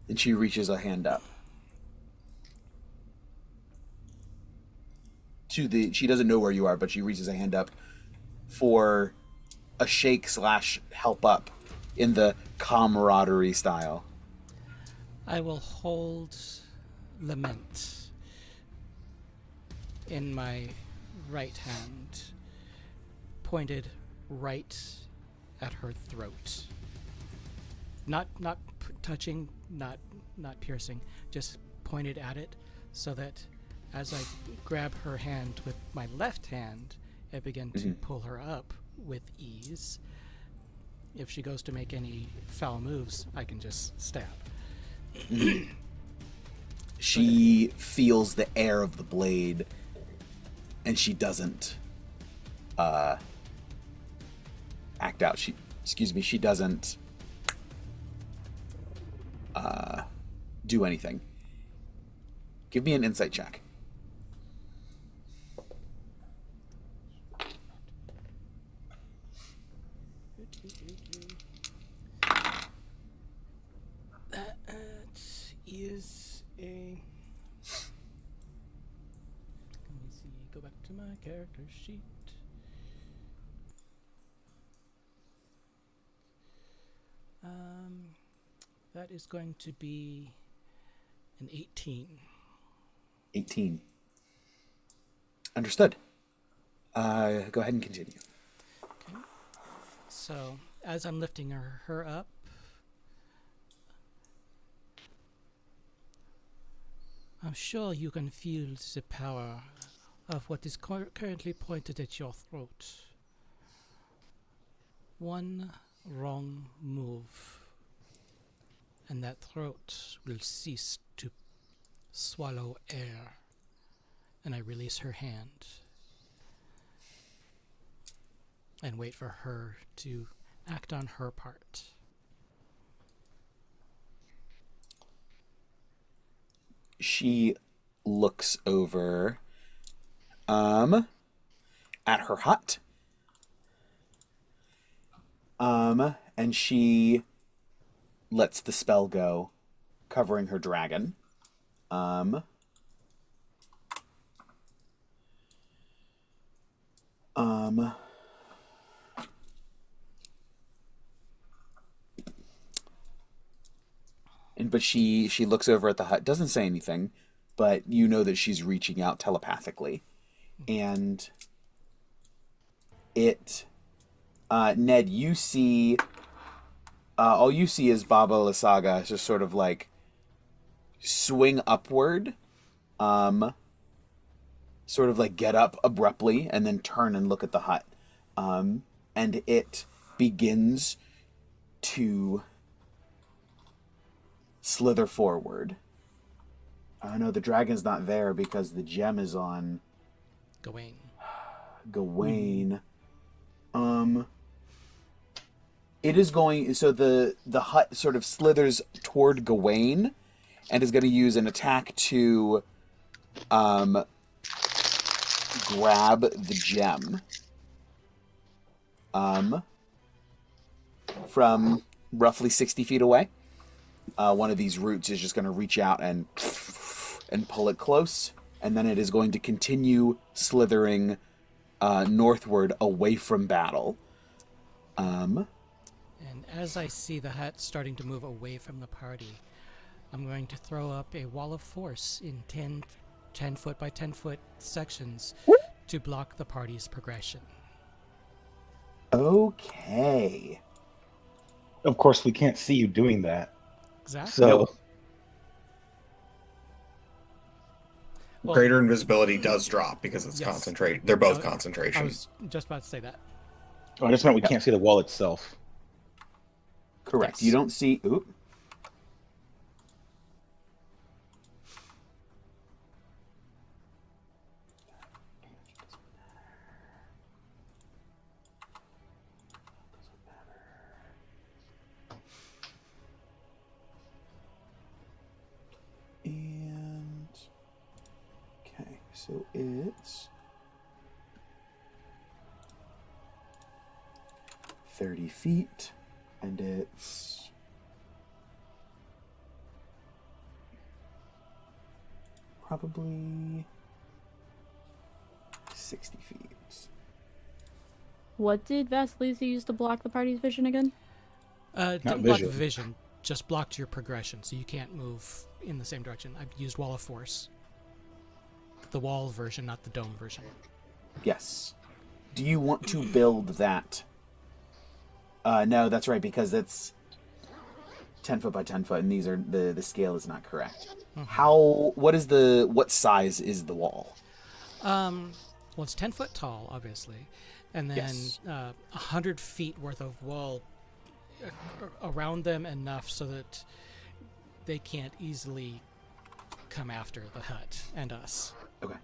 And she reaches a hand up. She doesn't know where you are, but she reaches a hand up for a shake / help up in the camaraderie style. I will hold Lament in my right hand, pointed right at her throat. Not touching, not piercing, just pointed at it, so that as I grab her hand with my left hand, I begin to pull her up with ease. If she goes to make any foul moves, I can just stab. She feels the air of the blade, and she doesn't act out. She doesn't do anything. Give me an insight check. is a. Let me see. Go back to my character sheet. That is going to be an 18. 18. Understood. Go ahead and continue. Okay. So, as I'm lifting her up, I'm sure you can feel the power of what is currently pointed at your throat. One wrong move, and that throat will cease to swallow air. And I release her hand and wait for her to act on her part. She looks over at her hut. And she lets the spell go, covering her dragon. But she looks over at the hut, doesn't say anything, but you know that she's reaching out telepathically. And Ned, you see, all you see is Baba Lysaga just sort of like swing upward, sort of like get up abruptly and then turn and look at the hut. And it begins to slither forward. No, the dragon's not there because the gem is on Gawain. It is going, so the hut sort of slithers toward Gawain and is going to use an attack to grab the gem from roughly 60 feet away. One of these roots is just going to reach out and pull it close, and then it is going to continue slithering northward away from battle. And as I see the hut starting to move away from the party, I'm going to throw up a wall of force in 10 foot by 10 foot sections to block the party's progression. Okay. Of course, we can't see you doing that. Exactly. So, Nope. Well, Greater invisibility does drop because it's Yes. concentrate. They're both I concentration. was just about to say that. oh, I just meant we can't see the wall itself. Correct. Yes. You don't see... Oop. And... Okay, so it's... 30 feet, and it's... probably 60 feet. What did Vasalisa use to block the party's vision again? Didn't block vision. vision, just blocked your progression, so you can't move in the same direction. I've used Wall of Force. The wall version, not the dome version. Yes. Do you want to build that? No, that's right, because it's 10 foot by 10 foot, and these are the scale is not correct. What size is the wall? Well, it's 10 foot tall, obviously, and then Yes. 100 feet worth of wall around them, enough so that they can't easily come after the hut and us. Okay.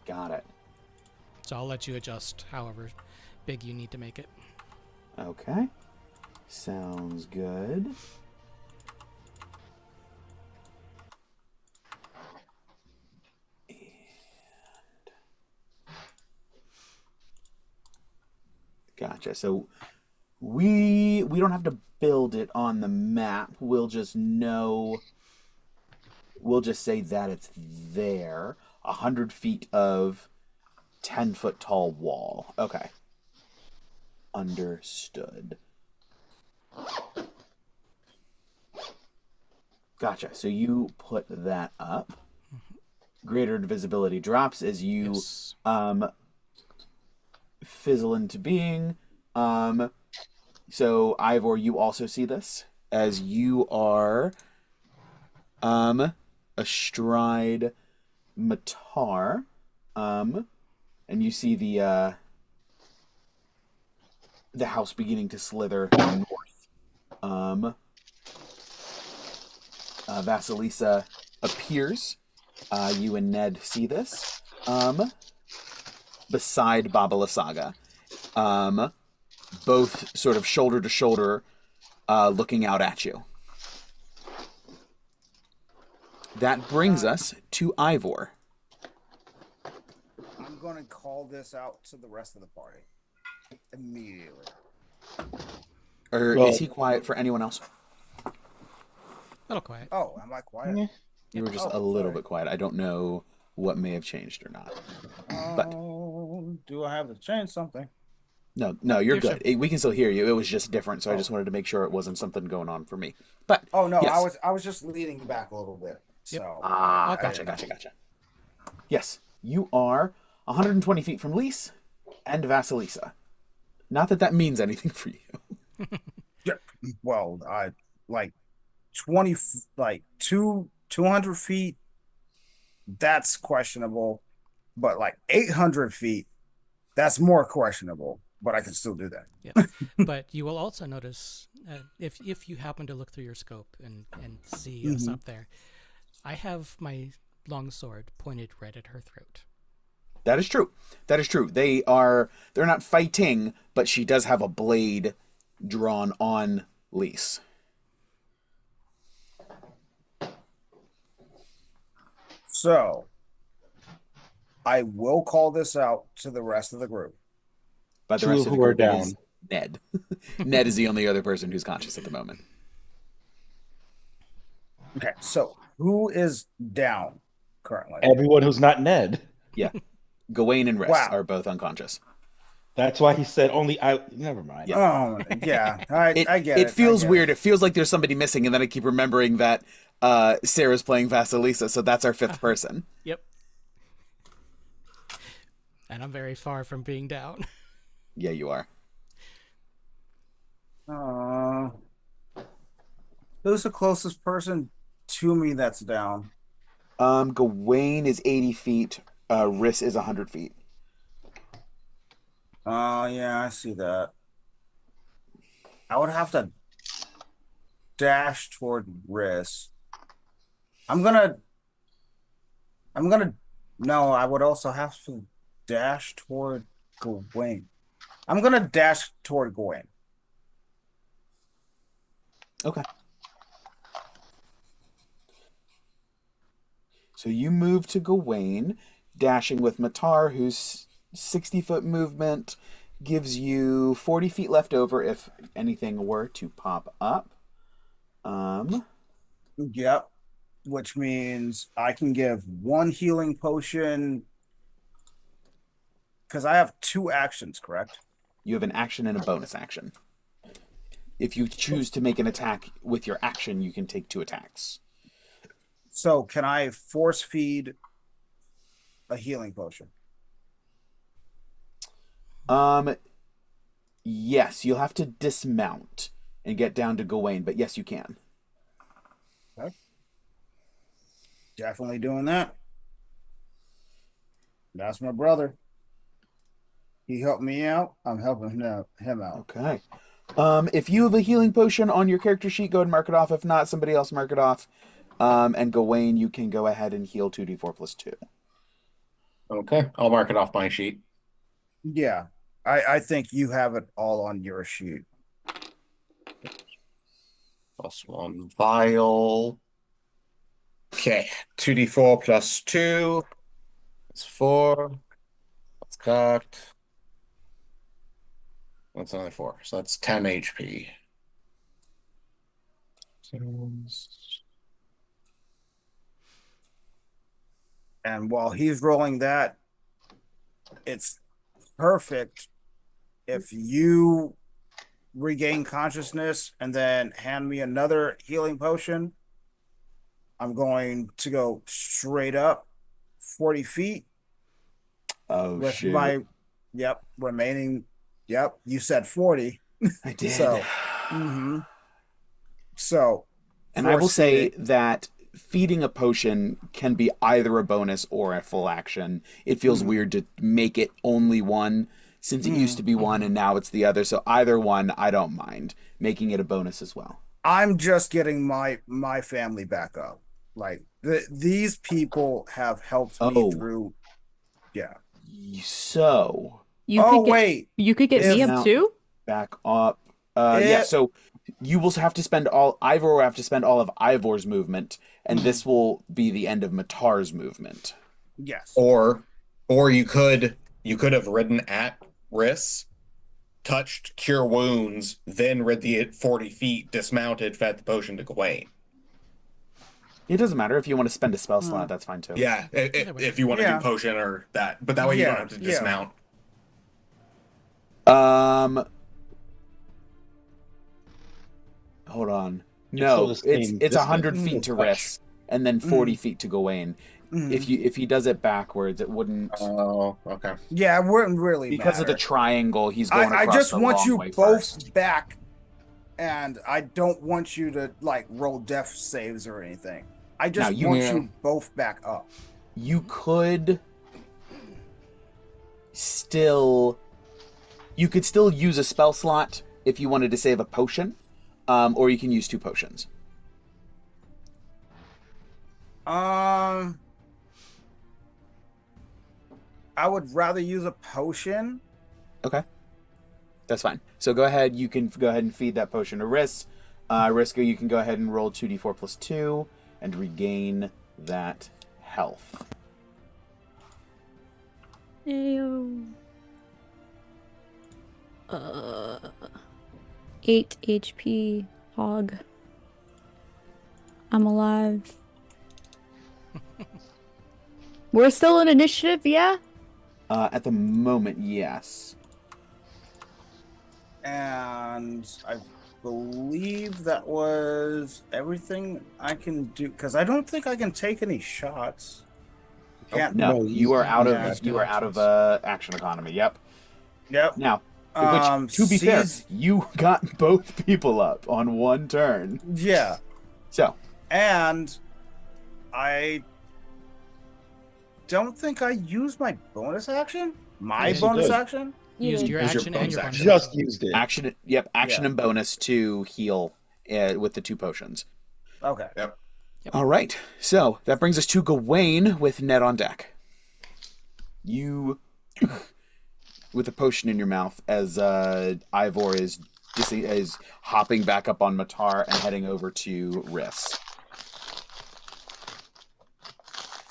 Got it. So I'll let you adjust however big you need to make it. Okay. Sounds good. Gotcha. So we don't have to build it on the map. We'll just know we'll just say that it's there. 100 feet of 10-foot tall wall. Okay. Understood. Gotcha. So you put that up. Greater invisibility drops as you Yes. fizzle into being. So Ivor, you also see this as you are astride Matar. And you see the house beginning to slither north. Vasalisa appears. You and Ned see this. Beside Baba Lysaga. Both sort of shoulder to shoulder, looking out at you. That brings us to Ivor. I'm going to call this out to the rest of the party immediately. Or Well- is he quiet for anyone else? A little quiet. Oh, am I quiet? Yeah. You were just a little bit quiet. I don't know what may have changed or not. But do I have to change something? no, you're You're good. We can still hear you. It was just different, so I just wanted to make sure it wasn't something going on for me. But Oh no, yes. I was just leading back a little bit. Yep. So Gotcha. Yes, you are 120 feet from Lise and Vasilisa. Not that that means anything for you. yeah, well, I like 20, like 200 feet. That's questionable, but like 800 feet, that's more questionable. But I can still do that. Yeah. But you will also notice if you happen to look through your scope and see us up there, I have my longsword pointed right at her throat. That is true. They're not fighting, but she does have a blade drawn on Lise. So I will call this out to the rest of the group. But the Two rest of the who are group is down. Ned. Ned is the only other person who's conscious at the moment. Okay, so who is down currently? Everyone who's not Ned. Yeah. Gawain and Riss Wow. are both unconscious. That's why he said only I. Never mind. Yeah. Oh, yeah, I get it. It feels I get weird. it. It feels like there's somebody missing, and then I keep remembering that Sarah's playing Vasilisa, so that's our fifth person. Yep. And I'm very far from being down. Yeah, you are. Who's the closest person to me that's down? Gawain is 80 feet. Riss is 100 feet. Oh, yeah, I see that. I would have to dash toward Riss. No, I would also have to dash toward Gawain. I'm gonna dash toward Gawain. Okay. So you move to Gawain, dashing with Matar, whose 60-foot movement gives you 40 feet left over if anything were to pop up. Yep. Which means I can give one healing potion because I have 2 actions, correct? You have an action and a bonus action. If you choose to make an attack with your action, you can take 2 attacks. So can I force feed a healing potion? Yes, you'll have to dismount and get down to Gawain, but yes, you can. Okay. Definitely doing that. That's my brother. He helped me out. I'm helping him out. Okay. If you have a healing potion on your character sheet, go ahead and mark it off. If not, somebody else mark it off. And Gawain, you can go ahead and heal 2d4 plus 2. Okay, I'll mark it off my sheet. Yeah. I think you have it all on your sheet. +1 vial. Okay, 2d4 plus 2. That's 4. That's cocked. That's only 4, so that's 10 HP. And while he's rolling that, it's perfect if you regain consciousness and then hand me another healing potion. I'm going to go straight up 40 feet Oh with shoot! my remaining. Yep, you said 40. I did. So, so, and I will force say feeding. that feeding a potion can be either a bonus or a full action. It feels weird to make it only one since it used to be one and now it's the other. So either one, I don't mind making it a bonus as well. I'm just getting my family back up. Like these people have helped me Oh. through. Yeah. So You Oh could get, wait, you could get If- me Now- up too. back up. Yeah, It- so you will have to spend Ivor will have to spend all of Ivor's movement, and this will be the end of Matar's movement. yes. Or you could have ridden at Riss, touched Cure Wounds, then rid the 40 feet, dismounted, fed the potion to Gawain. It doesn't matter if you want to spend a spell slot, that's fine too. Yeah, if you want to Yeah. do potion or that, but that way you don't have to dismount. Hold on. It's No, still the same it's 100 distance. feet to Riss, and then 40 feet to Gawain. If he does it backwards, it wouldn't. Oh, okay. Yeah, it wouldn't really Because of the matter. triangle, he's going I across just the want long you way both first. back, and I don't want you to like roll death saves or anything. I just Now, you- want Yeah. you both back up. You could still use a spell slot if you wanted to save a potion, or you can use 2 potions. I would rather use a potion. Okay, that's fine. So go ahead. You can go ahead and feed that potion to Riss. Riska, you can go ahead and roll 2d4 plus 2 and regain that health. Ayo. 8 HP. Hog. I'm alive. We're still in initiative, yeah? At the moment, yes. And I believe that was everything I can do, because I don't think I can take any shots. Can't. No, No, you are out yeah, of you are out of action economy. Yep. Yep. Now, which to be fair, you got both people up on one turn. Yeah. So And I don't think I used my bonus action. My Yes, you bonus did. action? Used your Use your action and bonus your action. bonus. Just used it. action Yeah. and bonus to heal with the 2 potions. Okay. Yep. All right, so that brings us to Gawain with Ned on deck. You, with a potion in your mouth, as Ivor is hopping back up on Matar and heading over to Riss.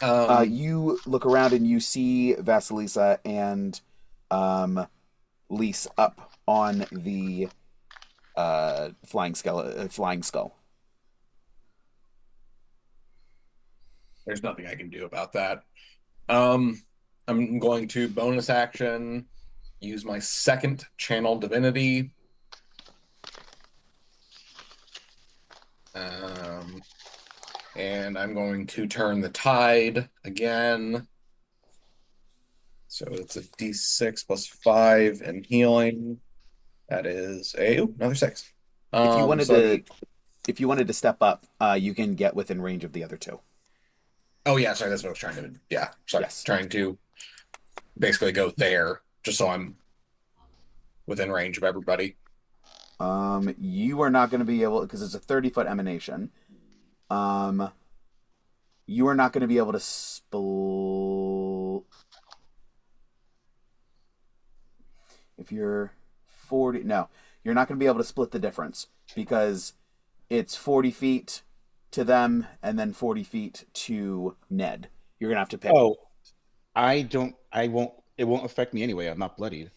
You look around and you see Vasalisa and Lise up on the flying skull. There's nothing I can do about that. I'm going to bonus action, use my second channel divinity. And I'm going to turn the tide again. So it's a d6 plus 5 and healing. That is another 6. If you wanted so to, if you wanted to step up, you can get within range of the other 2. Oh yeah, sorry, that's what I was trying to. Yeah, sorry, Yes. trying to basically go there, just so I'm within range of everybody. You are not going to be able, because it's a 30-foot emanation. You are not going to be able to if you're 40. No, you're not going to be able to split the difference because it's 40 feet to them and then 40 feet to Ned. You're going to have to pick. Oh, I won't. It won't affect me anyway. I'm not bloodied.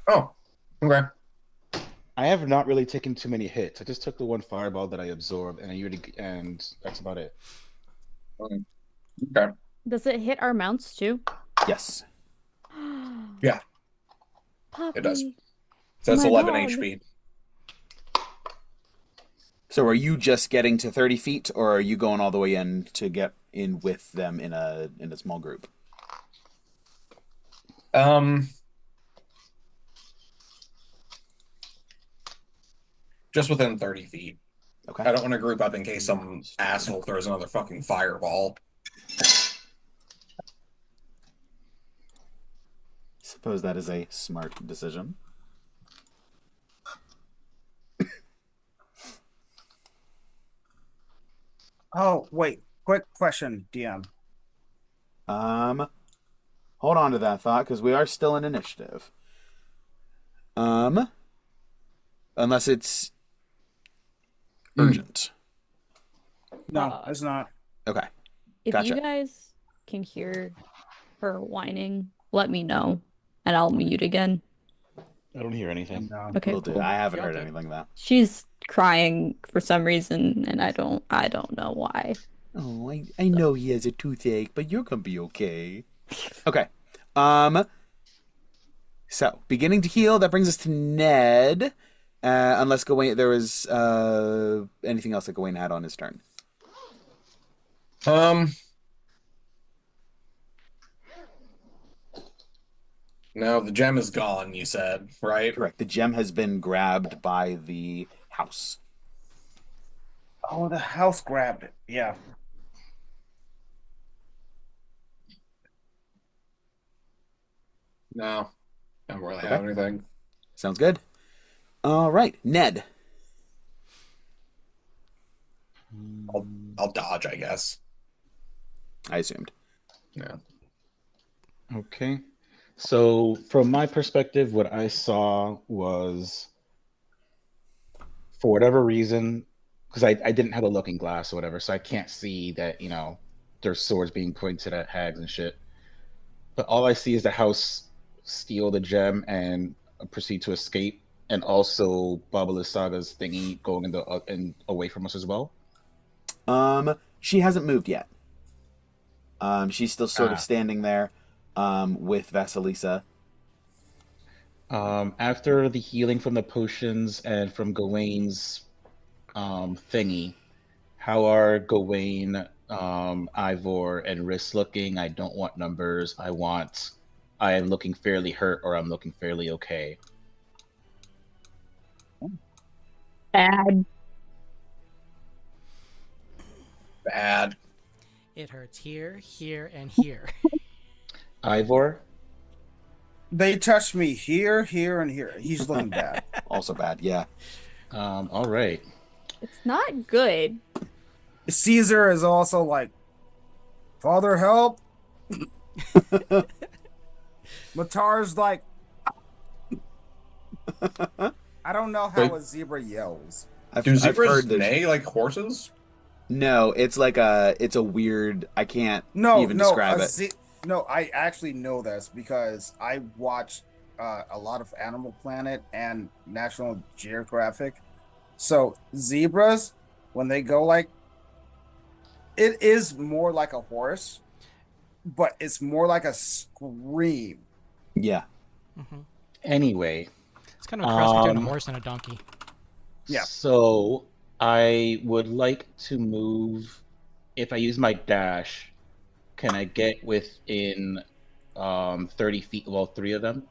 Oh, okay. I have not really taken too many hits. I just took the one fireball that I absorbed, and that's about it. Okay. Does it hit our mounts too? Yes. Yeah, Puppy. it does. Oh So that's my 11 dog. HP. So are you just getting to 30 feet, or are you going all the way in to get in with them in a small group? Just within 30 feet. Okay. I don't want to group up in case some asshole throws another fucking fireball. Suppose that is a smart decision. Oh, wait. Quick question, DM. Hold on to that thought, because we are still in initiative. Unless it's urgent. No, it's not. Okay. If Gotcha. you guys can hear her whining, let me know, and I'll mute again. I don't hear anything. No. Okay, Will do. cool. I haven't You're heard good. anything though. She's crying for some reason, and I don't know why. Oh, I know he has a toothache, but you're gonna be okay. Okay. So beginning to heal. That brings us to Ned. Unless Gawain, there was anything else that Gawain had on his turn. No, the gem is gone, you said, right? Correct. The gem has been grabbed by the house. Oh, the house grabbed it. Yeah. No, I don't really Okay. have anything. Sounds good. All right, Ned. I'll dodge, I guess. I assumed. Yeah. Okay. So from my perspective, what I saw was, for whatever reason, because I didn't have a looking glass or whatever, so I can't see that, there's swords being pointed at hags and shit. But all I see is the house steal the gem and proceed to escape, and also Saga's thingy going in away from us as well. She hasn't moved yet. She's still sort of standing there, with Vasalisa. After the healing from the potions and from Gawain's thingy, how are Gawain, Ivor, and Riss looking? I don't want numbers. I am looking fairly hurt, or I'm looking fairly okay. Bad. Bad. It hurts here, here, and here. Ivor? They touched me here, here, and here. He's looking bad. Also bad, yeah. All right. It's not good. Cesar is also like, Father, help. Matar's like, I don't know how Wait. a zebra yells. I've Do zebras heard this. neigh like horses? No, it's like it's a weird. I can't No, even no, describe it. no. I actually know this because I watched a lot of Animal Planet and National Geographic. So zebras, when they go like, it is more like a horse, but it's more like a scream. Yeah. Anyway. It's kind of a cross between a horse and a donkey. Yeah. So I would like to move. If I use my dash, can I get within 30 feet of all three of them?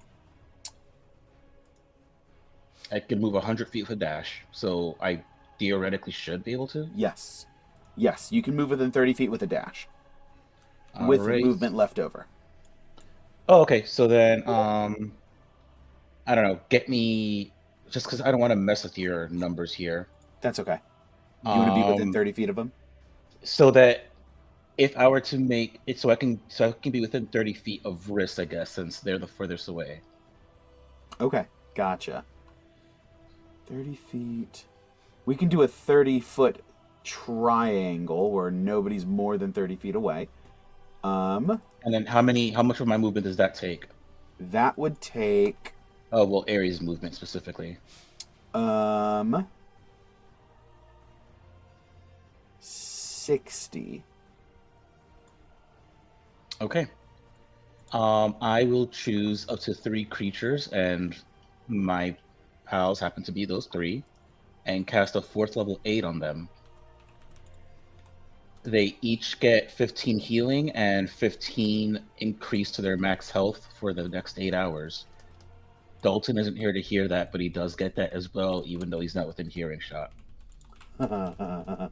I can move 100 feet with a dash, so I theoretically should be able to. Yes. Yes, you can move within 30 feet with a dash. All with right. movement left over. Oh, okay. So then, I don't know. Get me, just because I don't want to mess with your numbers here. That's okay. You want to be within 30 feet of them? So that if I were to make it, so I can be within 30 feet of wrist, I guess, since they're the furthest away. Okay, gotcha. 30 feet. We can do a 30-foot triangle where nobody's more than 30 feet away. And then how much of my movement does that take? That would take... Oh, well, Ares movement specifically. 60. Okay. I will choose up to 3 creatures, and my pals happen to be those 3, and cast a 4th level 8 on them. They each get 15 healing and 15 increase to their max health for the next 8 hours. Dalton isn't here to hear that, but he does get that as well, even though he's not within hearing shot. I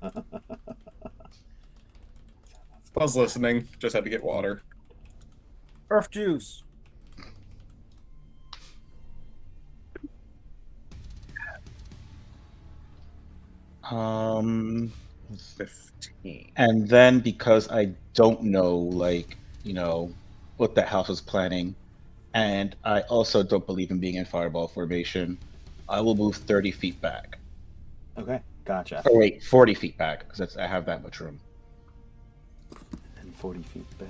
was listening. Just had to get water. Earth juice. Um, 15. and then because I don't know, like, you know, what that house is planning, and I also don't believe in being in fireball formation, I will move 30 feet back. Okay, gotcha. Oh wait, 40 feet back, because I have that much room. And 40 feet back.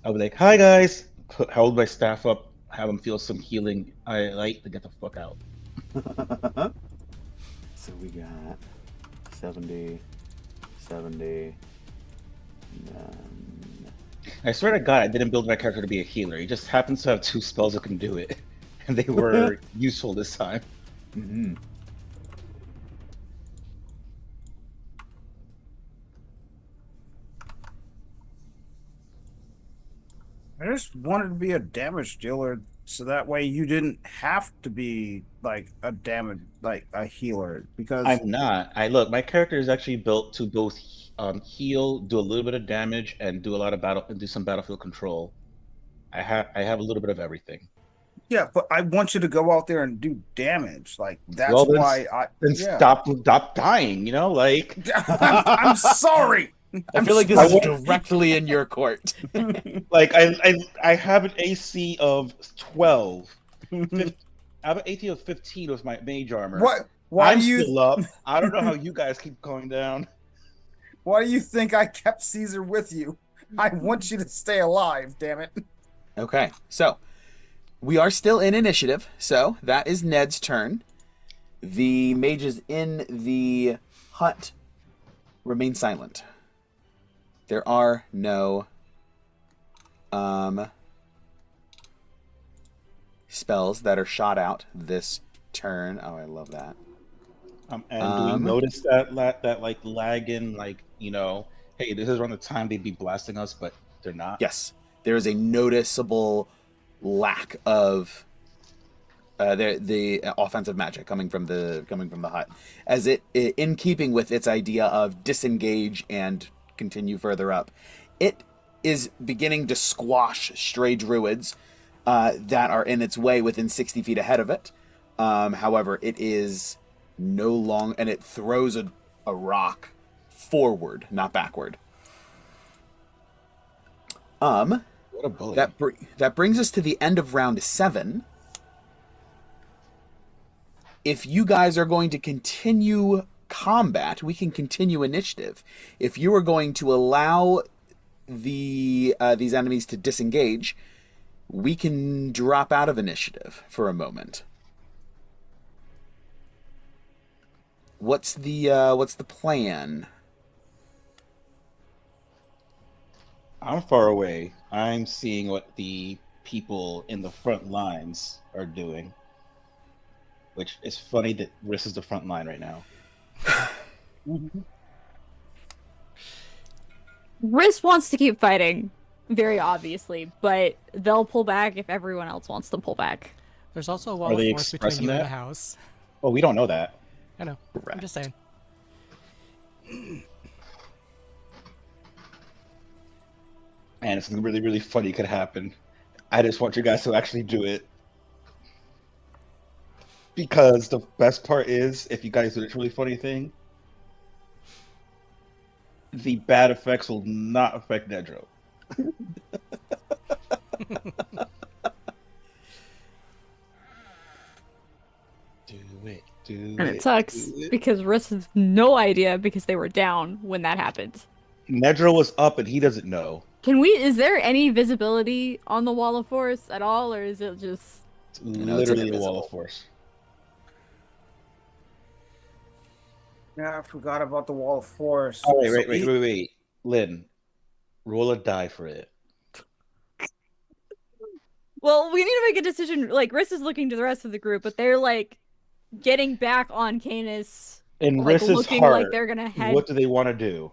I'll be like, "Hi guys!" Hold my staff up, have them feel some healing light to get the fuck out. So we got 70, 70. I swear to God, I didn't build my character to be a healer. He just happens to have 2 spells that can do it, and they were useful this time. Mm-hmm. I just wanted to be a damage dealer, so that way you didn't have to be like a healer. Because I'm not. My character is actually built to both heal, do a little bit of damage, and do a lot of do some battlefield control. I have a little bit of everything. yeah, but I want you to go out there and do damage. Like that's Well, why stop dying. You know, like I'm sorry. I feel like this is directly in your court. like I have an AC of 12. I have an AC of 15 with my mage armor. What? Why I'm do you still up. I don't know how you guys keep going down. Why do you think I kept Cesar with you? I want you to stay alive, damn it. Okay, so we are still in initiative, so that is Ned's turn. The mages in the hut remain silent. There are no spells that are shot out this turn. Oh, I love that. And do we notice that like lag in, like, you know, hey, this is around the time they'd be blasting us, but they're not? Yes, there is a noticeable lack of the offensive magic coming from the hut, as it in keeping with its idea of disengage and continue further up. It is beginning to squash stray druids that are in its way within 60 feet ahead of it. However, it is no long, and it throws a rock forward, not backward. What a bully. That brings us to the end of round 7. If you guys are going to continue combat, we can continue initiative. If you are going to allow these enemies to disengage, we can drop out of initiative for a moment. What's the plan? I'm far away. I'm seeing what the people in the front lines are doing. Which is funny that Riss is the front line right now. Riss wants to keep fighting, very obviously, but they'll pull back if everyone else wants to pull back. There's also a wall Are of they force between expressing you and that? the house. Well, we don't know that. I know. I'm just saying. And it's something really, really funny could happen. I just want you guys to actually do it. Because the best part is, if you guys do this really funny thing, the bad effects will not affect Nedro. And it sucks because Riss has no idea because they were down when that happened. Nedro was up and he doesn't know. Is there any visibility on the wall of force at all, or is it just... It's literally a wall of force. Yeah, I forgot about the wall of force. Oh, wait. Lynn, Roll a die for it. Well, we need to make a decision. Like, Riss is looking to the rest of the group, but they're like getting back on Canis, In like Riss's looking heart, like they're gonna head. what do they want to do?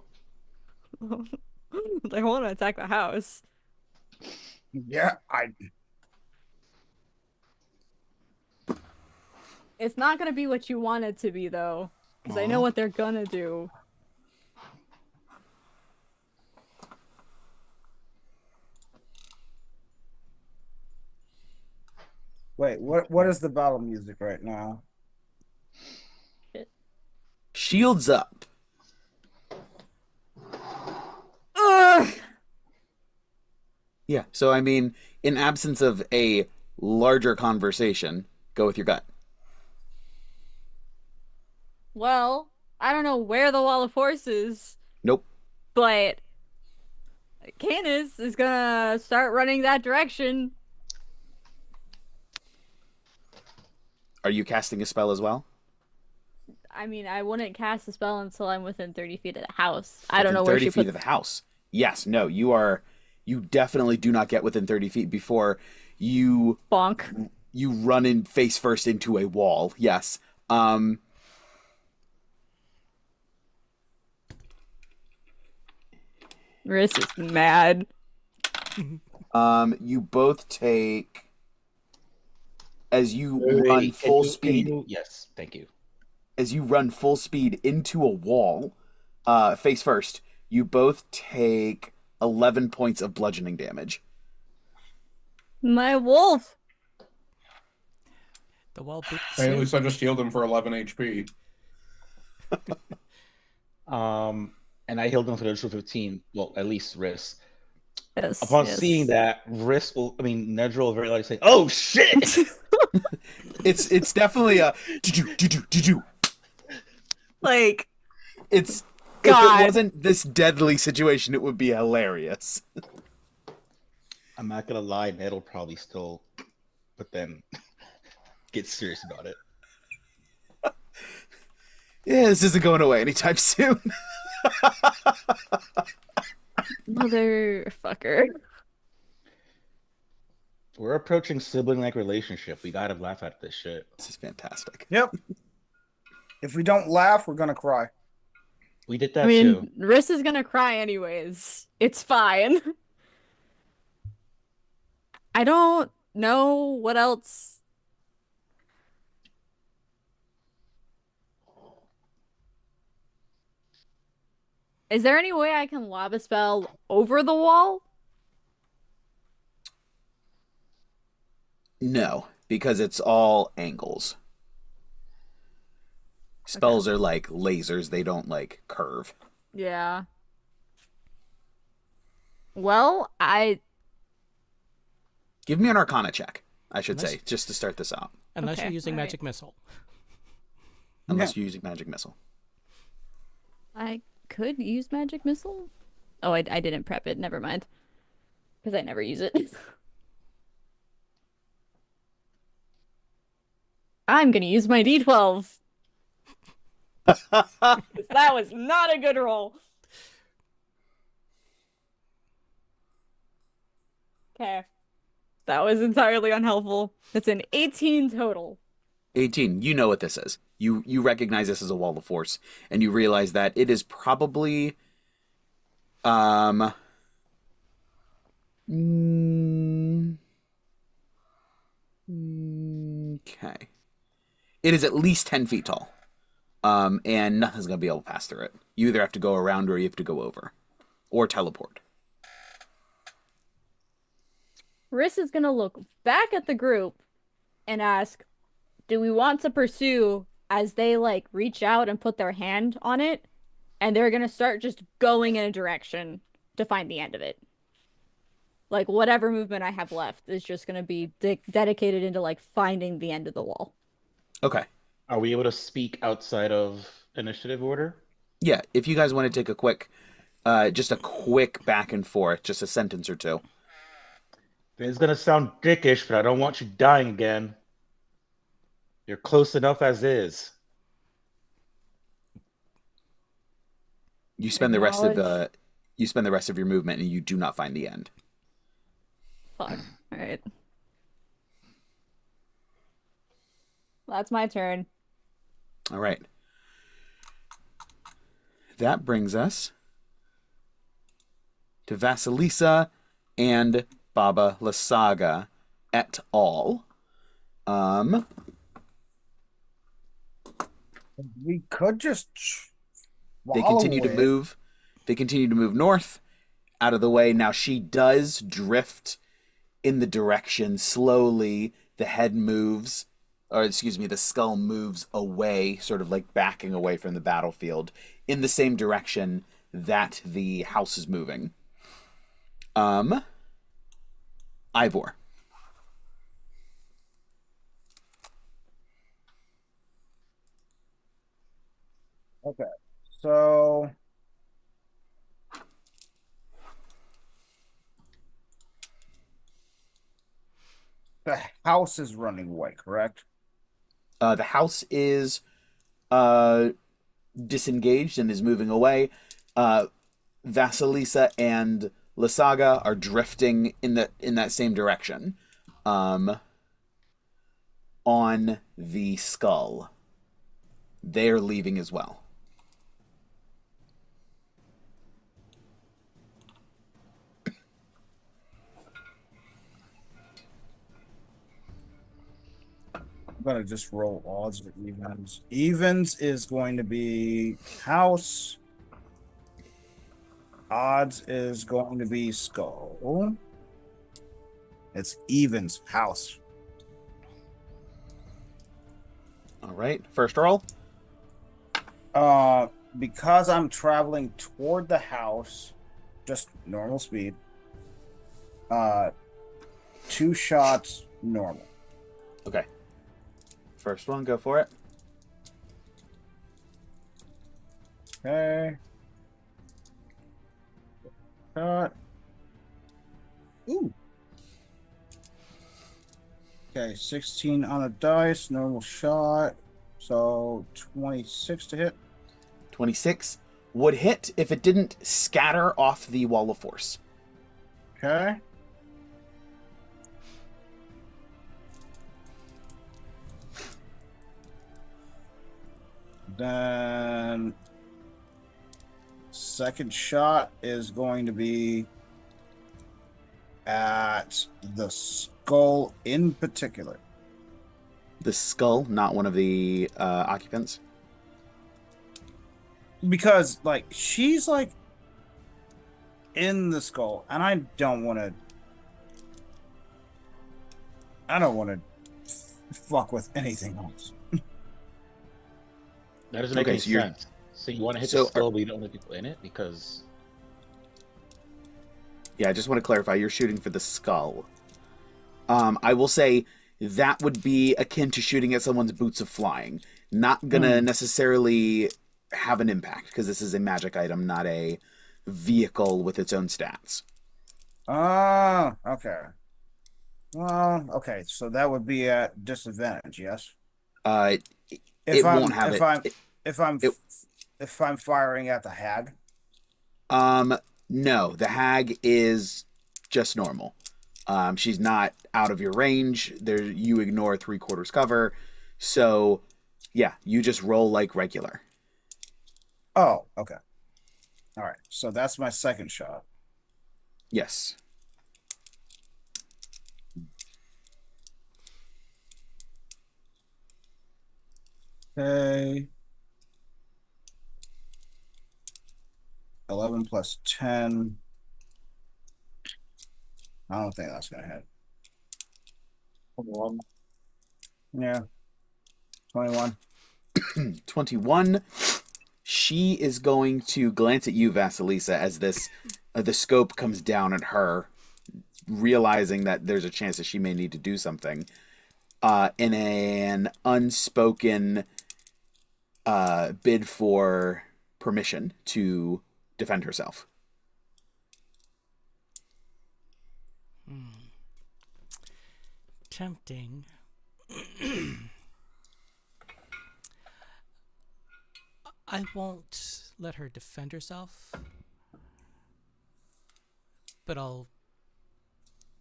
They want to attack the house. Yeah, It's not gonna be what you want it to be, though, because I know what they're gonna do. wait. What is the battle music right now? Shields up. Ugh! Yeah. So I mean, in absence of a larger conversation, go with your gut. Well, I don't know where the wall of force is, Nope. but Canis is gonna start running that direction. Are you casting a spell as well? I mean, I wouldn't cast a spell until I'm within 30 feet of the house. I don't Within know where 30 she feet put of the house. Yes. No. You are. You definitely do not get within 30 feet before you bonk. you run in face first into a wall. Yes. Riss is mad. You both take as you Wait, run can full you- can speed. you- Yes, thank you. As you run full speed into a wall, face first, you both take 11 points of bludgeoning damage. My wolf. The wall beats Hey, at you. least I just healed him for 11 HP. And I healed him for the additional 15. Well, at least Riss. Yes. Upon yes. seeing that, Nedro will very likely say, "Oh shit!" It's definitely a do. Like, It's God. if it wasn't this deadly situation, it would be hilarious. I'm not gonna lie, Ned'll probably still, but then get serious about it. Yeah, this isn't going away anytime soon. Motherfucker. We're approaching sibling-like relationship. We gotta laugh at this shit. This is fantastic. Yep. If we don't laugh, we're gonna cry. We did that I mean, too. Riss is gonna cry anyways. It's fine. I don't know what else. Is there any way I can lob a spell over the wall? No, because it's all angles. Spells are like lasers, they don't like curve. Yeah. Well, Give me an Arcana check, I should Unless- say, just to start this out. Unless Okay, you're using alright. magic missile. Unless you're using magic missile. I could use magic missile. Oh, I didn't prep it. Never mind. Because I never use it. I'm gonna use my D12. 'Cause that was not a good roll. Okay. That was entirely unhelpful. It's an 18 total. 18. You know what this is. You recognize this as a wall of force, and you realize that it is probably okay. It is at least 10 feet tall. And nothing's gonna be able to pass through it. You either have to go around or you have to go over. Or teleport. Riss is gonna look back at the group and ask, do we want to pursue as they like reach out and put their hand on it? And they're gonna start just going in a direction to find the end of it. Like whatever movement I have left is just gonna be dedicated into like finding the end of the wall. Okay. Are we able to speak outside of initiative order? Yeah, if you guys want to take a quick just a quick back and forth, just a sentence or two. It's gonna sound dickish, but I don't want you dying again. You're close enough as is. You spend the rest of you spend the rest of your movement and you do not find the end. Fuck. All right. That's my turn. All right. That brings us to Vasalisa and Baba Lysaga et al. We could just They continue to follow it. move. They continue to move north, out of the way. Now she does drift in the direction slowly. The head moves, or excuse me, the skull moves away, sort of like backing away from the battlefield in the same direction that the house is moving. Ivor. Okay, so the house is running away, correct? The house is disengaged and is moving away. Vasalisa and Lysaga are drifting in that same direction. On the skull. They're leaving as well. I'm gonna just roll odds or evens. Evens is going to be house. Odds is going to be skull. It's evens house. All right, first roll. Because I'm traveling toward the house, just normal speed. 2 shots normal. Okay. First one, go for it. Okay. Shot. Ooh. Okay, 16 on the dice, normal shot. So 26 to hit. 26 would hit if it didn't scatter off the wall of force. Okay. Then second shot is going to be at the skull in particular. The skull, not one of the occupants. Because like she's like in the skull, and I don't want to fuck with anything else. That doesn't make Okay, any so you're- sense. So you want to hit so the skull, but you don't let people in it because Yeah, I just want to clarify, you're shooting for the skull. I will say that would be akin to shooting at someone's boots of flying. Not gonna necessarily have an impact, because this is a magic item, not a vehicle with its own stats. Ah, okay. Well, okay, so that would be at disadvantage, yes. It If I'm won't have if it. I'm if I'm it- if I'm firing at the hag. No, the hag is just normal. She's not out of your range. There, you ignore 3/4 cover, so yeah, you just roll like regular. Oh, okay. All right. So that's my second shot. Yes. Okay. 11 plus 10. I don't think that's gonna hit. 21. Yeah. 21. 21. She is going to glance at you, Vasalisa, as this the scope comes down at her, realizing that there's a chance that she may need to do something. In an unspoken bid for permission to defend herself. Tempting. I won't let her defend herself. but I'll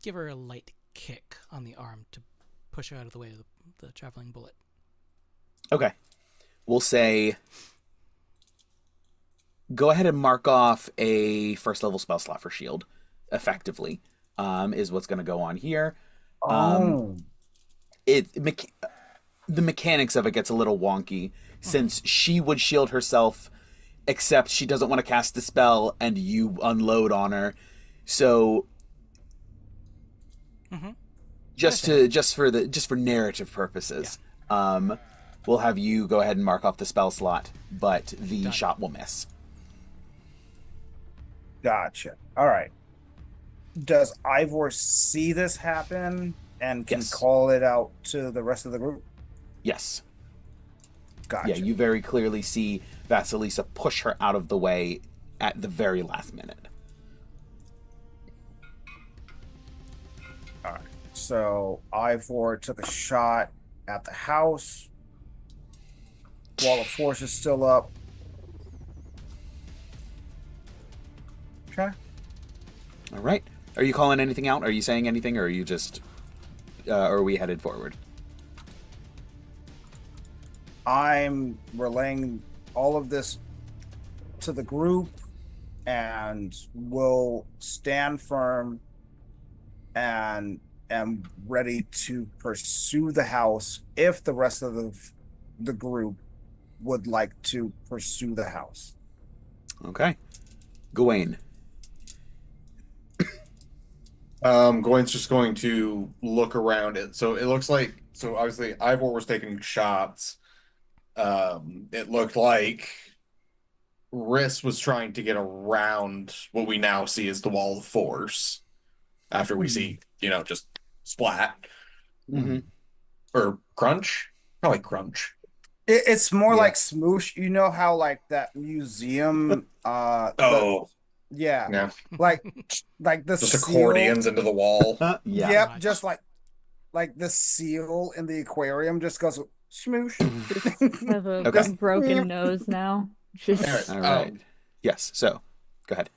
give her a light kick on the arm to push her out of the way of the traveling bullet. Okay. We'll say, go ahead and mark off a first level spell slot for shield, effectively, is what's going to go on here. The mechanics of it gets a little wonky, since she would shield herself, except she doesn't want to cast the spell and you unload on her. So just for narrative purposes, we'll have you go ahead and mark off the spell slot, but the shot will miss. Gotcha. All right. Does Ivor see this happen and can call it out to the rest of the group? Yes. Gotcha. Yeah, you very clearly see Vasalisa push her out of the way at the very last minute. All right. So Ivor took a shot at the house while the force is still up. Okay. All right. Are you calling anything out? Are you saying anything, or are you just... or are we headed forward? I'm relaying all of this to the group and will stand firm and am ready to pursue the house if the rest of the group would like to pursue the house. Okay. Gawain. Gawain's just going to look around it. So it looks like, so obviously Ivor was taking shots. It looked like Riss was trying to get around what we now see as the wall of force after we see, just splat. Or crunch? Probably crunch. It's more like smoosh. You know how like that museum Yeah. like the Just seal, accordions into the wall. Yeah. Yep, just like the seal in the aquarium just goes smoosh. Has a broken nose now. Just All right. Yes. So, go ahead.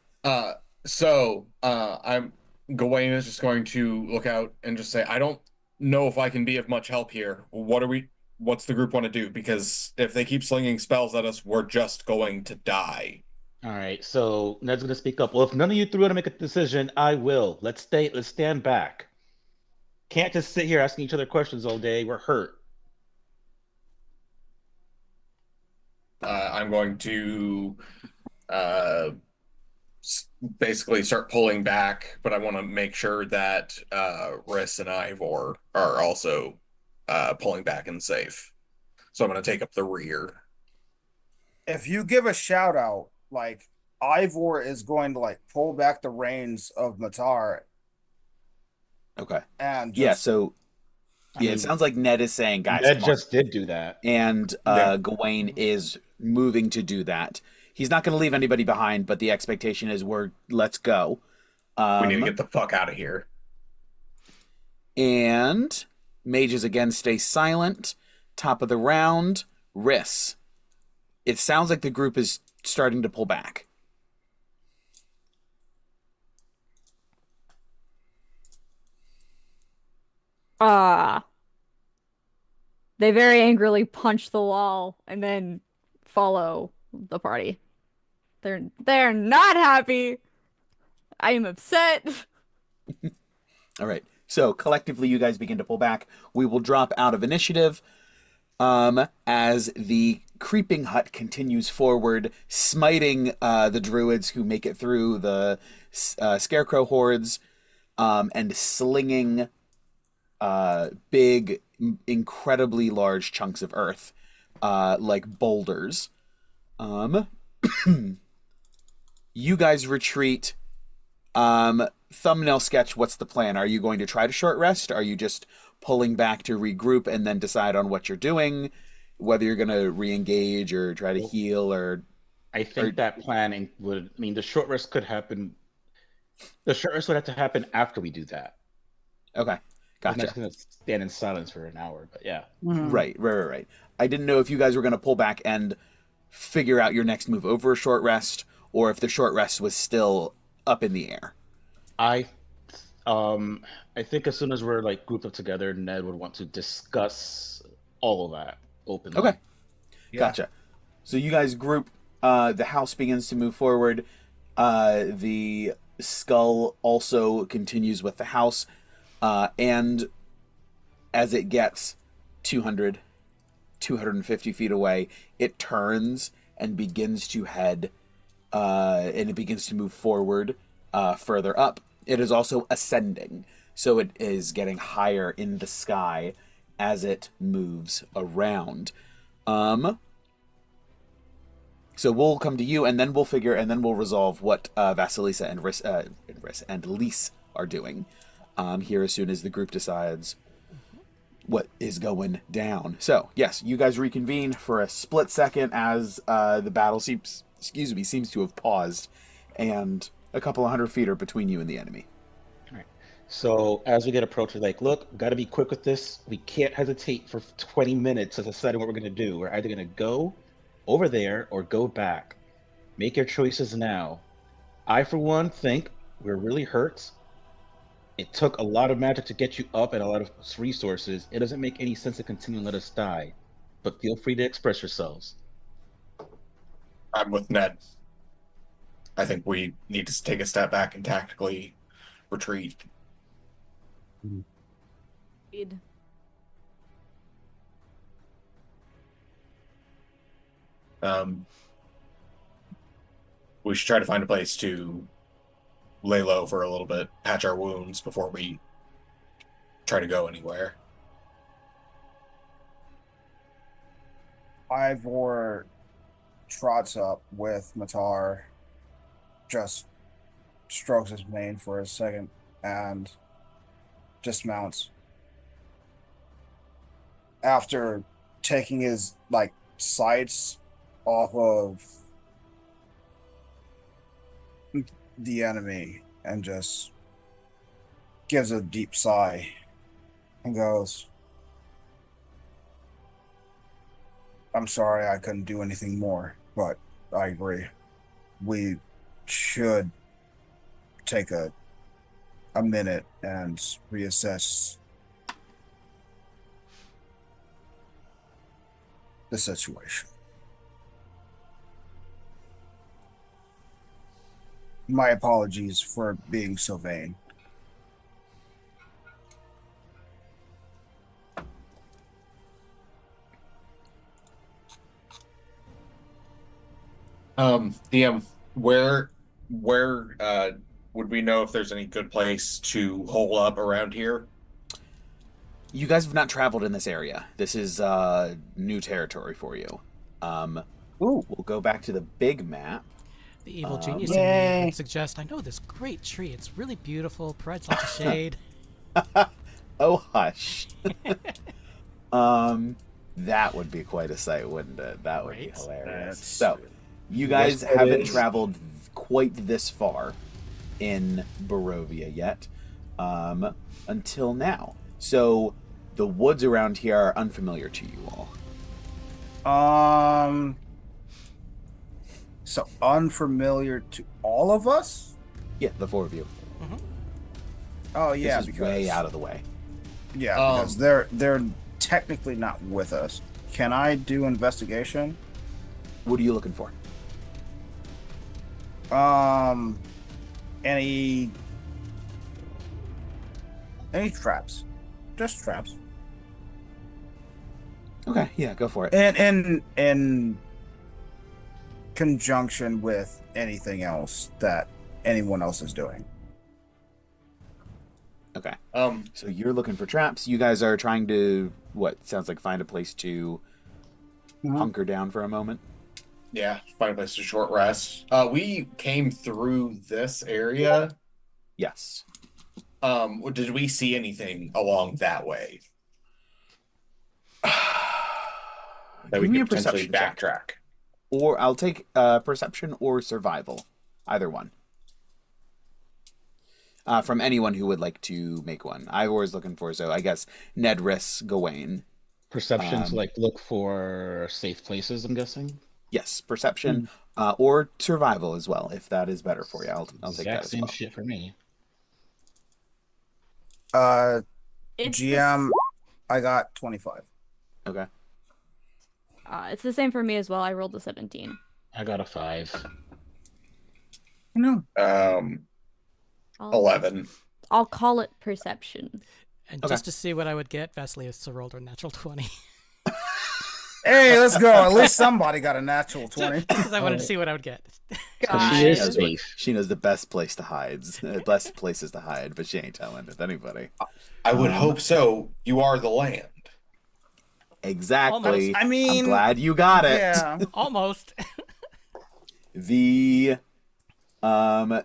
I'm Gawain is just going to look out and just say, I don't know if I can be of much help here. What's the group want to do? Because if they keep slinging spells at us, we're just going to die. All right, so Ned's gonna speak up. Well, if none of you three want to make a decision, I will. Let's stand back. Can't just sit here asking each other questions all day. We're hurt. I'm going to basically start pulling back, but I want to make sure that Riss and Ivor are also pulling back and safe. So I'm going to take up the rear. If you give a shout out, like Ivor is going to like pull back the reins of Matar. Okay. And it sounds like Ned is saying, guys, Ned just did do that. And Gawain is moving to do that. He's not going to leave anybody behind, but the expectation is let's go. We need to get the fuck out of here. And mages again stay silent. Top of the round, Riss. It sounds like the group is starting to pull back. They very angrily punch the wall and then follow the party. They're not happy. I am upset. All right. So collectively, you guys begin to pull back. We will drop out of initiative as the creeping hut continues forward, smiting the druids who make it through the scarecrow hordes and slinging big, incredibly large chunks of earth like boulders. You guys retreat. Thumbnail sketch, what's the plan? Are you going to try to short rest? Are you just pulling back to regroup and then decide on what you're doing? Whether you're going to re-engage or try to heal or... I think that planning would... I mean, the short rest could happen... The short rest would have to happen after we do that. Okay, gotcha. I'm not just going to stand in silence for an hour, but yeah. Right. I didn't know if you guys were going to pull back and figure out your next move over a short rest, or if the short rest was still up in the air. I I think as soon as we're like grouped up together, Ned would want to discuss all of that openly. Okay, Yeah. gotcha. So you guys group. The house begins to move forward. The skull also continues with the house, and as it gets 200, 250 feet away, it turns and begins to head, and it begins to move forward further up. It is also ascending, so it is getting higher in the sky as it moves around. So we'll come to you, and then we'll figure, and then we'll resolve what Vasalisa and Lise are doing here as soon as the group decides what is going down. So yes, you guys reconvene for a split second as the battle seems to have paused, and a couple of 100 feet are between you and the enemy. All right. So as we get approached, we're like, look, got to be quick with this. We can't hesitate for 20 minutes to decide what we're going to do. We're either going to go over there or go back. Make your choices now. I, for one, think we're really hurt. It took a lot of magic to get you up and a lot of resources. It doesn't make any sense to continue and let us die. But feel free to express yourselves. I'm with Ned. I think we need to take a step back and tactically retreat. Indeed. We should try to find a place to lay low for a little bit, patch our wounds before we try to go anywhere. Ivor trots up with Matar, just strokes his mane for a second, and dismounts. After taking his sights off of the enemy and just gives a deep sigh and goes, I'm sorry I couldn't do anything more, but I agree. We should take a minute and reassess the situation. My apologies for being so vain. DM, where would we know if there's any good place to hole up around here? You guys have not traveled in this area. This is new territory for you. We'll go back to the big map. The evil genius in me would suggest, I know this great tree. It's really beautiful, provides lots of shade. Oh, hush. That would be quite a sight, wouldn't it? That would be hilarious. So, you guys haven't traveled quite this far in Barovia yet, until now. So, the woods around here are unfamiliar to you all. So unfamiliar to all of us? Yeah, the four of you. Mm-hmm. Oh yeah, this is way out of the way. Yeah, because they're technically not with us. Can I do investigation? What are you looking for? Any traps? Just traps. Okay, yeah, go for it. And in conjunction with anything else that anyone else is doing. Okay. So you're looking for traps. You guys are trying to, what sounds like, find a place to hunker down for a moment. Yeah, find a place to short rest. We came through this area. Yes. Did we see anything along that way that we Give me could a potentially perception check. backtrack? Or I'll take perception or survival. Either one. From anyone who would like to make one. Ivor is looking for, so I guess Nedris, Gawain. Perception to look for safe places, I'm guessing? Yes, perception or survival as well, if that is better for you. I'll take that Exact as same well. shit for me. It's GM, I got 25. Okay. It's the same for me as well. I rolled a 17. I got a 5. No. 11. I'll call it perception. And Okay. just to see what I would get, Vasilisa rolled a natural 20. Hey, let's go. At least somebody got a natural 20. Because I wanted to see what I would get. She is Guys. safe. She knows the best place to hide, best places to hide, but she ain't telling it to anybody. I would hope so. You are the land. Exactly. Almost. I mean, I'm glad you got it. Yeah. Almost. The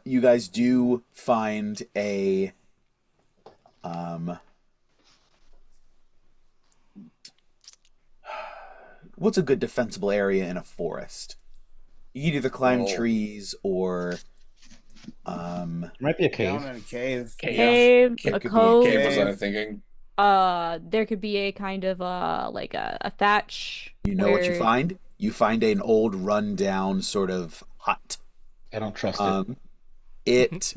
you guys do find a what's a good defensible area in a forest? You can either climb trees or Might be a cave. Down in a cave. Cave, It a could be cove. Cave was I'm thinking. There could be a kind of like a thatch. you know what you where- find? You find an old run-down sort of hut. I don't trust it. It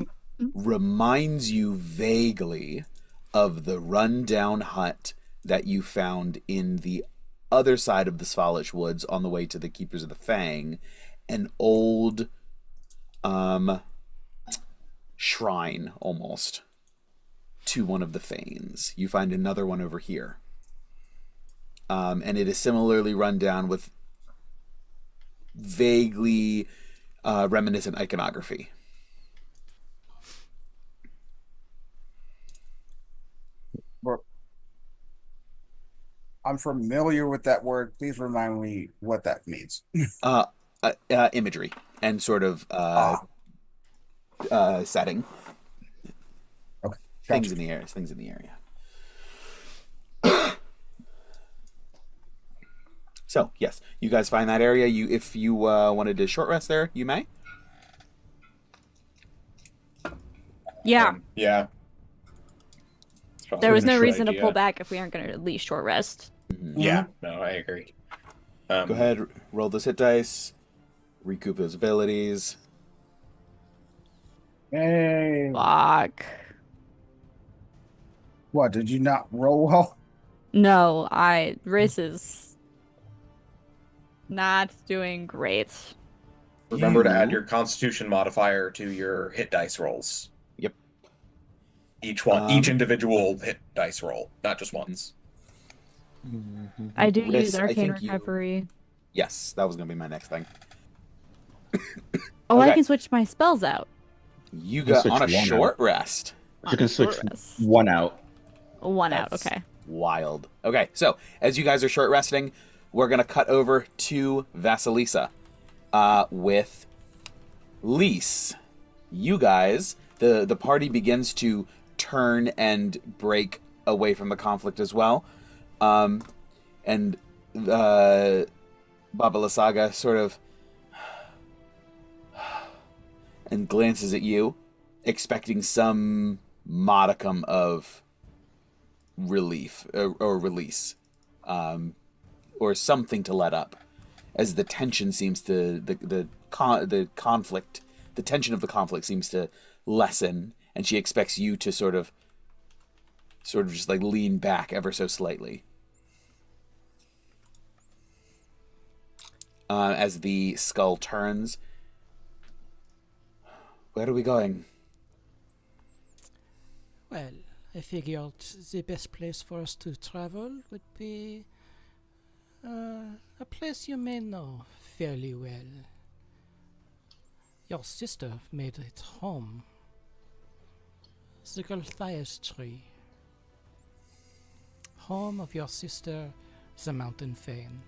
reminds you vaguely of the run-down hut that you found in the other side of the Svalish Woods on the way to the Keepers of the Fang, an old shrine almost to one of the Fanes. You find another one over here. And it is similarly run down with vaguely reminiscent iconography. I'm familiar with that word. Please remind me what that means. Imagery and sort of setting. Okay. Things Gotcha. in the area. Things in the area. So yes, you guys find that area. If you wanted to short rest there, you may. Yeah. Yeah. There was no Sure reason to idea. pull back if we aren't going to at least short rest. Yeah, no, I agree. Go ahead, roll those hit dice, recoup those abilities. Hey. Fuck. What, did you not roll well? No, Riz is not doing great. Remember to add You- your Constitution modifier to your hit dice rolls. Yep. Each individual hit dice roll, not just once. I do Riz, use I Arcane think you- Recovery. Yes, that was going to be my next thing. Oh, Okay. I can switch my spells out. You can got switch on a one short rest. You can switch Short rest. one out. One out, That's okay. Wild. Okay, so as you guys are short resting, we're gonna cut over to Vasalisa with Lise. You guys, the party begins to turn and break away from the conflict as well, and Baba Lysaga sort of and glances at you, expecting some modicum of relief or release, or something to let up, as the tension seems to the conflict, the tension of the conflict seems to lessen, and she expects you to sort of just like lean back ever so slightly. As the skull turns, where are we going? Well, I figured the best place for us to travel would be a place you may know fairly well. Your sister made it home. The Gulthias tree. Home of your sister, the Mountain Fane.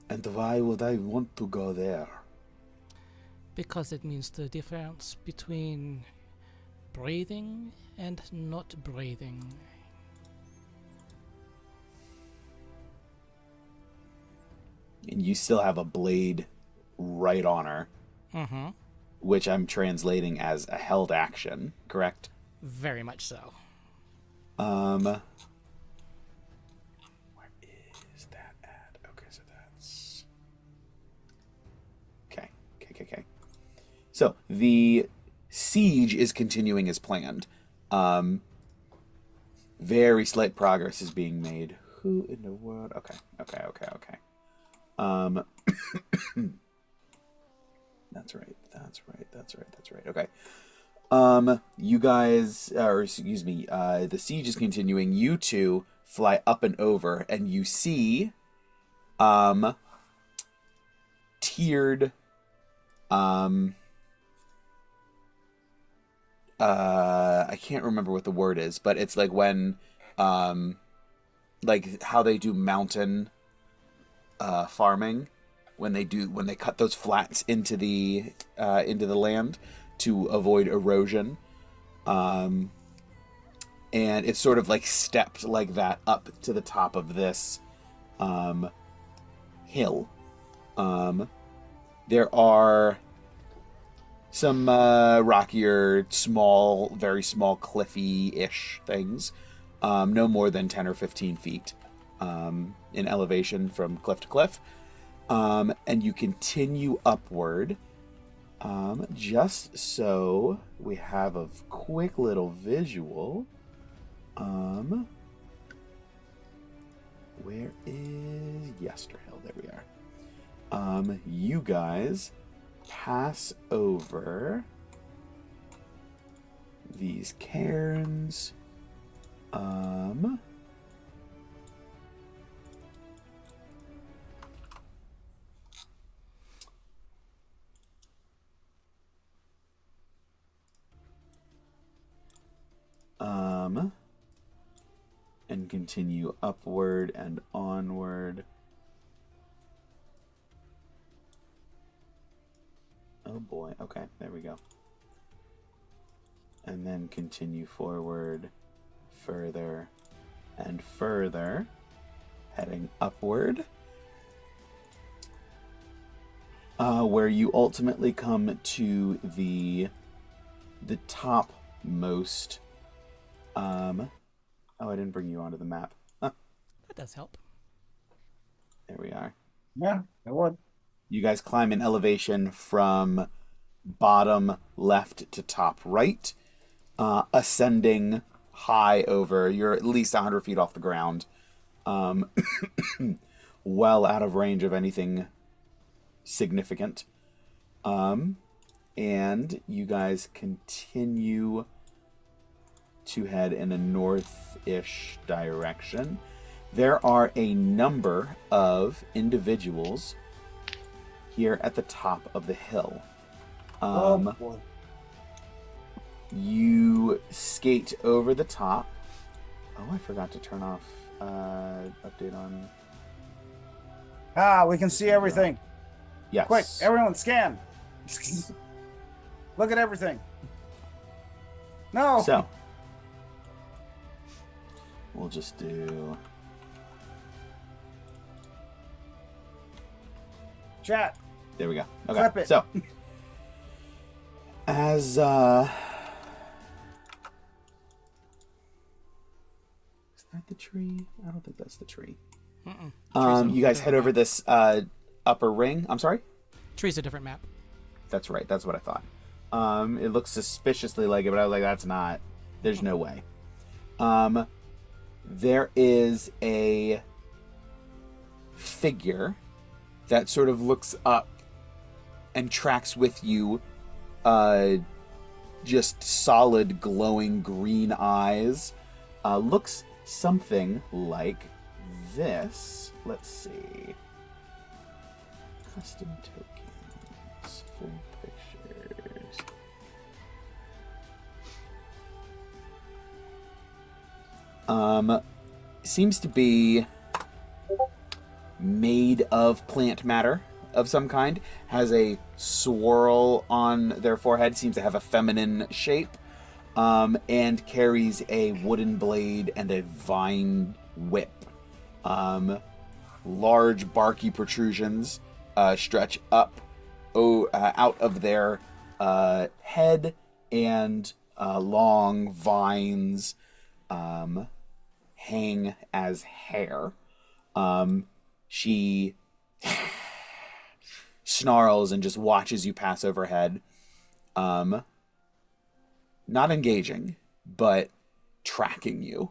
And why would I want to go there? Because it means the difference between breathing and not breathing. And you still have a blade right on her, Mm-hmm. which I'm translating as a held action, correct? Very much so. Where is that at? Okay, so that's okay. So the siege is continuing as planned. Very slight progress is being made. Who in the world? Okay. That's right. Okay. You guys, or excuse me, the siege is continuing. You two fly up and over, and you see, tiered, I can't remember what the word is, but it's like when, like how they do mountain, farming, when they cut those flats into the land to avoid erosion. And it's sort of like stepped like that up to the top of this hill. There are some rockier, small, very small, cliffy-ish things. No more than 10 or 15 feet in elevation from cliff to cliff. And you continue upward. Just so we have a quick little visual. Where is Yesterhill? There we are. You guys pass over these cairns. And continue upward and onward. Oh boy, okay, there we go. And then continue forward, further and further, heading upward. Where you ultimately come to the topmost. Oh, I didn't bring you onto the map. Huh. That does help. There we are. Yeah, it would. You guys climb in elevation from bottom left to top right, ascending high over. You're at least 100 feet off the ground, well out of range of anything significant. And you guys continue to head in a north-ish direction. There are a number of individuals here at the top of the hill. You skate over the top. Oh, I forgot to turn off update on. We can see everything. Yes. Quick, everyone scan. Look at everything. No. So we'll just do chat. There we go. Okay. Clip it. So as is that the tree? I don't think that's the tree. You guys head over this upper ring. I'm sorry? Tree's a different map. That's right. That's what I thought. It looks suspiciously like it, but I was like, that's not. There's no way. There is a figure that sort of looks up and tracks with you. Just solid, glowing green eyes. Looks something like this. Let's see. Custom tokens. Full pictures. Seems to be made of plant matter of some kind. Has a swirl on their forehead. Seems to have a feminine shape. And carries a wooden blade and a vine whip. Large barky protrusions stretch up out of their head, and long vines hang as hair. She snarls and just watches you pass overhead. not engaging, but tracking you.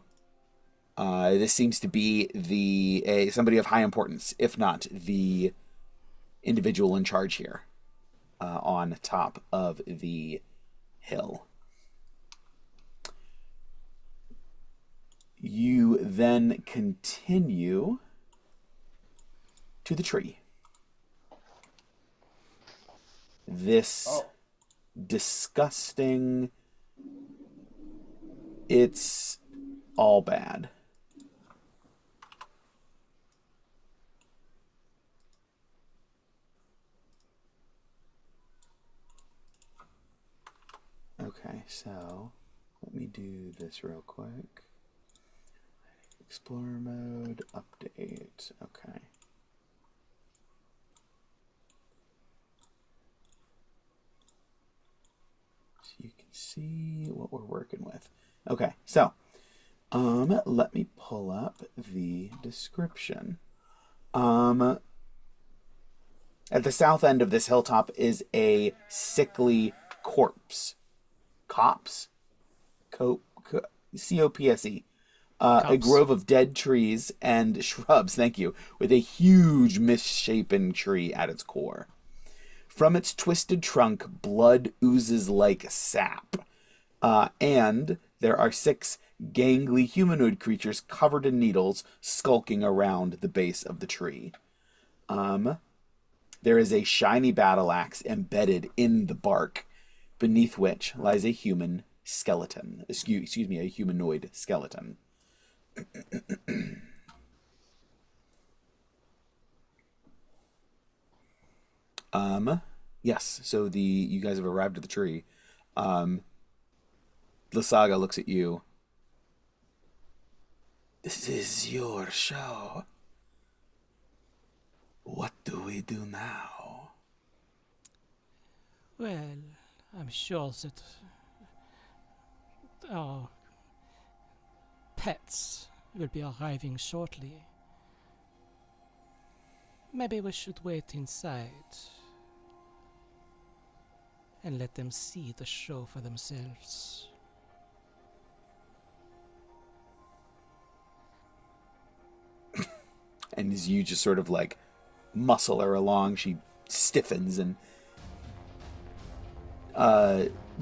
This seems to be somebody of high importance, if not the individual in charge here, on top of the hill. You then continue to the tree. This disgusting... It's all bad. Okay, so let me do this real quick. Explorer mode, update. Okay. So you can see what we're working with. Okay, so let me pull up the description. At the south end of this hilltop is a sickly corpse. Copse? C-O-P-S-E. A grove of dead trees and shrubs, thank you, with a huge misshapen tree at its core. From its twisted trunk, blood oozes like sap. And there are 6 gangly humanoid creatures covered in needles skulking around the base of the tree. There is a shiny battle axe embedded in the bark, beneath which lies a human skeleton. Excuse me, a humanoid skeleton. Yes, so you guys have arrived at the tree. Lysaga looks at you. This is your show. What do we do now? Well, I'm sure that our pets will be arriving shortly. Maybe we should wait inside and let them see the show for themselves. And as you just sort of like muscle her along, she stiffens and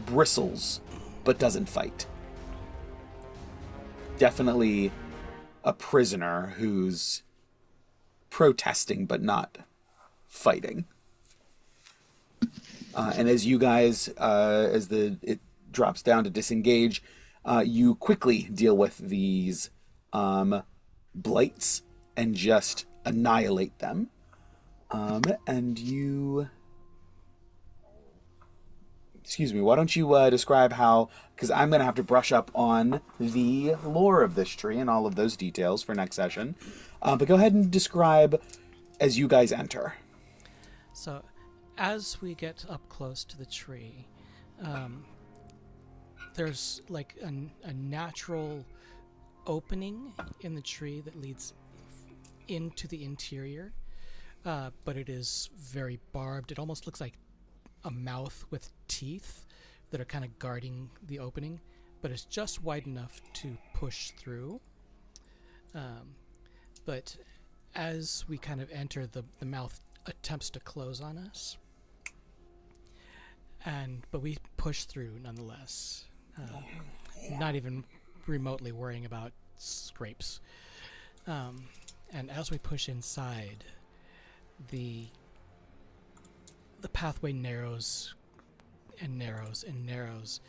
bristles, but doesn't fight. Definitely a prisoner who's protesting but not fighting. And as you guys, it drops down to disengage, you quickly deal with these blights and just annihilate them. And you... Excuse me, why don't you describe how... Because I'm going to have to brush up on the lore of this tree and all of those details for next session. But go ahead and describe as you guys enter. So, as we get up close to the tree, there's like a natural opening in the tree that leads into the interior, but it is very barbed. It almost looks like a mouth with teeth that are kind of guarding the opening, but it's just wide enough to push through. But as we kind of enter, the mouth attempts to close on us, but we push through nonetheless, not even remotely worrying about scrapes. And as we push inside, the pathway narrows and narrows and narrows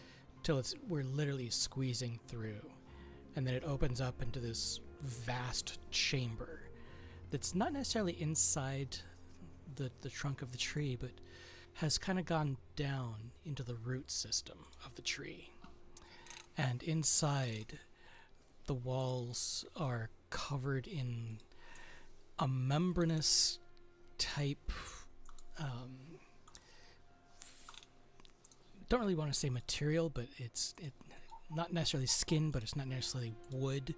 till we're literally squeezing through, and then it opens up into this vast chamber that's not necessarily inside the trunk of the tree, but has kind of gone down into the root system of the tree. And inside, the walls are covered in a membranous type, don't really want to say material, but it's not necessarily skin, but it's not necessarily wood.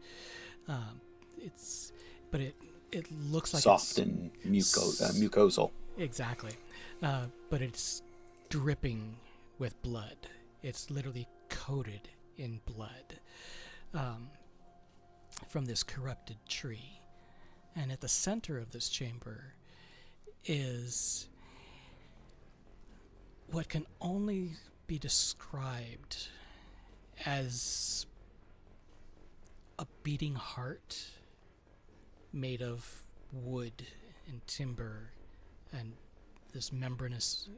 It looks like soft and mucosal. Exactly, but it's dripping with blood. It's literally coated in blood from this corrupted tree. And at the center of this chamber is what can only be described as a beating heart made of wood and timber and this membranous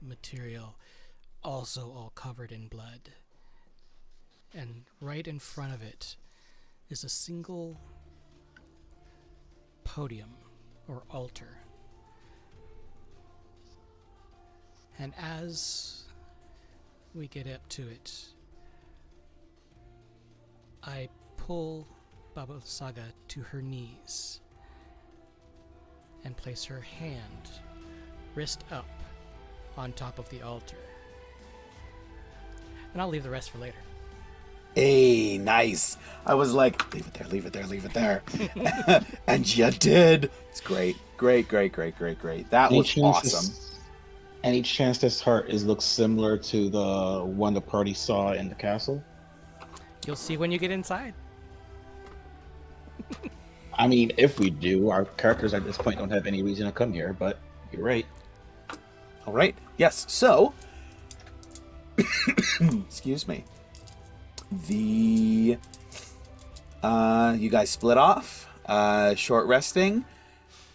material, also all covered in blood. And right in front of it is a single podium or altar. And as we get up to it, I pull Baba Saga to her knees and place her hand, wrist up, on top of the altar. And I'll leave the rest for later. Hey, nice. I was like, leave it there, leave it there, leave it there. And you did. It's great. Great. That was awesome. Any chance this heart looks similar to the one the party saw in the castle? You'll see when you get inside. I mean, if we do, our characters at this point don't have any reason to come here, but you're right. All right. Yes. So, excuse me. You guys split off, short resting,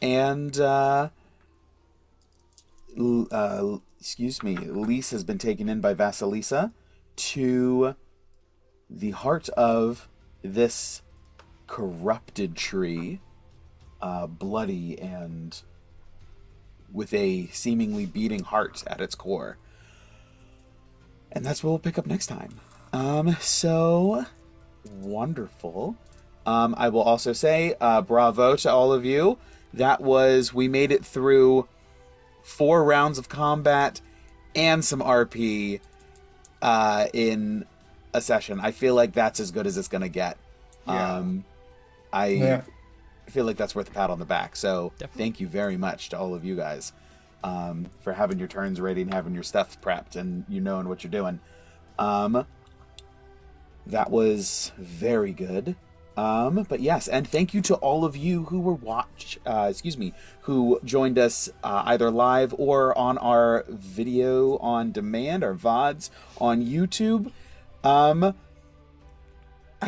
and excuse me, Lise has been taken in by Vasalisa to the heart of this corrupted tree, bloody and with a seemingly beating heart at its core. And that's what we'll pick up next time. So wonderful. I will also say, bravo to all of you. We made it through 4 rounds of combat and some RP, in a session. I feel like that's as good as it's gonna get. Yeah. I feel like that's worth a pat on the back. So Definitely. Thank you very much to all of you guys, for having your turns ready and having your stuff prepped and knowing what you're doing. That was very good. But yes, and thank you to all of you who were who joined us either live or on our video on demand, our VODs on YouTube. I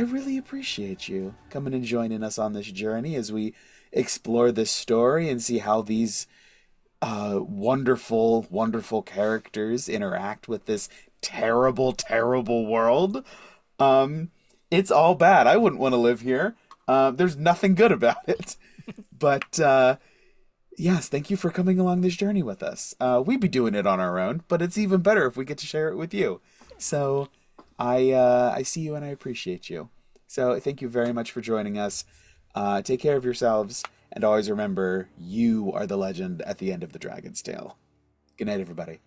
really appreciate you coming and joining us on this journey as we explore this story and see how these wonderful, wonderful characters interact with this terrible, terrible world. It's all bad. I wouldn't want to live here. There's nothing good about it. But yes, thank you for coming along this journey with us. We'd be doing it on our own, but it's even better if we get to share it with you. So I see you and I appreciate you. So thank you very much for joining us. Take care of yourselves, and always remember, you are the legend at the end of the Dragon's Tale. Good night, everybody.